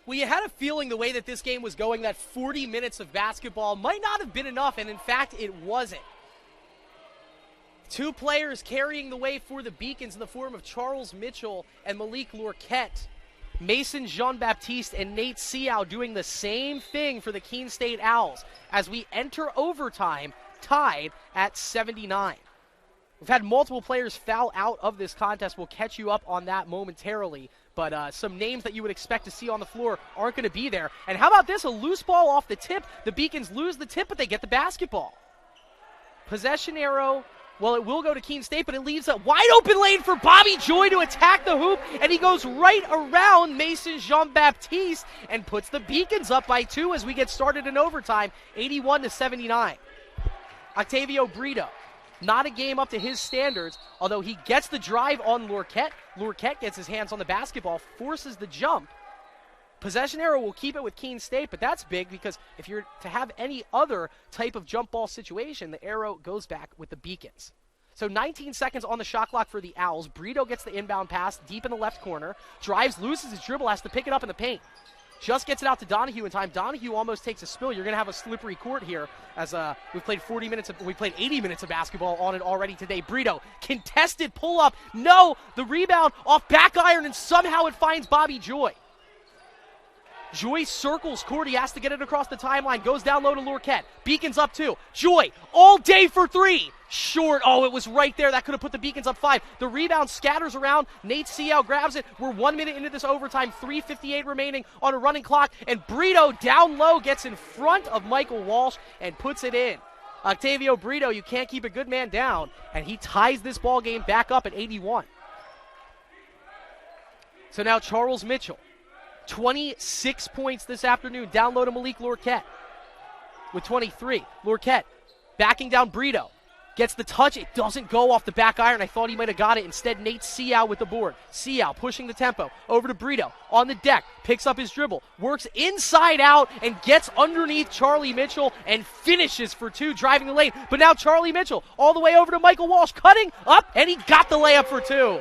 Well, you had a feeling the way that this game was going that 40 minutes of basketball might not have been enough, and in fact, it wasn't. Two players carrying the way for the Beacons in the form of Charles Mitchell and Malik Lorquette. Mason Jean-Baptiste and Nate Seau doing the same thing for the Keene State Owls as we enter overtime, tied at 79. We've had multiple players foul out of this contest. We'll catch you up on that momentarily. But some names that you would expect to see on the floor aren't going to be there. And how about this? A loose ball off the tip. The Beacons lose the tip, but they get the basketball. Possession arrow. Well, it will go to Keene State, but it leaves a wide open lane for Bobby Joy to attack the hoop, and he goes right around Mason Jean-Baptiste and puts the Beacons up by 2 as we get started in overtime, 81-79. Octavio Brito. Not a game up to his standards, although he gets the drive on Lorquette. Lorquette gets his hands on the basketball, forces the jump. Possession arrow will keep it with Keene State, but that's big because if you're to have any other type of jump ball situation, the arrow goes back with the Beacons. So 19 seconds on the shot clock for the Owls. Brito gets the inbound pass deep in the left corner, drives, loses his dribble, has to pick it up in the paint. Just gets it out to Donahue in time. Donahue almost takes a spill. You're going to have a slippery court here as we played 80 minutes of basketball on it already today. Brito, contested pull-up. No, the rebound off back iron, and somehow it finds Bobby Joy. Joy circles court. He has to get it across the timeline. Goes down low to Lorquette. Beacons up 2. Joy, all day for 3. Short. Oh, it was right there. That could have put the Beacons up 5. The rebound scatters around. Nate Seau grabs it. We're 1 minute into this overtime. 3:58 remaining on a running clock. And Brito down low gets in front of Michael Walsh and puts it in. Octavio Brito, you can't keep a good man down. And he ties this ball game back up at 81. So now Charles Mitchell. 26 points this afternoon. Down low to Malik Lorquette with 23. Lorquette backing down Brito. Gets the touch. It doesn't go off the back iron. I thought he might have got it. Instead, Nate Seau with the board. Seau pushing the tempo. Over to Brito. On the deck. Picks up his dribble. Works inside out and gets underneath Charlie Mitchell and finishes for two, driving the lane. But now Charlie Mitchell all the way over to Michael Walsh. Cutting up, and he got the layup for two.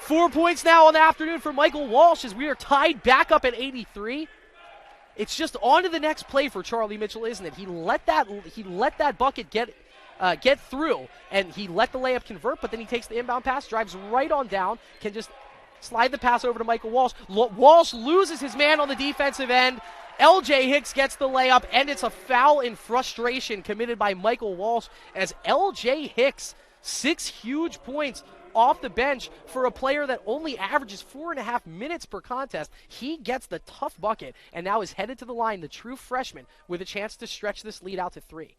4 points now on the afternoon for Michael Walsh as we are tied back up at 83. It's just on to the next play for Charlie Mitchell, isn't it? He let that bucket get through, and he let the layup convert, but then he takes the inbound pass, drives right on down, can just slide the pass over to Michael Walsh. Walsh loses his man on the defensive end. LJ Hicks gets the layup, and it's a foul in frustration committed by Michael Walsh as LJ Hicks, 6 huge points off the bench for a player that only averages 4.5 minutes per contest. He gets the tough bucket and now is headed to the line, the true freshman, with a chance to stretch this lead out to 3.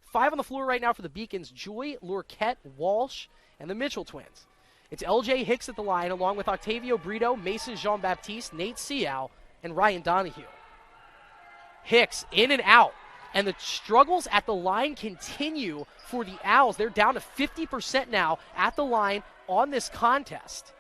5 on the floor right now for the Beacons: Joy, Lorquette, Walsh, and the Mitchell twins. It's LJ Hicks at the line along with Octavio Brito, Mason Jean-Baptiste, Nate Seau, and Ryan Donahue. Hicks in and out. And the struggles at the line continue for the Owls. They're down to 50% now at the line on this contest.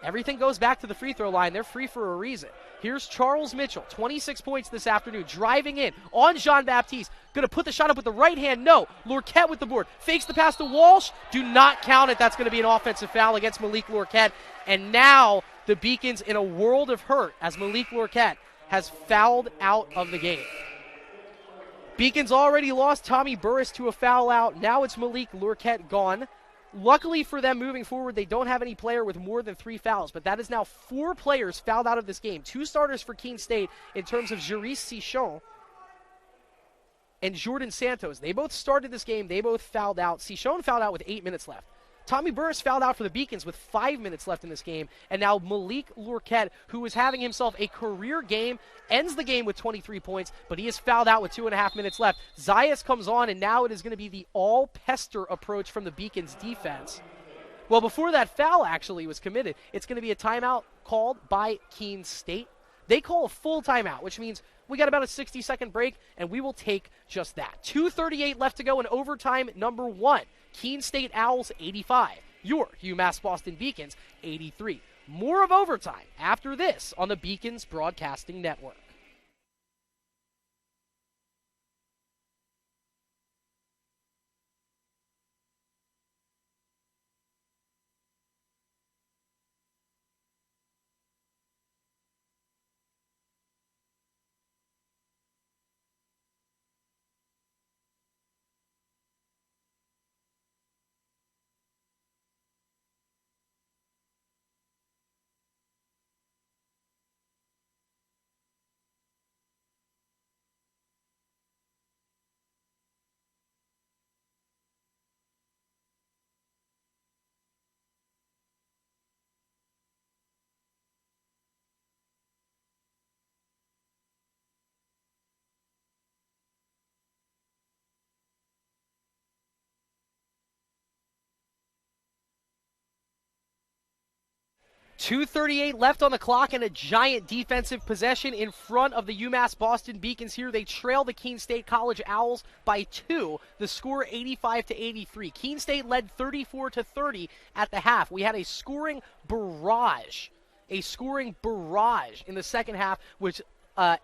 Everything goes back to the free throw line. They're free for a reason. Here's Charles Mitchell, 26 points this afternoon, driving in on Jean-Baptiste. Going to put the shot up with the right hand. No. Lorquette with the board. Fakes the pass to Walsh. Do not count it. That's going to be an offensive foul against Malik Lorquette. And now the Beacons in a world of hurt as Malik Lorquette has fouled out of the game. Beacons already lost Tommy Burris to a foul out. Now it's Malik Lorquette gone. Luckily for them moving forward, they don't have any player with more than 3 fouls, but that is now 4 players fouled out of this game. 2 starters for Keene State in terms of Jerice Cichon and Jordan Santos. They both started this game. They both fouled out. Cichon fouled out with 8 minutes left. Tommy Burris fouled out for the Beacons with 5 minutes left in this game. And now Malik Lorquette, who is having himself a career game, ends the game with 23 points, but he is fouled out with 2.5 minutes left. Zayas comes on, and now it is going to be the all-pester approach from the Beacons defense. Well, before that foul actually was committed, it's going to be a timeout called by Keene State. They call a full timeout, which means we got about a 60-second break, and we will take just that. 2:38 left to go in overtime number 1. Keene State Owls 85. Your UMass Boston Beacons 83. More of overtime after this on the Beacons Broadcasting Network. .238 left on the clock and a giant defensive possession in front of the UMass Boston Beacons here. They trail the Keene State College Owls by 2. The score 85-83. Keene State led 34-30 at the half. We had a scoring barrage in the second half, which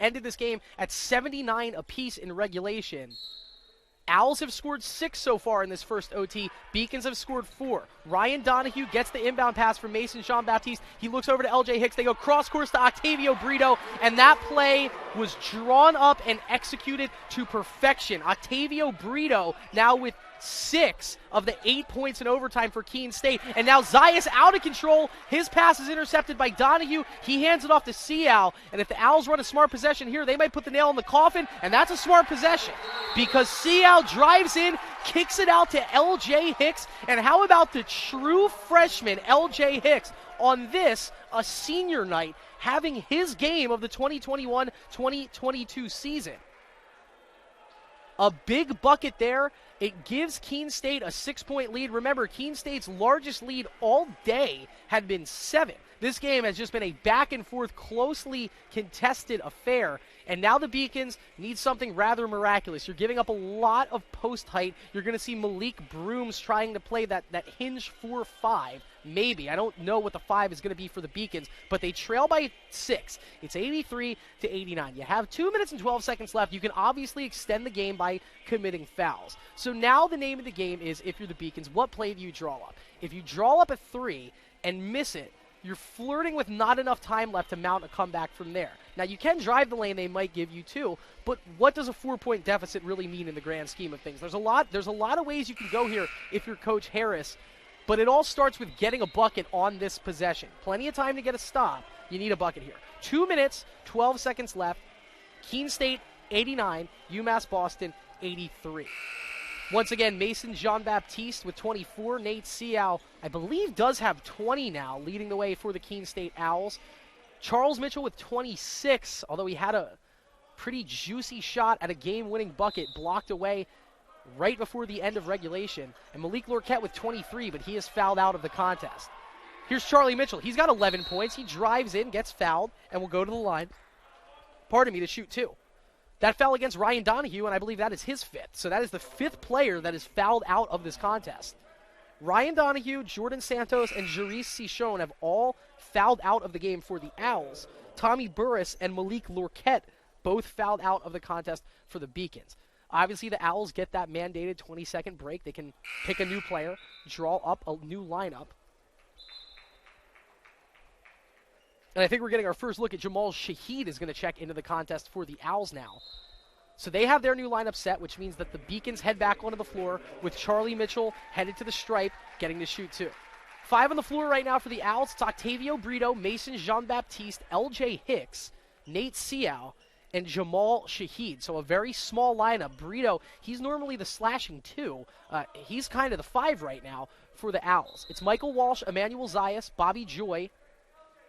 ended this game at 79 apiece in regulation. Owls have scored 6 so far in this first OT. Beacons have scored 4. Ryan Donahue gets the inbound pass from Mason Jean-Baptiste. He looks over to LJ Hicks. They go cross course to Octavio Brito, and that play was drawn up and executed to perfection. Octavio Brito now with 6 of the 8 points in overtime for Keene State. And now Zayas out of control. His pass is intercepted by Donahue. He hands it off to Seau. And if the Owls run a smart possession here, they might put the nail in the coffin. And that's a smart possession because Seau drives in, kicks it out to LJ Hicks. And how about the true freshman LJ Hicks on this, a senior night, having his game of the 2021-2022 season? A big bucket there It gives Keene State a 6-point lead. Remember, Keene State's largest lead all day had been 7. This game has just been a back-and-forth, closely contested affair. And now the Beacons need something rather miraculous. You're giving up a lot of post height. You're going to see Malik Brooms trying to play that hinge 4-5. Maybe. I don't know what the 5 is going to be for the Beacons, but they trail by 6. It's 83-89. You have 2 minutes and 12 seconds left. You can obviously extend the game by committing fouls. So now the name of the game is, if you're the Beacons, what play do you draw up? If you draw up a 3 and miss it, you're flirting with not enough time left to mount a comeback from there. Now, you can drive the lane. They might give you 2, but what does a 4-point deficit really mean in the grand scheme of things? There's a lot of ways you can go here if you're Coach Harris, but it all starts with getting a bucket on this possession. Plenty of time to get a stop. You need a bucket here. 2 minutes, 12 seconds left. Keene State, 89. UMass Boston, 83. Once again, Mason Jean-Baptiste with 24. Nate Seau, I believe, does have 20 now, leading the way for the Keene State Owls. Charles Mitchell with 26, although he had a pretty juicy shot at a game-winning bucket blocked away right before the end of regulation. And Malik Lorquette with 23, but he is fouled out of the contest. Here's Charlie Mitchell. He's got 11 points. He drives in, gets fouled, and will go to the line, to shoot 2. That foul against Ryan Donahue, and I believe that is his 5th. So that is the 5th player that is fouled out of this contest. Ryan Donahue, Jordan Santos, and Jerice Cichon have all fouled out of the game for the Owls. Tommy Burris and Malik Lorquette both fouled out of the contest for the Beacons. Obviously, the Owls get that mandated 20-second break. They can pick a new player, draw up a new lineup. And I think we're getting our first look at Jamal Shaheed is going to check into the contest for the Owls now. So they have their new lineup set, which means that the Beacons head back onto the floor with Charlie Mitchell headed to the stripe, getting to shoot 2. 5 on the floor right now for the Owls. It's Octavio Brito, Mason Jean-Baptiste, LJ Hicks, Nate Seau, and Jamal Shaheed. So a very small lineup. Brito, he's normally the slashing 2. He's kind of the 5 right now for the Owls. It's Michael Walsh, Emmanuel Zayas, Bobby Joy,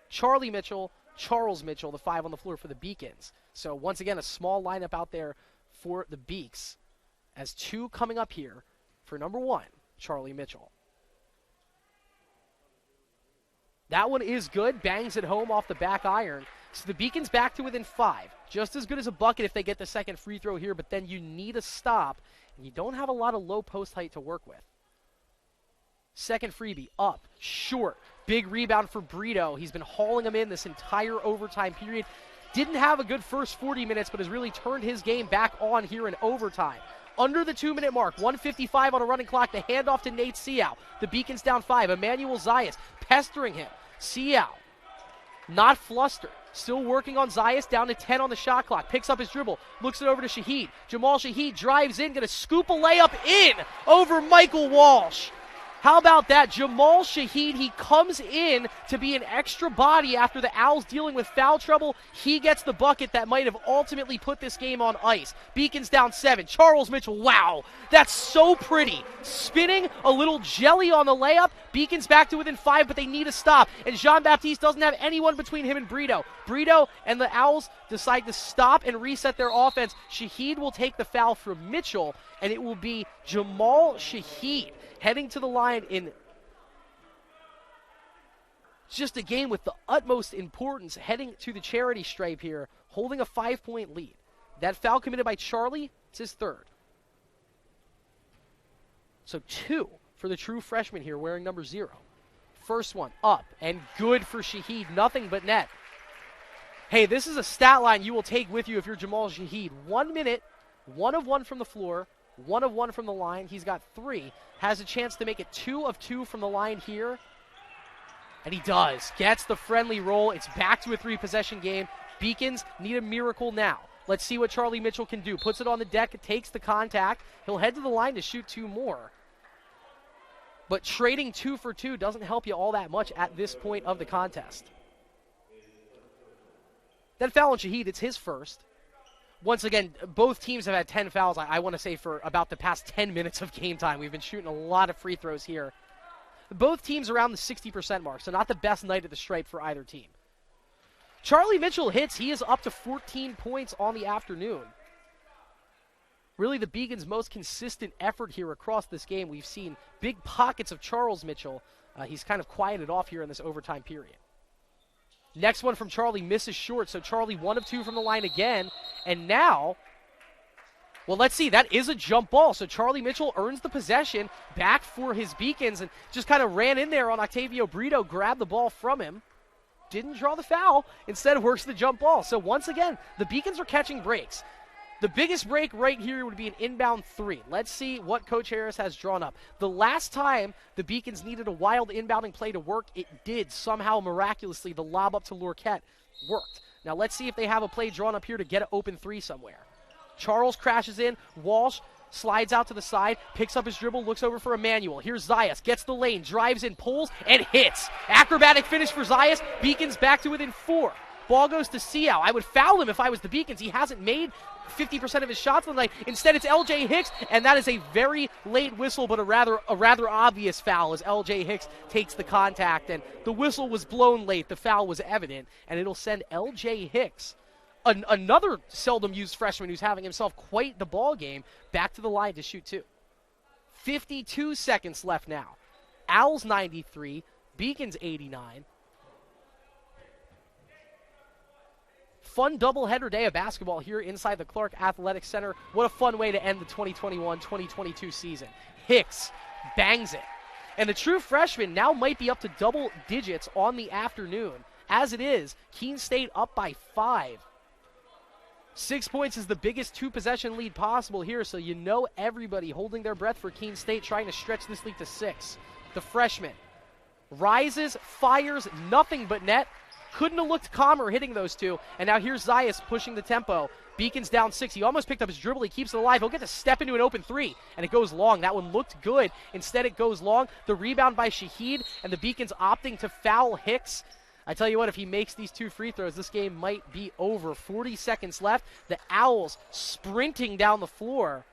Charlie Mitchell, Charles Mitchell, the 5 on the floor for the Beacons. So once again, a small lineup out there for the Beaks, as 2 coming up here for number 1, Charlie Mitchell. That one is good. Bangs it home off the back iron. So the Beacons back to within 5. Just as good as a bucket if they get the second free throw here, but then you need a stop, and you don't have a lot of low post height to work with. Second freebie, up, short. Big rebound for Brito. He's been hauling him in this entire overtime period. Didn't have a good first 40 minutes, but has really turned his game back on here in overtime. Under the 2-minute mark, 1:55 on a running clock. The handoff to Nate Seau. The Beacons down 5. Emmanuel Zayas pestering him. Seau, not flustered. Still working on Zayas, down to 10 on the shot clock. Picks up his dribble, looks it over to Shaheed. Jamal Shaheed drives in, going to scoop a layup in over Michael Walsh. How about that? Jamal Shaheed, he comes in to be an extra body after the Owls dealing with foul trouble. He gets the bucket that might have ultimately put this game on ice. Beacons down 7. Charles Mitchell, wow, that's so pretty. Spinning, a little jelly on the layup. Beacons back to within 5, but they need a stop. And Jean-Baptiste doesn't have anyone between him and Brito. Brito and the Owls decide to stop and reset their offense. Shaheed will take the foul from Mitchell, and it will be Jamal Shaheed heading to the line in just a game with the utmost importance, heading to the charity stripe here, holding a 5-point lead. That foul committed by Charlie, it's his 3rd. So 2 for the true freshman here wearing number 0. First one up and good for Shaheed, nothing but net. Hey, this is a stat line you will take with you if you're Jamal Shaheed. 1 minute, 1 of 1 from the floor, 1 of 1 from the line. He's got 3. Has a chance to make it 2 of 2 from the line here. And he does. Gets the friendly roll. It's back to a 3-possession game. Beacons need a miracle now. Let's see what Charlie Mitchell can do. Puts it on the deck, takes the contact. He'll head to the line to shoot 2 more. But trading 2 for 2 doesn't help you all that much at this point of the contest. That foul on Shaheed, it's his 1st. Once again, both teams have had 10 fouls, I want to say, for about the past 10 minutes of game time. We've been shooting a lot of free throws here. Both teams around the 60% mark, so not the best night at the stripe for either team. Charlie Mitchell hits. He is up to 14 points on the afternoon. really the Beacon's most consistent effort here across this game. We've seen big pockets of Charles Mitchell. He's kind of quieted off here in this overtime period. Next one from Charlie misses short, so Charlie 1 of 2 from the line again. And now, well, let's see, that is a jump ball. So Charlie Mitchell earns the possession back for his Beacons and just kind of ran in there on Octavio Brito, grabbed the ball from him. Didn't draw the foul, instead works the jump ball. So once again, the Beacons are catching breaks. The biggest break right here would be an inbound 3. Let's see what Coach Harris has drawn up. The last time the Beacons needed a wild inbounding play to work, it did somehow miraculously. The lob up to Lorquette worked. Now let's see if they have a play drawn up here to get an open 3 somewhere. Charles crashes in. Walsh slides out to the side, picks up his dribble, looks over for Emmanuel. Here's Zayas, gets the lane, drives in, pulls, and hits. Acrobatic finish for Zayas. Beacons back to within 4. Ball goes to Seau. I would foul him if I was the Beacons. He hasn't made 50% of his shots on the night. Instead, it's L.J. Hicks, and that is a very late whistle, but a rather obvious foul as L.J. Hicks takes the contact. And the whistle was blown late. The foul was evident, and it'll send L.J. Hicks, another seldom-used freshman who's having himself quite the ball game, back to the line to shoot 2. 52 seconds left now. Owls 93, Beacons 89. Fun doubleheader day of basketball here inside the Clark Athletic Center. What a fun way to end the 2021-2022 season. Hicks bangs it. And the true freshman now might be up to double digits on the afternoon. As it is, Keene State up by 5. 6 points is the biggest 2-possession lead possible here, so you know everybody holding their breath for Keene State, trying to stretch this lead to 6. The freshman rises, fires, nothing but net. Couldn't have looked calmer hitting those 2. And now here's Zayas pushing the tempo. Beacons down 6. He almost picked up his dribble. He keeps it alive. He'll get to step into an open 3. And it goes long. That one looked good. Instead, it goes long. The rebound by Shahid. And the Beacons opting to foul Hicks. I tell you what, if he makes these 2 free throws, this game might be over. 40 seconds left. The Owls sprinting down the floor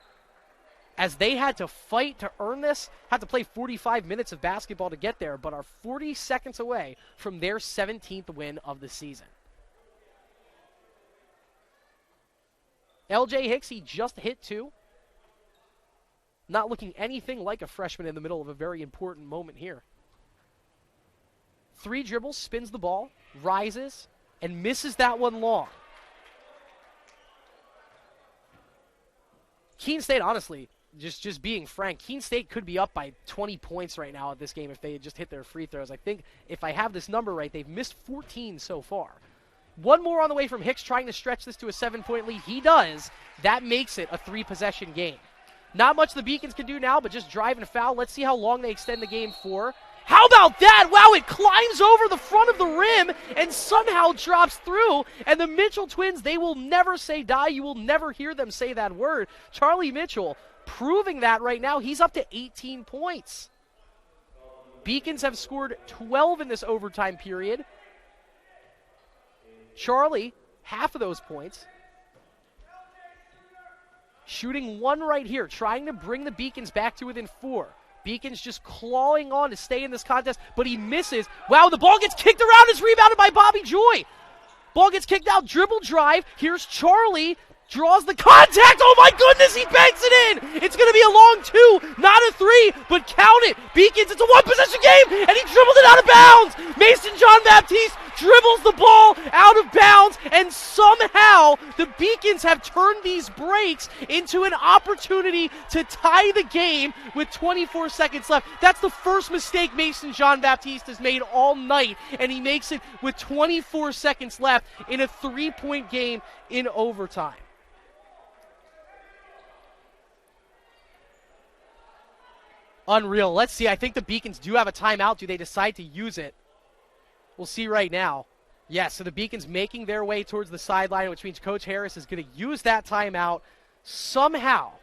as they had to fight to earn this, had to play 45 minutes of basketball to get there, but are 40 seconds away from their 17th win of the season. L.J. Hicks, he just hit 2. Not looking anything like a freshman in the middle of a very important moment here. 3 dribbles, spins the ball, rises, and misses that one long. Keene State, honestly, just being frank, Keene State could be up by 20 points right now at this game if they had just hit their free throws. I think if I have this number right, they've missed 14 so far. One more on the way from Hicks trying to stretch this to a 7-point lead. He does. That makes it a 3-possession game. Not much the Beacons can do now, but just drive and foul. Let's see how long they extend the game for. How about that? Wow, it climbs over the front of the rim and somehow drops through. And the Mitchell twins, they will never say die. You will never hear them say that word. Charlie Mitchell proving that right now. He's up to 18 points. Beacons have scored 12 in this overtime period. Charlie, half of those points. Shooting 1 right here, trying to bring the Beacons back to within 4. Beacons just clawing on to stay in this contest, but he misses. Wow, the ball gets kicked around. It's rebounded by Bobby Joy. Ball gets kicked out, dribble drive. Here's Charlie. Draws the contact. Oh, my goodness, he banks it in. It's going to be a long 2, not a 3, but count it. Beacons, it's a 1-possession game, and he dribbled it out of bounds. Mason John Baptiste dribbles the ball out of bounds, and somehow the Beacons have turned these breaks into an opportunity to tie the game with 24 seconds left. That's the first mistake Mason John Baptiste has made all night, and he makes it with 24 seconds left in a 3-point game in overtime. Unreal. Let's see. I think the Beacons do have a timeout. Do they decide to use it? We'll see right now. Yes, so the Beacons making their way towards the sideline, which means Coach Harris is going to use that timeout. Somehow,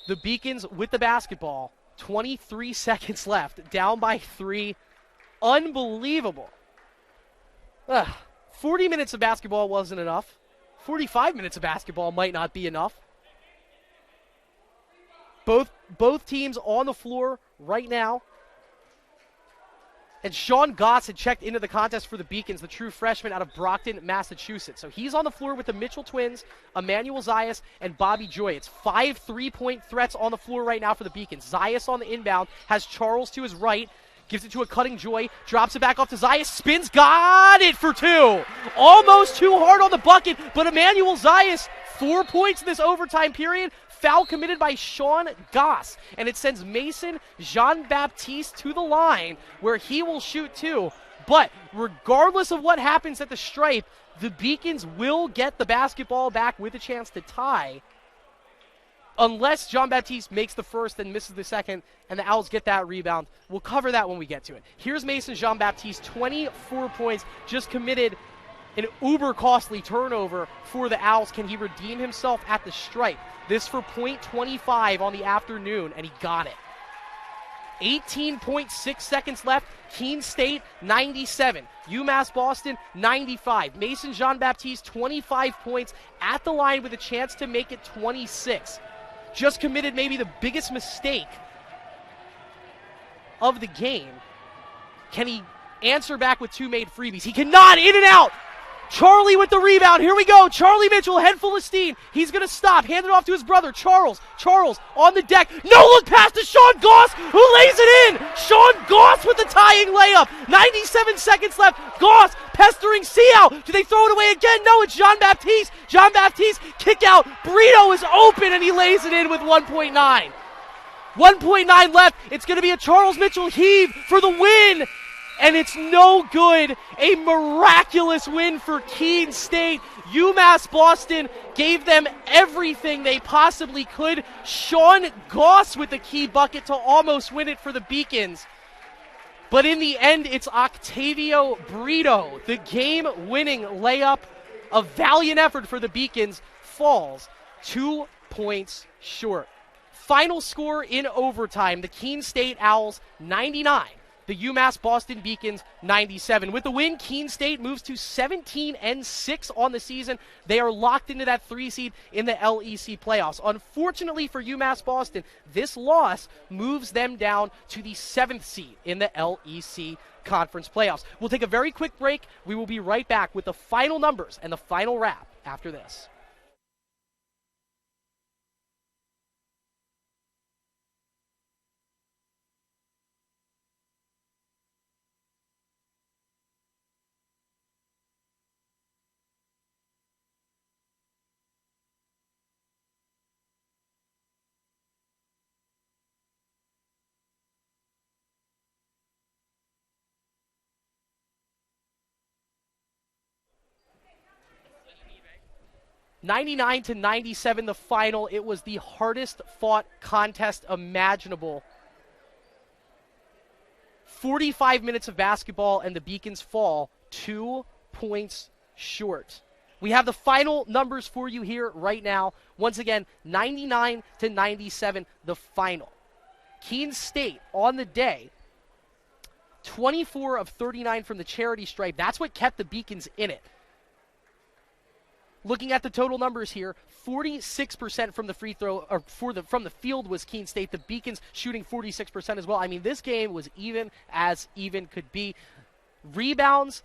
the Beacons with the basketball, 23 seconds left, down by 3. Unbelievable. 40 minutes of basketball wasn't enough. 45 minutes of basketball might not be enough. Both teams on the floor right now. And Sean Goss had checked into the contest for the Beacons, the true freshman out of Brockton, Massachusetts. So he's on the floor with the Mitchell twins, Emmanuel Zayas, and Bobby Joy. It's 5 3-point threats on the floor right now for the Beacons. Zayas on the inbound, has Charles to his right, gives it to a cutting Joy, drops it back off to Zayas, spins, got it for 2. Almost too hard on the bucket, but Emmanuel Zayas, 4 points in this overtime period. Foul committed by Sean Goss, and it sends Mason Jean-Baptiste to the line where he will shoot 2. But regardless of what happens at the stripe, the Beacons will get the basketball back with a chance to tie unless Jean-Baptiste makes the first and misses the second, and the Owls get that rebound. We'll cover that when we get to it. Here's Mason Jean-Baptiste, 24 points, just committed an uber-costly turnover for the Owls. Can he redeem himself at the stripe? This for .25 on the afternoon, and he got it. 18.6 seconds left. Keene State, 97. UMass Boston, 95. Mason Jean-Baptiste, 25 points at the line with a chance to make it 26. Just committed maybe the biggest mistake of the game. Can he answer back with 2 made freebies? He cannot. In and out. Charlie with the rebound. Here we go. Charlie Mitchell, head full of steam. He's going to stop. Hand it off to his brother, Charles. Charles on the deck. No look pass to Sean Goss, who lays it in. Sean Goss with the tying layup. 97 seconds left. Goss pestering Seau. Do they throw it away again? No, it's Jean-Baptiste. Jean-Baptiste kick out. Brito is open, and he lays it in with 1.9. 1.9 left. It's going to be a Charles Mitchell heave for the win. And it's no good. A miraculous win for Keene State. UMass Boston gave them everything they possibly could. Sean Goss with the key bucket to almost win it for the Beacons. But in the end, it's Octavio Brito. The game-winning layup. A valiant effort for the Beacons falls 2 points short. Final score in overtime, the Keene State Owls 99. The UMass Boston Beacons 97. With the win, Keene State moves to 17-6 on the season. They are locked into that 3 seed in the LEC playoffs. Unfortunately for UMass Boston, this loss moves them down to the 7th seed in the LEC conference playoffs. We'll take a very quick break. We will be right back with the final numbers and the final wrap after this. (99-97) the final. It was the hardest fought contest imaginable. 45 minutes of basketball, and the Beacons fall 2 points short. We have the final numbers for you here right now. Once again, 99-97, the final. Keene State on the day, 24 of 39 from the charity stripe. That's what kept the Beacons in it. Looking at the total numbers here, 46% from the free throw, or from the field was Keene State. The Beacons shooting 46% as well. I mean, this game was even as even could be. Rebounds,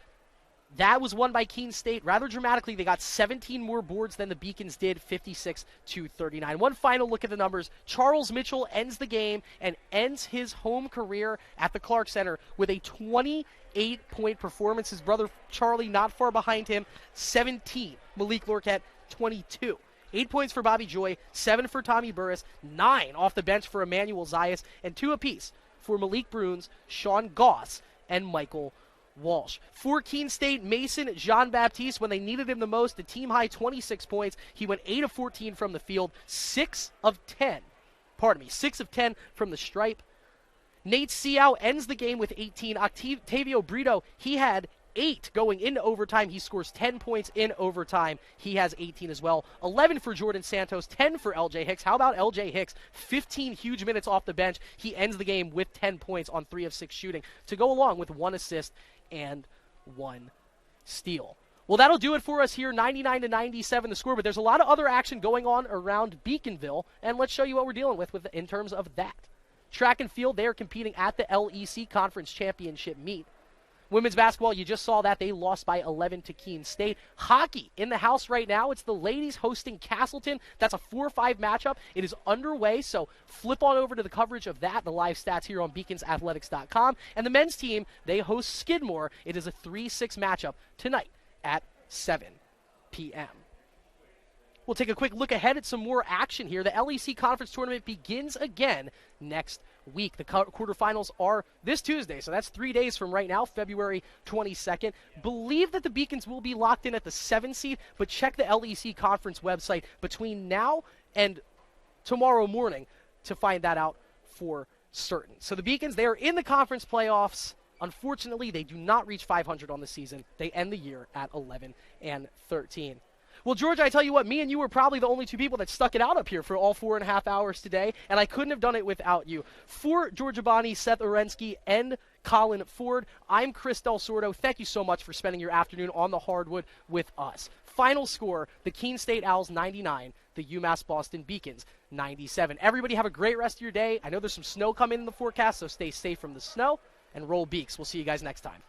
that was won by Keene State. Rather dramatically, they got 17 more boards than the Beacons did, 56-39. One final look at the numbers. Charles Mitchell ends the game and ends his home career at the Clark Center with a 28-point performance. His brother Charlie not far behind him, 17. Malik Lorquette, 22. 8 points for Bobby Joy, 7 for Tommy Burris, 9 off the bench for Emmanuel Zayas, and 2 apiece for Malik Bruns, Sean Goss, and Michael Walsh. For Keene State, Mason Jean-Baptiste, when they needed him the most, a team-high 26 points. He went 8 of 14 from the field, 6 of 10 from the stripe. Nate Seau ends the game with 18. Octavio Brito, he had 8 going into overtime. He scores 10 points in overtime. He has 18 as well. 11 for Jordan Santos, 10 for LJ Hicks. How about LJ Hicks? 15 huge minutes off the bench. He ends the game with 10 points on 3 of 6 shooting to go along with 1 assist and 1 steal. Well, that'll do it for us here, 99-97 the score, but there's a lot of other action going on around Beaconville, and let's show you what we're dealing with in terms of that. Track and field, they are competing at the LEC Conference Championship meet. Women's basketball, you just saw that. They lost by 11 to Keene State. Hockey in the house right now. It's the ladies hosting Castleton. That's a 4-5 matchup. It is underway, so flip on over to the coverage of that, the live stats here on beaconsathletics.com. And the men's team, they host Skidmore. It is a 3-6 matchup tonight at 7 p.m. We'll take a quick look ahead at some more action here. The LEC Conference Tournament begins again next week. The quarterfinals are this Tuesday, so that's 3 days from right now, February 22nd. Believe that the Beacons will be locked in at the 7 seed, but check the LEC Conference website between now and tomorrow morning to find that out for certain. So the Beacons, they are in the conference playoffs. Unfortunately, they do not reach 500 on the season. They end the year at 11-13. Well, George, I tell you what, me and you were probably the only two people that stuck it out up here for all 4.5 hours today, and I couldn't have done it without you. For George Abani, Seth Orensky, and Colin Ford, I'm Chris Del Sordo. Thank you so much for spending your afternoon on the hardwood with us. Final score, the Keene State Owls 99, the UMass Boston Beacons 97. Everybody have a great rest of your day. I know there's some snow coming in the forecast, so stay safe from the snow, and roll beaks. We'll see you guys next time.